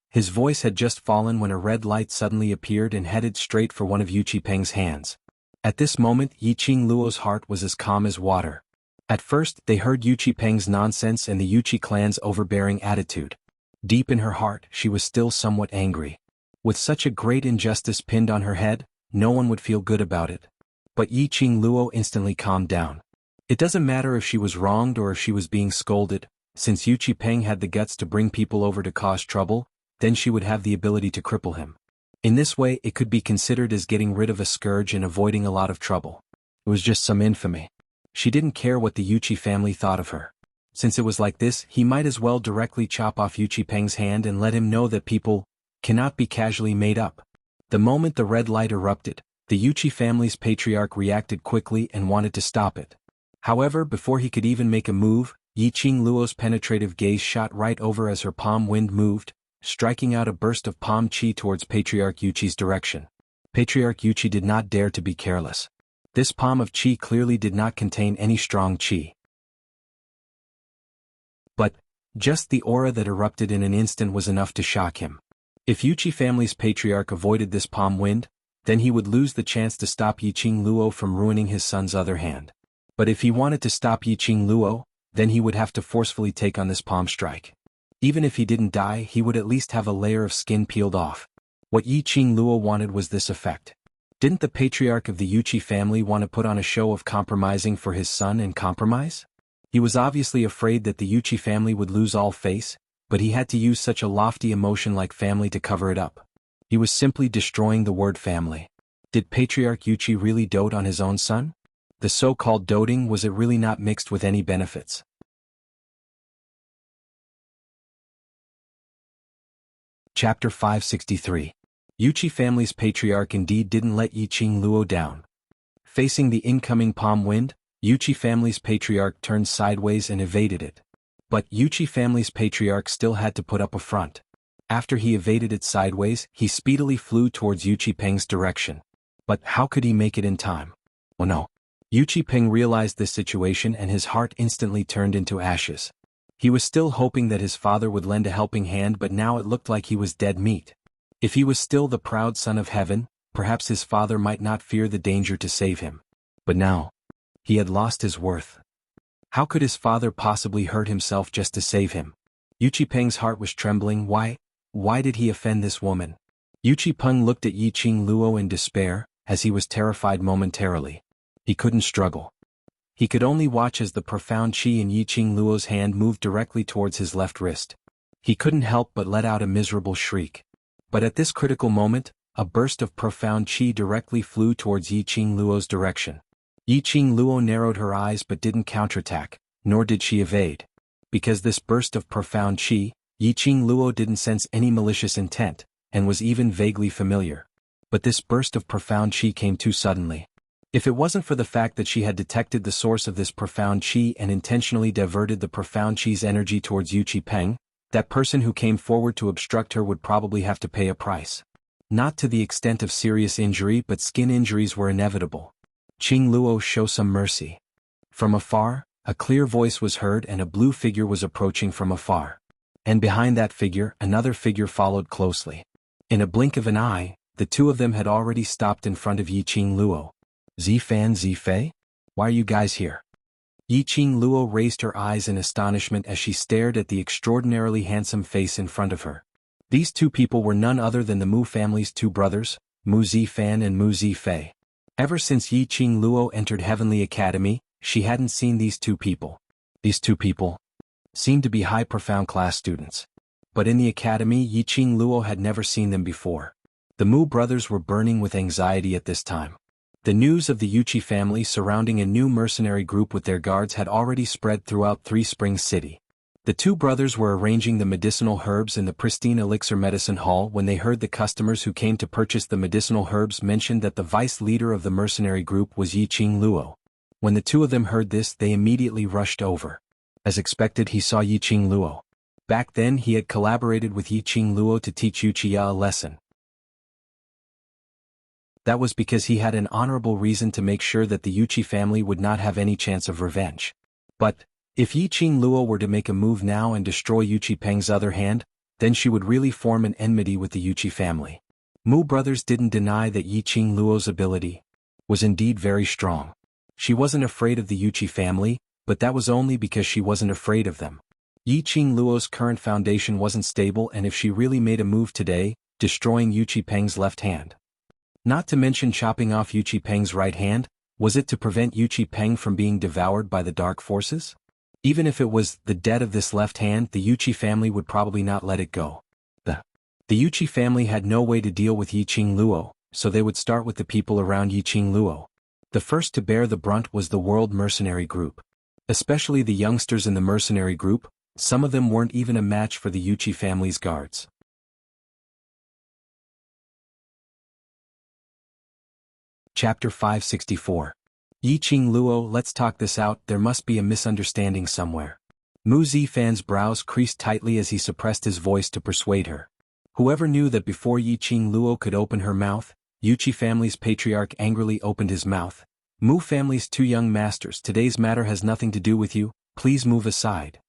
His voice had just fallen when a red light suddenly appeared and headed straight for one of Yuchi Peng's hands. At this moment, Yiqing Luo's heart was as calm as water. At first, they heard Yuchi Peng's nonsense and the Yuchi clan's overbearing attitude. Deep in her heart, she was still somewhat angry. With such a great injustice pinned on her head, no one would feel good about it. But Yiqing Luo instantly calmed down. It doesn't matter if she was wronged or if she was being scolded, since Yuchi Peng had the guts to bring people over to cause trouble, then she would have the ability to cripple him. In this way, it could be considered as getting rid of a scourge and avoiding a lot of trouble. It was just some infamy. She didn't care what the Yuchi family thought of her. Since it was like this, he might as well directly chop off Yuchi Peng's hand and let him know that people cannot be casually made up. The moment the red light erupted, the Yuchi family's patriarch reacted quickly and wanted to stop it. However, before he could even make a move, Yiqing Luo's penetrative gaze shot right over as her palm wind moved, striking out a burst of palm chi towards Patriarch Yuqi's direction. Patriarch Yuqi did not dare to be careless. This palm of chi clearly did not contain any strong chi. But just the aura that erupted in an instant was enough to shock him. If Yuqi family's patriarch avoided this palm wind, then he would lose the chance to stop Yiqing Luo from ruining his son's other hand. But if he wanted to stop Yiqing Luo, then he would have to forcefully take on this palm strike. Even if he didn't die, he would at least have a layer of skin peeled off. What Yiqing Luo wanted was this effect. Didn't the patriarch of the Yuqi family want to put on a show of compromising for his son and compromise? He was obviously afraid that the Yuqi family would lose all face, but he had to use such a lofty emotion like family to cover it up. He was simply destroying the word family. Did Patriarch Yuqi really dote on his own son? The so-called doting, was it really not mixed with any benefits? Chapter 563. Yuqi family's patriarch indeed didn't let Yiqing Luo down. Facing the incoming palm wind, Yuqi family's patriarch turned sideways and evaded it. But Yuqi family's patriarch still had to put up a front. After he evaded it sideways, he speedily flew towards Yuqi Peng's direction. But how could he make it in time? Oh no. Yuqi Peng realized this situation and his heart instantly turned into ashes. He was still hoping that his father would lend a helping hand, but now it looked like he was dead meat. If he was still the proud son of heaven, perhaps his father might not fear the danger to save him. But now, he had lost his worth. How could his father possibly hurt himself just to save him? Yuqi Peng's heart was trembling. Why did he offend this woman? Yuqi Peng looked at Yiqing Luo in despair, as he was terrified momentarily. He couldn't struggle. He could only watch as the profound chi in Yiqing Luo's hand moved directly towards his left wrist. He couldn't help but let out a miserable shriek. But at this critical moment, a burst of profound chi directly flew towards Yiqing Luo's direction. Yiqing Luo narrowed her eyes but didn't counterattack, nor did she evade. Because this burst of profound chi, Yiqing Luo didn't sense any malicious intent, and was even vaguely familiar. But this burst of profound chi came too suddenly. If it wasn't for the fact that she had detected the source of this profound chi and intentionally diverted the profound chi's energy towards Yuqi Peng, that person who came forward to obstruct her would probably have to pay a price. Not to the extent of serious injury, but skin injuries were inevitable. Qing Luo, show some mercy. From afar, a clear voice was heard and a blue figure was approaching from afar. And behind that figure, another figure followed closely. In a blink of an eye, the two of them had already stopped in front of Yiqing Luo. Zifei? Why are you guys here? Yiqing Luo raised her eyes in astonishment as she stared at the extraordinarily handsome face in front of her. These two people were none other than the Mu family's two brothers, Mu Zifan and Mu Zifei. Ever since Yiqing Luo entered Heavenly Academy, she hadn't seen these two people. These two people seemed to be high profound class students. But in the academy, Yiqing Luo had never seen them before. The Mu brothers were burning with anxiety at this time. The news of the Yuqi family surrounding a new mercenary group with their guards had already spread throughout Three Springs City. The two brothers were arranging the medicinal herbs in the pristine elixir medicine hall when they heard the customers who came to purchase the medicinal herbs mention that the vice leader of the mercenary group was Yiqing Luo. When the two of them heard this, they immediately rushed over. As expected, he saw Yiqing Luo. Back then, he had collaborated with Yiqing Luo to teach Wuxia a lesson. That was because he had an honorable reason to make sure that the Yuqi family would not have any chance of revenge. But if Yiqing Luo were to make a move now and destroy Yuqi Peng's other hand, then she would really form an enmity with the Yuqi family. Mu brothers didn't deny that Yiqing Luo's ability was indeed very strong. She wasn't afraid of the Yuqi family, but that was only because she wasn't afraid of them. Yiqing Luo's current foundation wasn't stable, and if she really made a move today, destroying Yuqi Peng's left hand, not to mention chopping off Yuqi Peng's right hand, was it to prevent Yuqi Peng from being devoured by the dark forces? Even if it was the death of this left hand, the Yuqi family would probably not let it go. The Yuqi family had no way to deal with Yiqing Luo, so they would start with the people around Yiqing Luo. The first to bear the brunt was the World Mercenary Group. Especially the youngsters in the mercenary group, some of them weren't even a match for the Yuqi family's guards. Chapter 564. Yiqing Luo, let's talk this out, there must be a misunderstanding somewhere. Mu Zifan's brows creased tightly as he suppressed his voice to persuade her. Whoever knew that before Yiqing Luo could open her mouth, Yuqi family's patriarch angrily opened his mouth. Mu family's two young masters, today's matter has nothing to do with you, please move aside.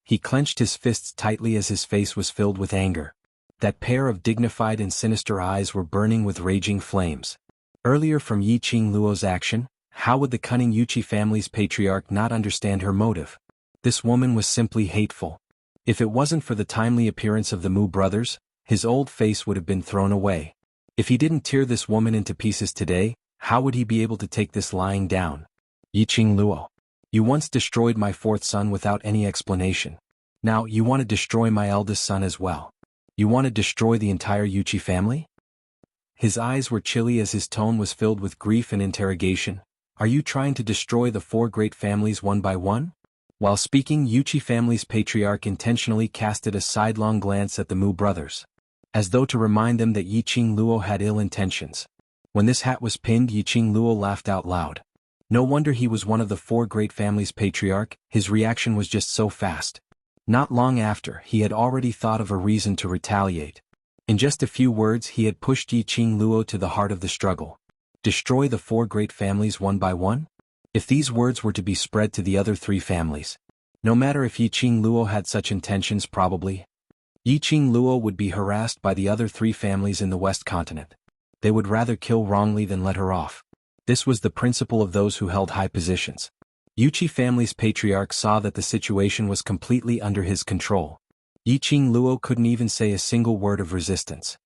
He clenched his fists tightly as his face was filled with anger. That pair of dignified and sinister eyes were burning with raging flames. Earlier from Yiqing Luo's action, how would the cunning Yuqi family's patriarch not understand her motive? This woman was simply hateful. If it wasn't for the timely appearance of the Mu brothers, his old face would have been thrown away. If he didn't tear this woman into pieces today, how would he be able to take this lying down? Yiqing Luo. You once destroyed my fourth son without any explanation. Now you want to destroy my eldest son as well. You want to destroy the entire Yuqi family? His eyes were chilly as his tone was filled with grief and interrogation. Are you trying to destroy the four great families one by one? While speaking, Yuqi family's patriarch intentionally casted a sidelong glance at the Mu brothers, as though to remind them that Yiqing Luo had ill intentions. When this hat was pinned, Yiqing Luo laughed out loud. No wonder he was one of the four great families' patriarch, his reaction was just so fast. Not long after, he had already thought of a reason to retaliate. In just a few words, he had pushed Yiqing Luo to the heart of the struggle. Destroy the four great families one by one? If these words were to be spread to the other three families, no matter if Yiqing Luo had such intentions, probably Yiqing Luo would be harassed by the other three families in the West Continent. They would rather kill wrongly than let her off. This was the principle of those who held high positions. Yuqi family's patriarch saw that the situation was completely under his control. Yiqing Luo couldn't even say a single word of resistance.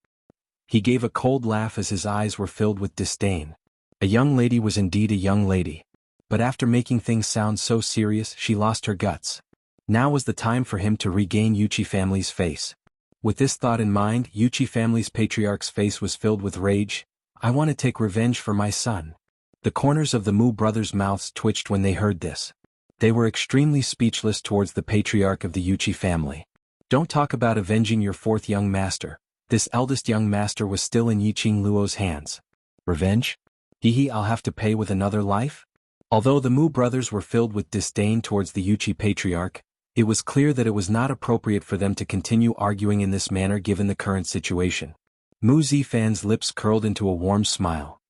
He gave a cold laugh as his eyes were filled with disdain. A young lady was indeed a young lady. But after making things sound so serious, she lost her guts. Now was the time for him to regain Yuqi family's face. With this thought in mind, Yuqi family's patriarch's face was filled with rage. I want to take revenge for my son. The corners of the Mu brothers' mouths twitched when they heard this. They were extremely speechless towards the patriarch of the Yuqi family. Don't talk about avenging your fourth young master. This eldest young master was still in Yiqing Luo's hands. Revenge? Hee, I'll have to pay with another life? Although the Mu brothers were filled with disdain towards the Yuqi patriarch, it was clear that it was not appropriate for them to continue arguing in this manner given the current situation. Mu Zifan's lips curled into a warm smile.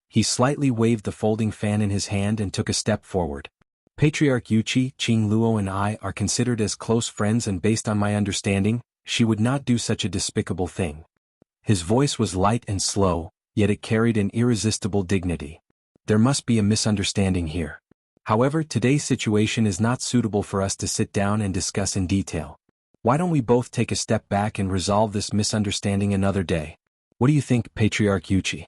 He slightly waved the folding fan in his hand and took a step forward. Patriarch Yuqi, Qing Luo and I are considered as close friends, and based on my understanding, she would not do such a despicable thing. His voice was light and slow, yet it carried an irresistible dignity. There must be a misunderstanding here. However, today's situation is not suitable for us to sit down and discuss in detail. Why don't we both take a step back and resolve this misunderstanding another day? What do you think, Patriarch Yuqi?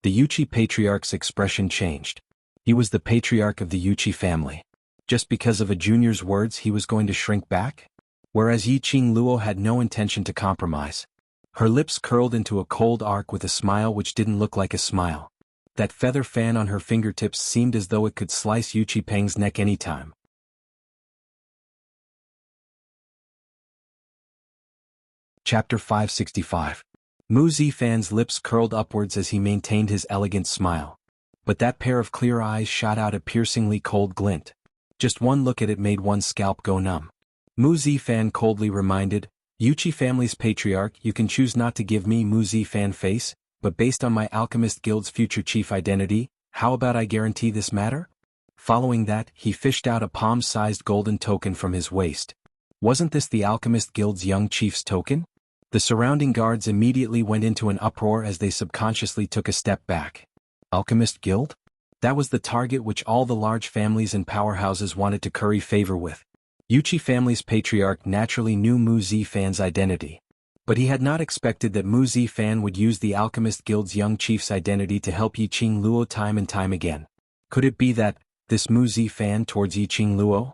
The Yuqi patriarch's expression changed. He was the patriarch of the Yuqi family. Just because of a junior's words he was going to shrink back? Whereas Yiqing Luo had no intention to compromise. Her lips curled into a cold arc with a smile which didn't look like a smile. That feather fan on her fingertips seemed as though it could slice Yuqi Peng's neck anytime. Chapter 565. Mu Zifan's lips curled upwards as he maintained his elegant smile. But that pair of clear eyes shot out a piercingly cold glint. Just one look at it made one's scalp go numb. Mu Zifan coldly reminded, Yuqi family's patriarch, you can choose not to give me Mu Zifan face, but based on my Alchemist Guild's future chief identity, how about I guarantee this matter? Following that, he fished out a palm-sized golden token from his waist. Wasn't this the Alchemist Guild's young chief's token? The surrounding guards immediately went into an uproar as they subconsciously took a step back. Alchemist Guild? That was the target which all the large families and powerhouses wanted to curry favor with. Yuqi family's patriarch naturally knew Mu Zifan's identity. But he had not expected that Mu Zifan would use the Alchemist Guild's young chief's identity to help Yiqing Luo time and time again. Could it be that, this Mu Zifan towards Yiqing Luo?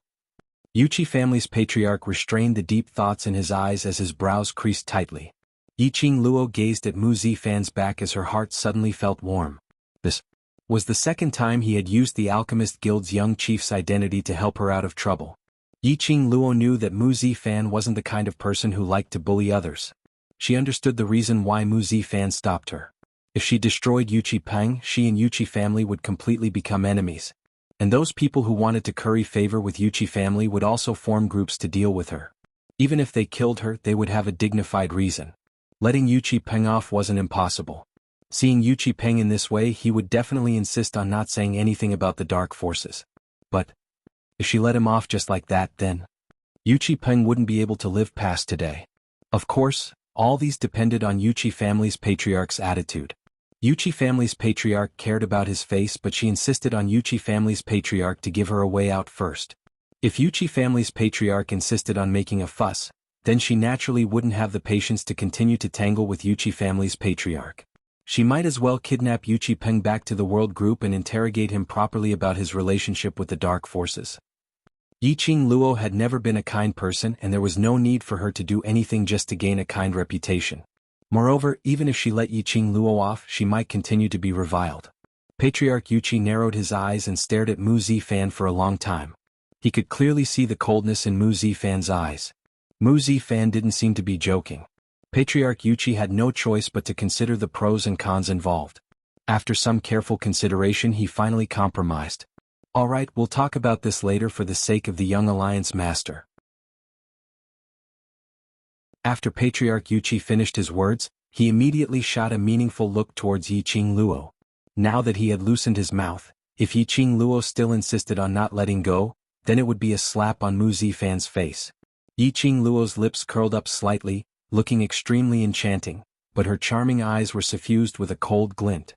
Yuqi family's patriarch restrained the deep thoughts in his eyes as his brows creased tightly. Yiqing Luo gazed at Mu Zifan's back as her heart suddenly felt warm. This was the second time he had used the Alchemist Guild's young chief's identity to help her out of trouble. Yiqing Luo knew that Mu Zifan wasn't the kind of person who liked to bully others. She understood the reason why Mu Zifan stopped her. If she destroyed Yuqi Peng, she and Yuqi family would completely become enemies. And those people who wanted to curry favor with Yuchi family would also form groups to deal with her. Even if they killed her, they would have a dignified reason. Letting Yuchi Peng off wasn't impossible. Seeing Yuchi Peng in this way, he would definitely insist on not saying anything about the dark forces. But if she let him off just like that, then Yuchi Peng wouldn't be able to live past today. Of course, all these depended on Yuchi family's patriarch's attitude. Yuchi family's patriarch cared about his face, but she insisted on Yuchi family's patriarch to give her a way out first. If Yuchi family's patriarch insisted on making a fuss, then she naturally wouldn't have the patience to continue to tangle with Yuchi family's patriarch. She might as well kidnap Yuchi Peng back to the world group and interrogate him properly about his relationship with the dark forces. Yiqing Luo had never been a kind person, and there was no need for her to do anything just to gain a kind reputation. Moreover, even if she let Yiqing Luo off, she might continue to be reviled. Patriarch Yuchi narrowed his eyes and stared at Mu Zifan for a long time. He could clearly see the coldness in Mu Zifan's eyes. Mu Zifan didn't seem to be joking. Patriarch Yuchi had no choice but to consider the pros and cons involved. After some careful consideration, he finally compromised. "All right, we'll talk about this later for the sake of the young alliance master." After Patriarch Yuchi finished his words, he immediately shot a meaningful look towards Yiqing Luo. Now that he had loosened his mouth, if Yiqing Luo still insisted on not letting go, then it would be a slap on Mu Zifan's face. Yiqing Luo's lips curled up slightly, looking extremely enchanting, but her charming eyes were suffused with a cold glint.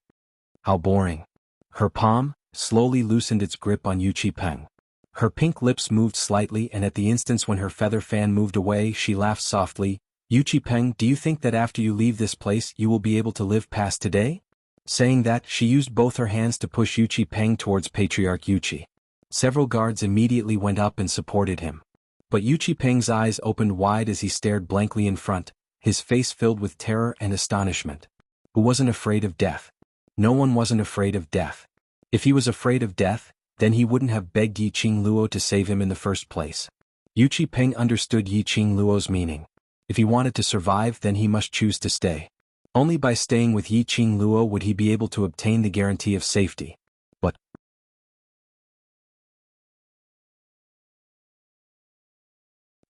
How boring. Her palm slowly loosened its grip on Yuchi Peng. Her pink lips moved slightly, and at the instant when her feather fan moved away, she laughed softly. "Yuchi Peng, do you think that after you leave this place you will be able to live past today?" Saying that, she used both her hands to push Yuchi Peng towards Patriarch Yuchi. Several guards immediately went up and supported him. But Yuchi Peng's eyes opened wide as he stared blankly in front, his face filled with terror and astonishment. Who wasn't afraid of death? No one wasn't afraid of death. If he was afraid of death, then he wouldn't have begged Yiqing Luo to save him in the first place. Yuchi Peng understood Yiqing Luo's meaning. If he wanted to survive, then he must choose to stay. Only by staying with Yiqing Luo would he be able to obtain the guarantee of safety. But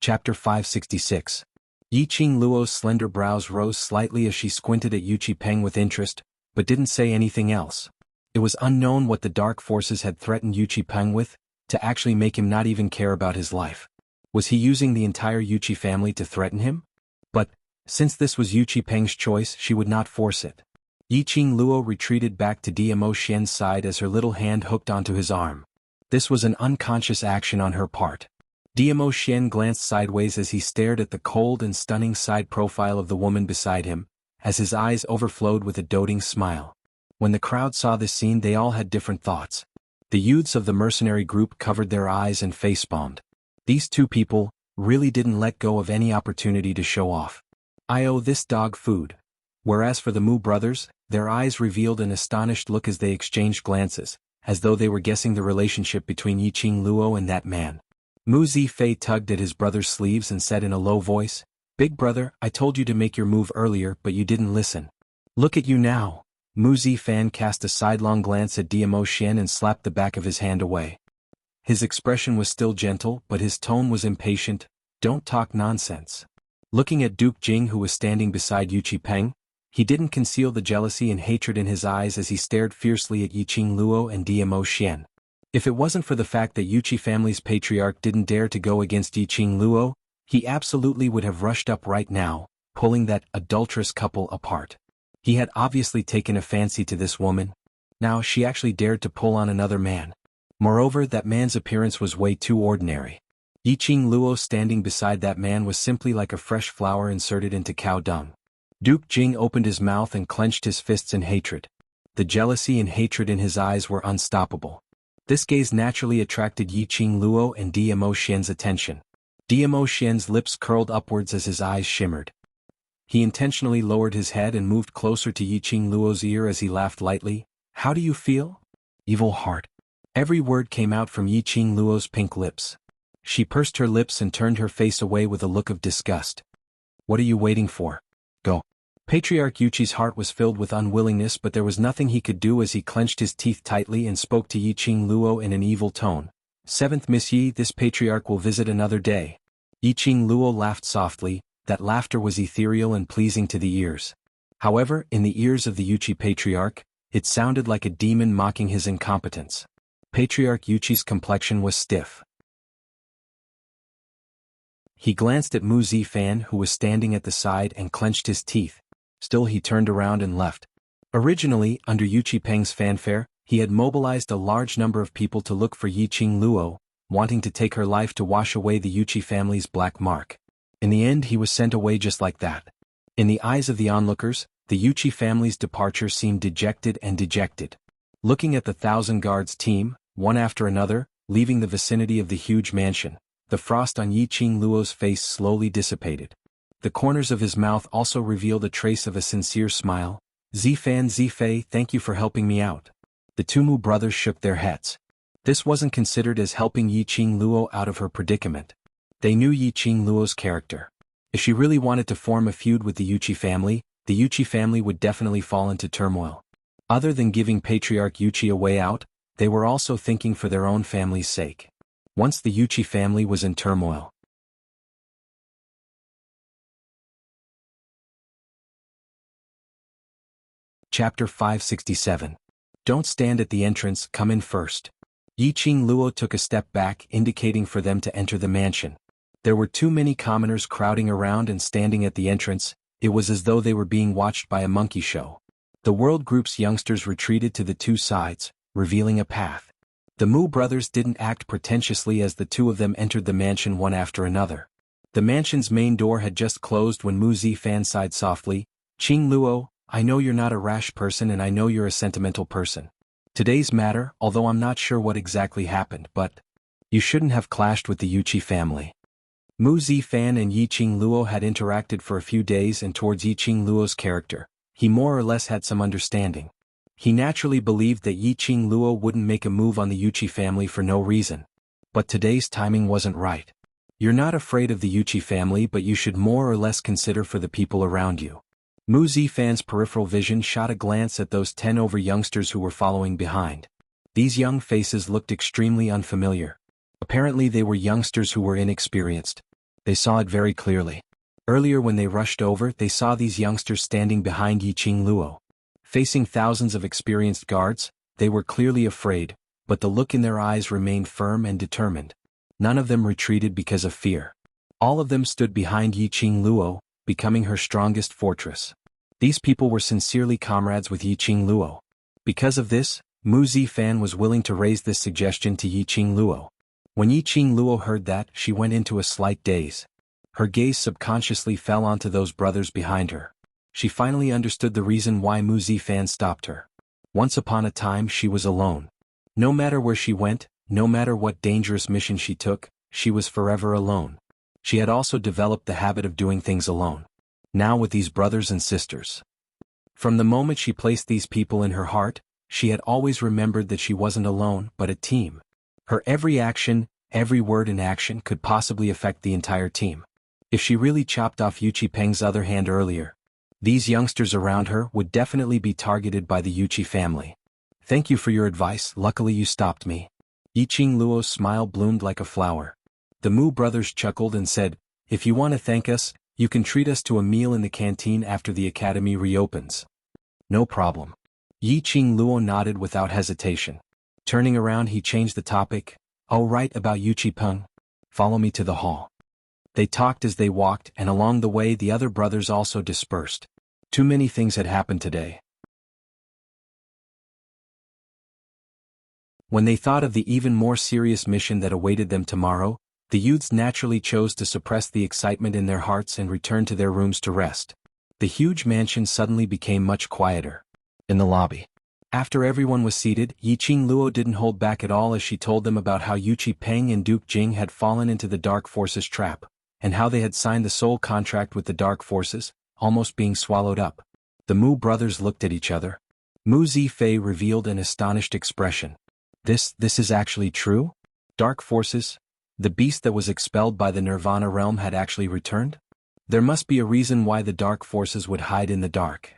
Chapter 566. Yiqing Luo's slender brows rose slightly as she squinted at Yuchi Peng with interest, but didn't say anything else. It was unknown what the dark forces had threatened Yuchi Peng with, to actually make him not even care about his life. Was he using the entire Yuchi family to threaten him? But, since this was Yuchi Peng's choice, she would not force it. Yiqing Luo retreated back to Diamo Xian's side as her little hand hooked onto his arm. This was an unconscious action on her part. Diamo Xian glanced sideways as he stared at the cold and stunning side profile of the woman beside him, as his eyes overflowed with a doting smile. When the crowd saw this scene, they all had different thoughts. The youths of the mercenary group covered their eyes and facepalmed. These two people really didn't let go of any opportunity to show off. "I owe this dog food." Whereas for the Mu brothers, their eyes revealed an astonished look as they exchanged glances, as though they were guessing the relationship between Yiqing Luo and that man. Mu Zifei tugged at his brother's sleeves and said in a low voice, "Big brother, I told you to make your move earlier, but you didn't listen. Look at you now." Mu Zifan cast a sidelong glance at Diamo Xian and slapped the back of his hand away. His expression was still gentle, but his tone was impatient. "Don't talk nonsense." Looking at Duke Jing, who was standing beside Yuchi Peng, he didn't conceal the jealousy and hatred in his eyes as he stared fiercely at Yiqing Luo and Diamo Xian. If it wasn't for the fact that Yuchi family's patriarch didn't dare to go against Yiqing Luo, he absolutely would have rushed up right now, pulling that adulterous couple apart. He had obviously taken a fancy to this woman. Now she actually dared to pull on another man. Moreover, that man's appearance was way too ordinary. Yiqing Luo standing beside that man was simply like a fresh flower inserted into cow dung. Duke Jing opened his mouth and clenched his fists in hatred. The jealousy and hatred in his eyes were unstoppable. This gaze naturally attracted Yiqing Luo and Diamo Xian's attention. Diamo Xian's lips curled upwards as his eyes shimmered. He intentionally lowered his head and moved closer to Yiqing Luo's ear as he laughed lightly. "How do you feel? Evil heart." Every word came out from Yiqing Luo's pink lips. She pursed her lips and turned her face away with a look of disgust. "What are you waiting for? Go." Patriarch Yuchi's heart was filled with unwillingness, but there was nothing he could do as he clenched his teeth tightly and spoke to Yiqing Luo in an evil tone. "Seventh Miss Yi, this patriarch will visit another day." Yiqing Luo laughed softly. That laughter was ethereal and pleasing to the ears. However, in the ears of the Yuchi patriarch, it sounded like a demon mocking his incompetence. Patriarch Yuchi's complexion was stiff. He glanced at Mu Zifan, who was standing at the side, and clenched his teeth. Still, he turned around and left. Originally, under Yuchi Peng's fanfare, he had mobilized a large number of people to look for Yiqing Luo, wanting to take her life to wash away the Yuchi family's black mark. In the end, he was sent away just like that. In the eyes of the onlookers, the Yuchi family's departure seemed dejected and dejected. Looking at the 1,000 guards team, one after another, leaving the vicinity of the huge mansion, the frost on Yiqing Luo's face slowly dissipated. The corners of his mouth also revealed a trace of a sincere smile. "Zifan, Zifei, thank you for helping me out." The two Mu brothers shook their heads. This wasn't considered as helping Yiqing Luo out of her predicament. They knew Yiqing Luo's character. If she really wanted to form a feud with the Yuchi family would definitely fall into turmoil. Other than giving Patriarch Yuchi a way out, they were also thinking for their own family's sake. Once the Yuchi family was in turmoil. Chapter 567. Don't stand at the entrance, come in first. Yiqing Luo took a step back, indicating for them to enter the mansion. There were too many commoners crowding around and standing at the entrance. It was as though they were being watched by a monkey show. The World Group's youngsters retreated to the two sides, revealing a path. The Mu brothers didn't act pretentiously as the two of them entered the mansion one after another. The mansion's main door had just closed when Mu Zifan sighed softly. "Qing Luo, I know you're not a rash person and I know you're a sentimental person. Today's matter, although I'm not sure what exactly happened, but you shouldn't have clashed with the Yuchi family." Mu Zifan and Yiqing Luo had interacted for a few days, and towards Yiqing Luo's character, he more or less had some understanding. He naturally believed that Yiqing Luo wouldn't make a move on the Yuchi family for no reason. But today's timing wasn't right. You're not afraid of the Yuchi family, but you should more or less consider for the people around you. Mu Zifan's peripheral vision shot a glance at those 10 over youngsters who were following behind. These young faces looked extremely unfamiliar. Apparently they were youngsters who were inexperienced. They saw it very clearly. Earlier when they rushed over, they saw these youngsters standing behind Yiqing Luo. Facing thousands of experienced guards, they were clearly afraid, but the look in their eyes remained firm and determined. None of them retreated because of fear. All of them stood behind Yiqing Luo, becoming her strongest fortress. These people were sincerely comrades with Yiqing Luo. Because of this, Mu Zifan was willing to raise this suggestion to Yiqing Luo. When Yiqing Luo heard that, she went into a slight daze. Her gaze subconsciously fell onto those brothers behind her. She finally understood the reason why Mu Zifan stopped her. Once upon a time she was alone. No matter where she went, no matter what dangerous mission she took, she was forever alone. She had also developed the habit of doing things alone. Now with these brothers and sisters. From the moment she placed these people in her heart, she had always remembered that she wasn't alone, but a team. Her every action, every word and action could possibly affect the entire team. If she really chopped off Yuchi Peng's other hand earlier, these youngsters around her would definitely be targeted by the Yuchi family. "Thank you for your advice, luckily you stopped me." Yiqing Luo's smile bloomed like a flower. The Mu brothers chuckled and said, "If you want to thank us, you can treat us to a meal in the canteen after the academy reopens." "No problem." Yiqing Luo nodded without hesitation. Turning around he changed the topic. "Oh right, about Yuchi Peng. Follow me to the hall." They talked as they walked, and along the way the other brothers also dispersed. Too many things had happened today. When they thought of the even more serious mission that awaited them tomorrow, the youths naturally chose to suppress the excitement in their hearts and return to their rooms to rest. The huge mansion suddenly became much quieter. In the lobby, after everyone was seated, Yiqing Luo didn't hold back at all as she told them about how Yuchi Peng and Duke Jing had fallen into the Dark Forces trap, and how they had signed the soul contract with the Dark Forces, almost being swallowed up. The Mu brothers looked at each other. Mu Zifei revealed an astonished expression. This is actually true? Dark Forces? The beast that was expelled by the Nirvana realm had actually returned? There must be a reason why the dark forces would hide in the dark.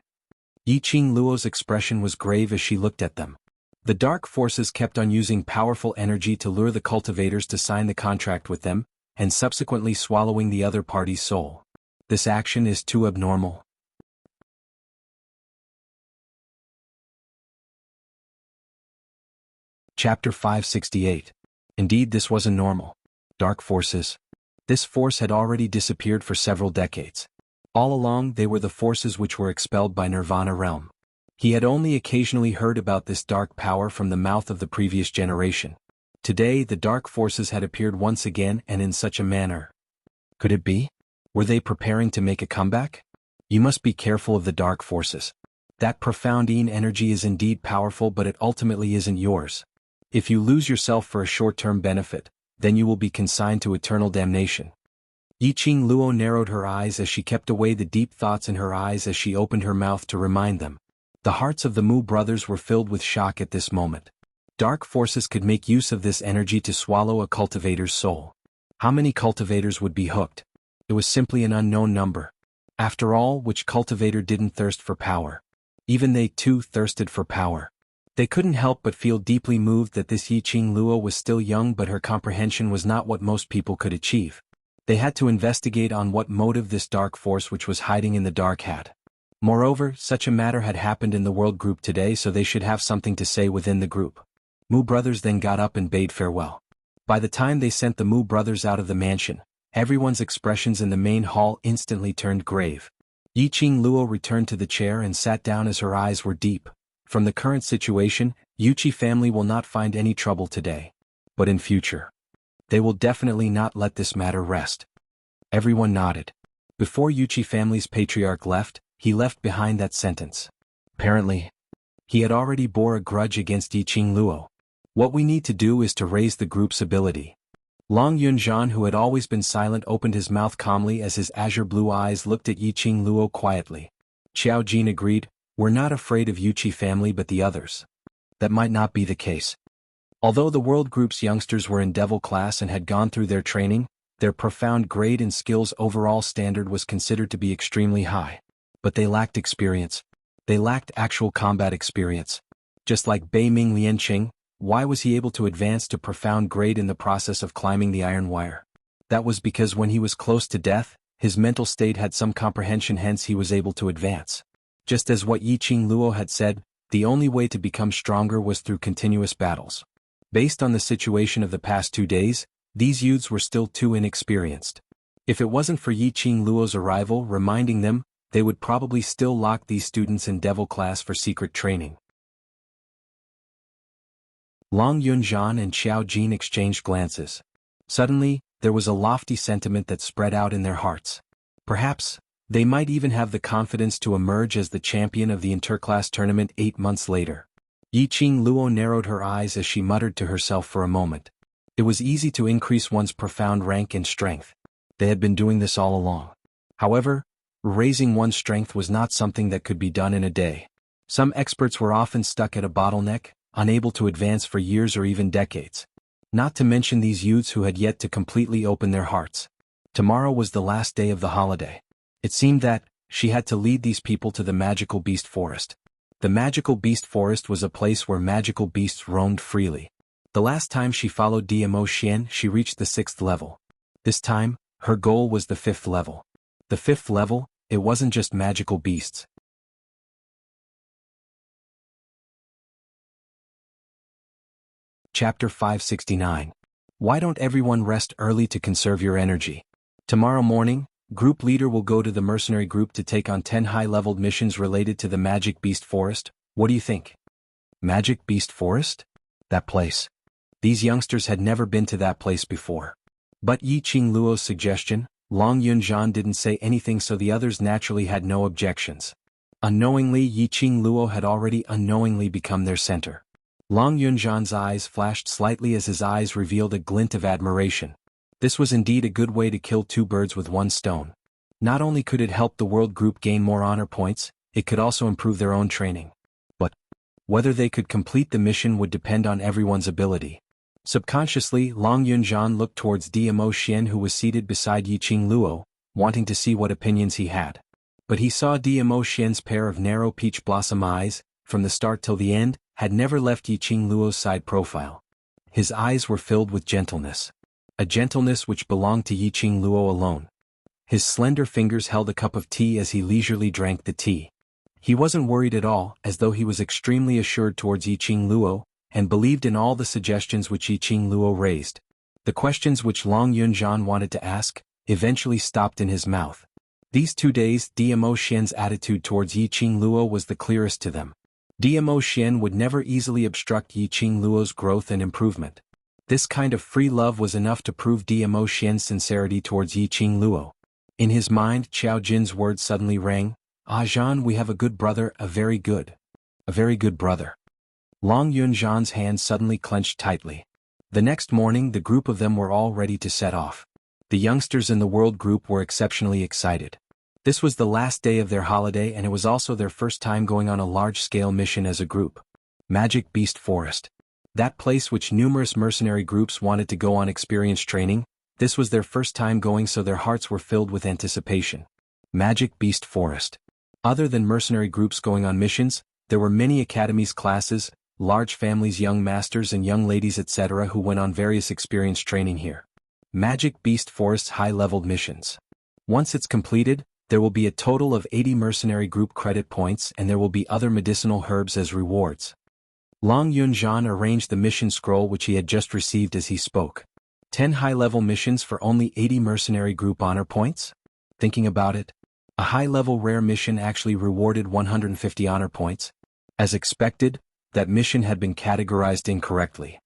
Yiqing Luo's expression was grave as she looked at them. The dark forces kept on using powerful energy to lure the cultivators to sign the contract with them, and subsequently swallowing the other party's soul. This action is too abnormal. Chapter 568. Indeed, this wasn't normal. Dark forces. This force had already disappeared for several decades. All along, they were the forces which were expelled by Nirvana realm. He had only occasionally heard about this dark power from the mouth of the previous generation. Today, the dark forces had appeared once again and in such a manner. Could it be? Were they preparing to make a comeback? You must be careful of the dark forces. That profound energy is indeed powerful, but it ultimately isn't yours. If you lose yourself for a short-term benefit, then you will be consigned to eternal damnation. Yiqing Luo narrowed her eyes as she kept away the deep thoughts in her eyes as she opened her mouth to remind them. The hearts of the Mu brothers were filled with shock at this moment. Dark forces could make use of this energy to swallow a cultivator's soul. How many cultivators would be hooked? It was simply an unknown number. After all, which cultivator didn't thirst for power? Even they too thirsted for power. They couldn't help but feel deeply moved that this Yiqing Luo was still young, but her comprehension was not what most people could achieve. They had to investigate on what motive this dark force which was hiding in the dark had. Moreover, such a matter had happened in the world group today, so they should have something to say within the group. Mu brothers then got up and bade farewell. By the time they sent the Mu brothers out of the mansion, everyone's expressions in the main hall instantly turned grave. Yiqing Luo returned to the chair and sat down as her eyes were deep. From the current situation, Yuchi family will not find any trouble today. But in future, they will definitely not let this matter rest. Everyone nodded. Before Yuchi family's patriarch left, he left behind that sentence. Apparently, he had already bore a grudge against Yiqing Luo. What we need to do is to raise the group's ability. Long Yunzhan, who had always been silent, opened his mouth calmly as his azure blue eyes looked at Yiqing Luo quietly. Xiao Jin agreed. We're not afraid of Yuchi family but the others. That might not be the case. Although the world group's youngsters were in devil class and had gone through their training, their profound grade and skills overall standard was considered to be extremely high. But they lacked experience. They lacked actual combat experience. Just like Bei Ming Lianqing, why was he able to advance to profound grade in the process of climbing the iron wire? That was because when he was close to death, his mental state had some comprehension, hence he was able to advance. Just as what Yiqing Luo had said, the only way to become stronger was through continuous battles. Based on the situation of the past 2 days, these youths were still too inexperienced. If it wasn't for Yiqing Luo's arrival reminding them, they would probably still lock these students in devil class for secret training. Long Yunzhan and Xiao Jin exchanged glances. Suddenly, there was a lofty sentiment that spread out in their hearts. Perhaps, they might even have the confidence to emerge as the champion of the interclass tournament 8 months later. Yiqing Luo narrowed her eyes as she muttered to herself for a moment. It was easy to increase one's profound rank and strength. They had been doing this all along. However, raising one's strength was not something that could be done in a day. Some experts were often stuck at a bottleneck, unable to advance for years or even decades. Not to mention these youths who had yet to completely open their hearts. Tomorrow was the last day of the holiday. It seemed that she had to lead these people to the magical beast forest. The magical beast forest was a place where magical beasts roamed freely. The last time she followed Dmo Xian, she reached the 6th level. This time, her goal was the 5th level. The 5th level, it wasn't just magical beasts. Chapter 569. Why don't everyone rest early to conserve your energy? Tomorrow morning, Group leader will go to the mercenary group to take on 10 high-leveled missions related to the Magic Beast Forest. What do you think? Magic Beast Forest? That place. These youngsters had never been to that place before. But Yiqing Luo's suggestion, Long Yunzhan didn't say anything, so the others naturally had no objections. Unknowingly, Yiqing Luo had already unknowingly become their center. Long Yunzhan's eyes flashed slightly as his eyes revealed a glint of admiration. This was indeed a good way to kill 2 birds with 1 stone. Not only could it help the world group gain more honor points, it could also improve their own training. But whether they could complete the mission would depend on everyone's ability. Subconsciously, Long Yunzhan looked towards Dmo Xian, who was seated beside Yiqing Luo. wanting to see what opinions he had. But he saw Dmo Xian's pair of narrow peach blossom eyes, from the start till the end, had never left Yiqing Luo's side profile. His eyes were filled with gentleness. A gentleness which belonged to Yiqing Luo alone. His slender fingers held a cup of tea as he leisurely drank the tea. He wasn't worried at all, as though he was extremely assured towards Yiqing Luo, and believed in all the suggestions which Yiqing Luo raised. The questions which Long Yunzhan wanted to ask, eventually stopped in his mouth. These 2 days, Dmo Xian's attitude towards Yiqing Luo was the clearest to them. Dmo Xian would never easily obstruct Yiqing Luo's growth and improvement. This kind of free love was enough to prove Dmo Xian's sincerity towards Yiqing Luo. In his mind, Qiao Jin's words suddenly rang, "Ah Zhan, we have a good brother, a very good brother." Long Yunzhan's hands suddenly clenched tightly. The next morning the group of them were all ready to set off. The youngsters in the world group were exceptionally excited. This was the last day of their holiday and it was also their first time going on a large-scale mission as a group. Magic Beast Forest. That place which numerous mercenary groups wanted to go on experience training, this was their first time going, so their hearts were filled with anticipation. Magic Beast Forest. Other than mercenary groups going on missions, there were many academies, classes, large families, young masters and young ladies etc. who went on various experience training here. Magic Beast Forest's high-leveled missions. Once it's completed, there will be a total of 80 mercenary group credit points and there will be other medicinal herbs as rewards. Long Yunzhan arranged the mission scroll which he had just received as he spoke. 10 high-level missions for only 80 mercenary group honor points? Thinking about it, a high-level rare mission actually rewarded 150 honor points. As expected, that mission had been categorized incorrectly.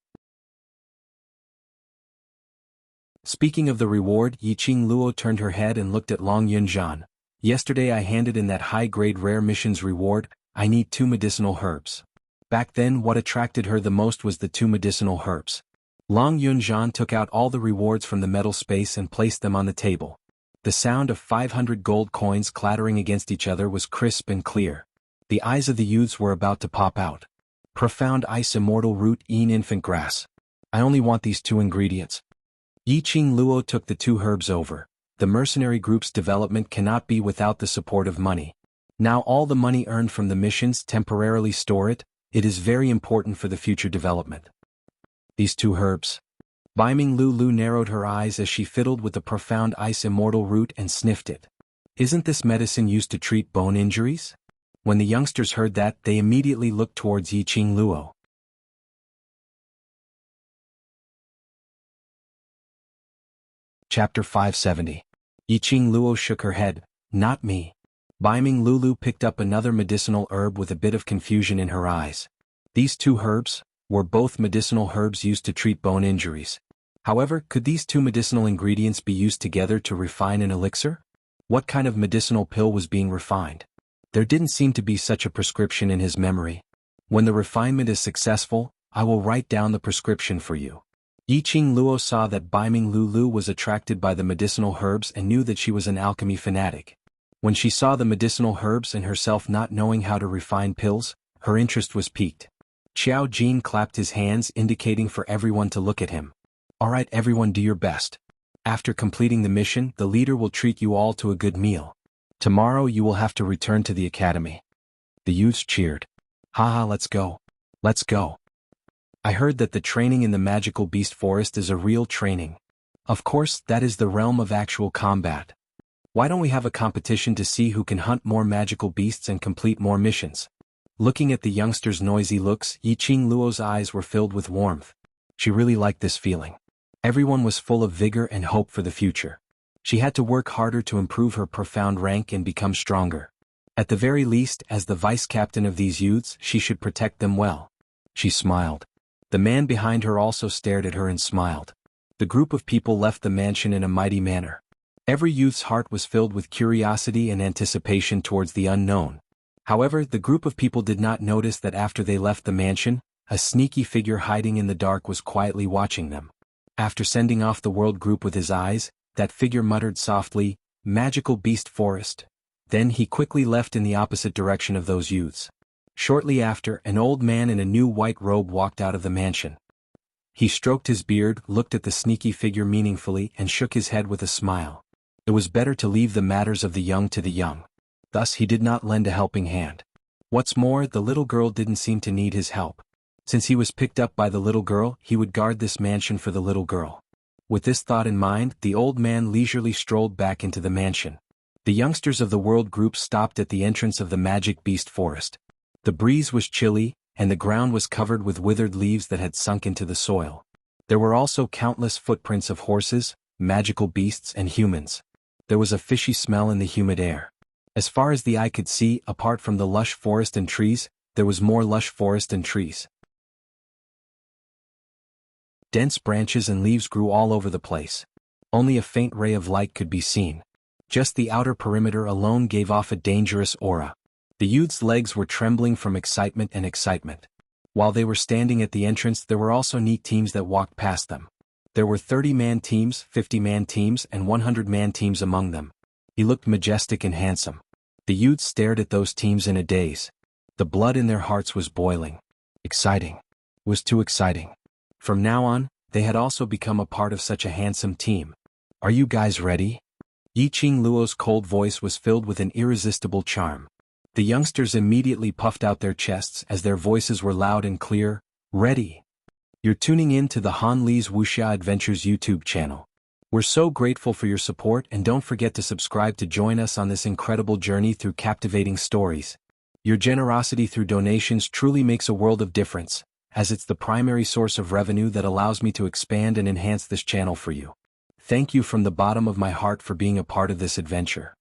Speaking of the reward, Yiqing Luo turned her head and looked at Long Yunzhan. "Yesterday I handed in that high-grade rare mission's reward. I need 2 medicinal herbs." Back then what attracted her the most was the 2 medicinal herbs. Long Yunzhan took out all the rewards from the metal space and placed them on the table. The sound of 500 gold coins clattering against each other was crisp and clear. The eyes of the youths were about to pop out. Profound Ice, Immortal Root, Infant Grass. I only want these 2 ingredients. Yiqing Luo took the 2 herbs over. The mercenary group's development cannot be without the support of money. Now all the money earned from the missions, temporarily store it. It is very important for the future development. These 2 herbs. Biming Lulu narrowed her eyes as she fiddled with the Profound Ice Immortal Root and sniffed it. Isn't this medicine used to treat bone injuries? When the youngsters heard that, they immediately looked towards Yiqing Luo. Chapter 570. Yiqing Luo shook her head. "Not me." Biming Lulu picked up another medicinal herb with a bit of confusion in her eyes. These 2 herbs were both medicinal herbs used to treat bone injuries. However, could these 2 medicinal ingredients be used together to refine an elixir? What kind of medicinal pill was being refined? There didn't seem to be such a prescription in his memory. When the refinement is successful, I will write down the prescription for you. Yiqing Luo saw that Biming Lulu was attracted by the medicinal herbs and knew that she was an alchemy fanatic. When she saw the medicinal herbs and herself not knowing how to refine pills, her interest was piqued. Qiao Jin clapped his hands, indicating for everyone to look at him. "Alright everyone, do your best. After completing the mission, the leader will treat you all to a good meal. Tomorrow you will have to return to the academy." The youths cheered. "Haha, let's go. Let's go. I heard that the training in the magical beast forest is a real training. Of course, that is the realm of actual combat. Why don't we have a competition to see who can hunt more magical beasts and complete more missions?" Looking at the youngsters' noisy looks, Yiqing Luo's eyes were filled with warmth. She really liked this feeling. Everyone was full of vigor and hope for the future. She had to work harder to improve her profound rank and become stronger. At the very least, as the vice-captain of these youths, she should protect them well. She smiled. The man behind her also stared at her and smiled. The group of people left the mansion in a mighty manner. Every youth's heart was filled with curiosity and anticipation towards the unknown. However, the group of people did not notice that after they left the mansion, a sneaky figure hiding in the dark was quietly watching them. After sending off the world group with his eyes, that figure muttered softly, "Magical Beast Forest." Then he quickly left in the opposite direction of those youths. Shortly after, an old man in a new white robe walked out of the mansion. He stroked his beard, looked at the sneaky figure meaningfully, and shook his head with a smile. It was better to leave the matters of the young to the young. Thus he did not lend a helping hand. What's more, the little girl didn't seem to need his help. Since he was picked up by the little girl, he would guard this mansion for the little girl. With this thought in mind, the old man leisurely strolled back into the mansion. The youngsters of the world group stopped at the entrance of the magic beast forest. The breeze was chilly, and the ground was covered with withered leaves that had sunk into the soil. There were also countless footprints of horses, magical beasts and humans. There was a fishy smell in the humid air. As far as the eye could see, apart from the lush forest and trees, there was more lush forest and trees. Dense branches and leaves grew all over the place. Only a faint ray of light could be seen. Just the outer perimeter alone gave off a dangerous aura. The youth's legs were trembling from excitement. While they were standing at the entrance, there were also neat teams that walked past them. There were 30-man teams, 50-man teams, and 100-man teams among them. He looked majestic and handsome. The youths stared at those teams in a daze. The blood in their hearts was boiling. Exciting. It was too exciting. From now on, they had also become a part of such a handsome team. Are you guys ready? Yi Qing Luo's cold voice was filled with an irresistible charm. The youngsters immediately puffed out their chests as their voices were loud and clear. Ready. You're tuning in to the Han Li's Wuxia Adventures YouTube channel. We're so grateful for your support, and don't forget to subscribe to join us on this incredible journey through captivating stories. Your generosity through donations truly makes a world of difference, as it's the primary source of revenue that allows me to expand and enhance this channel for you. Thank you from the bottom of my heart for being a part of this adventure.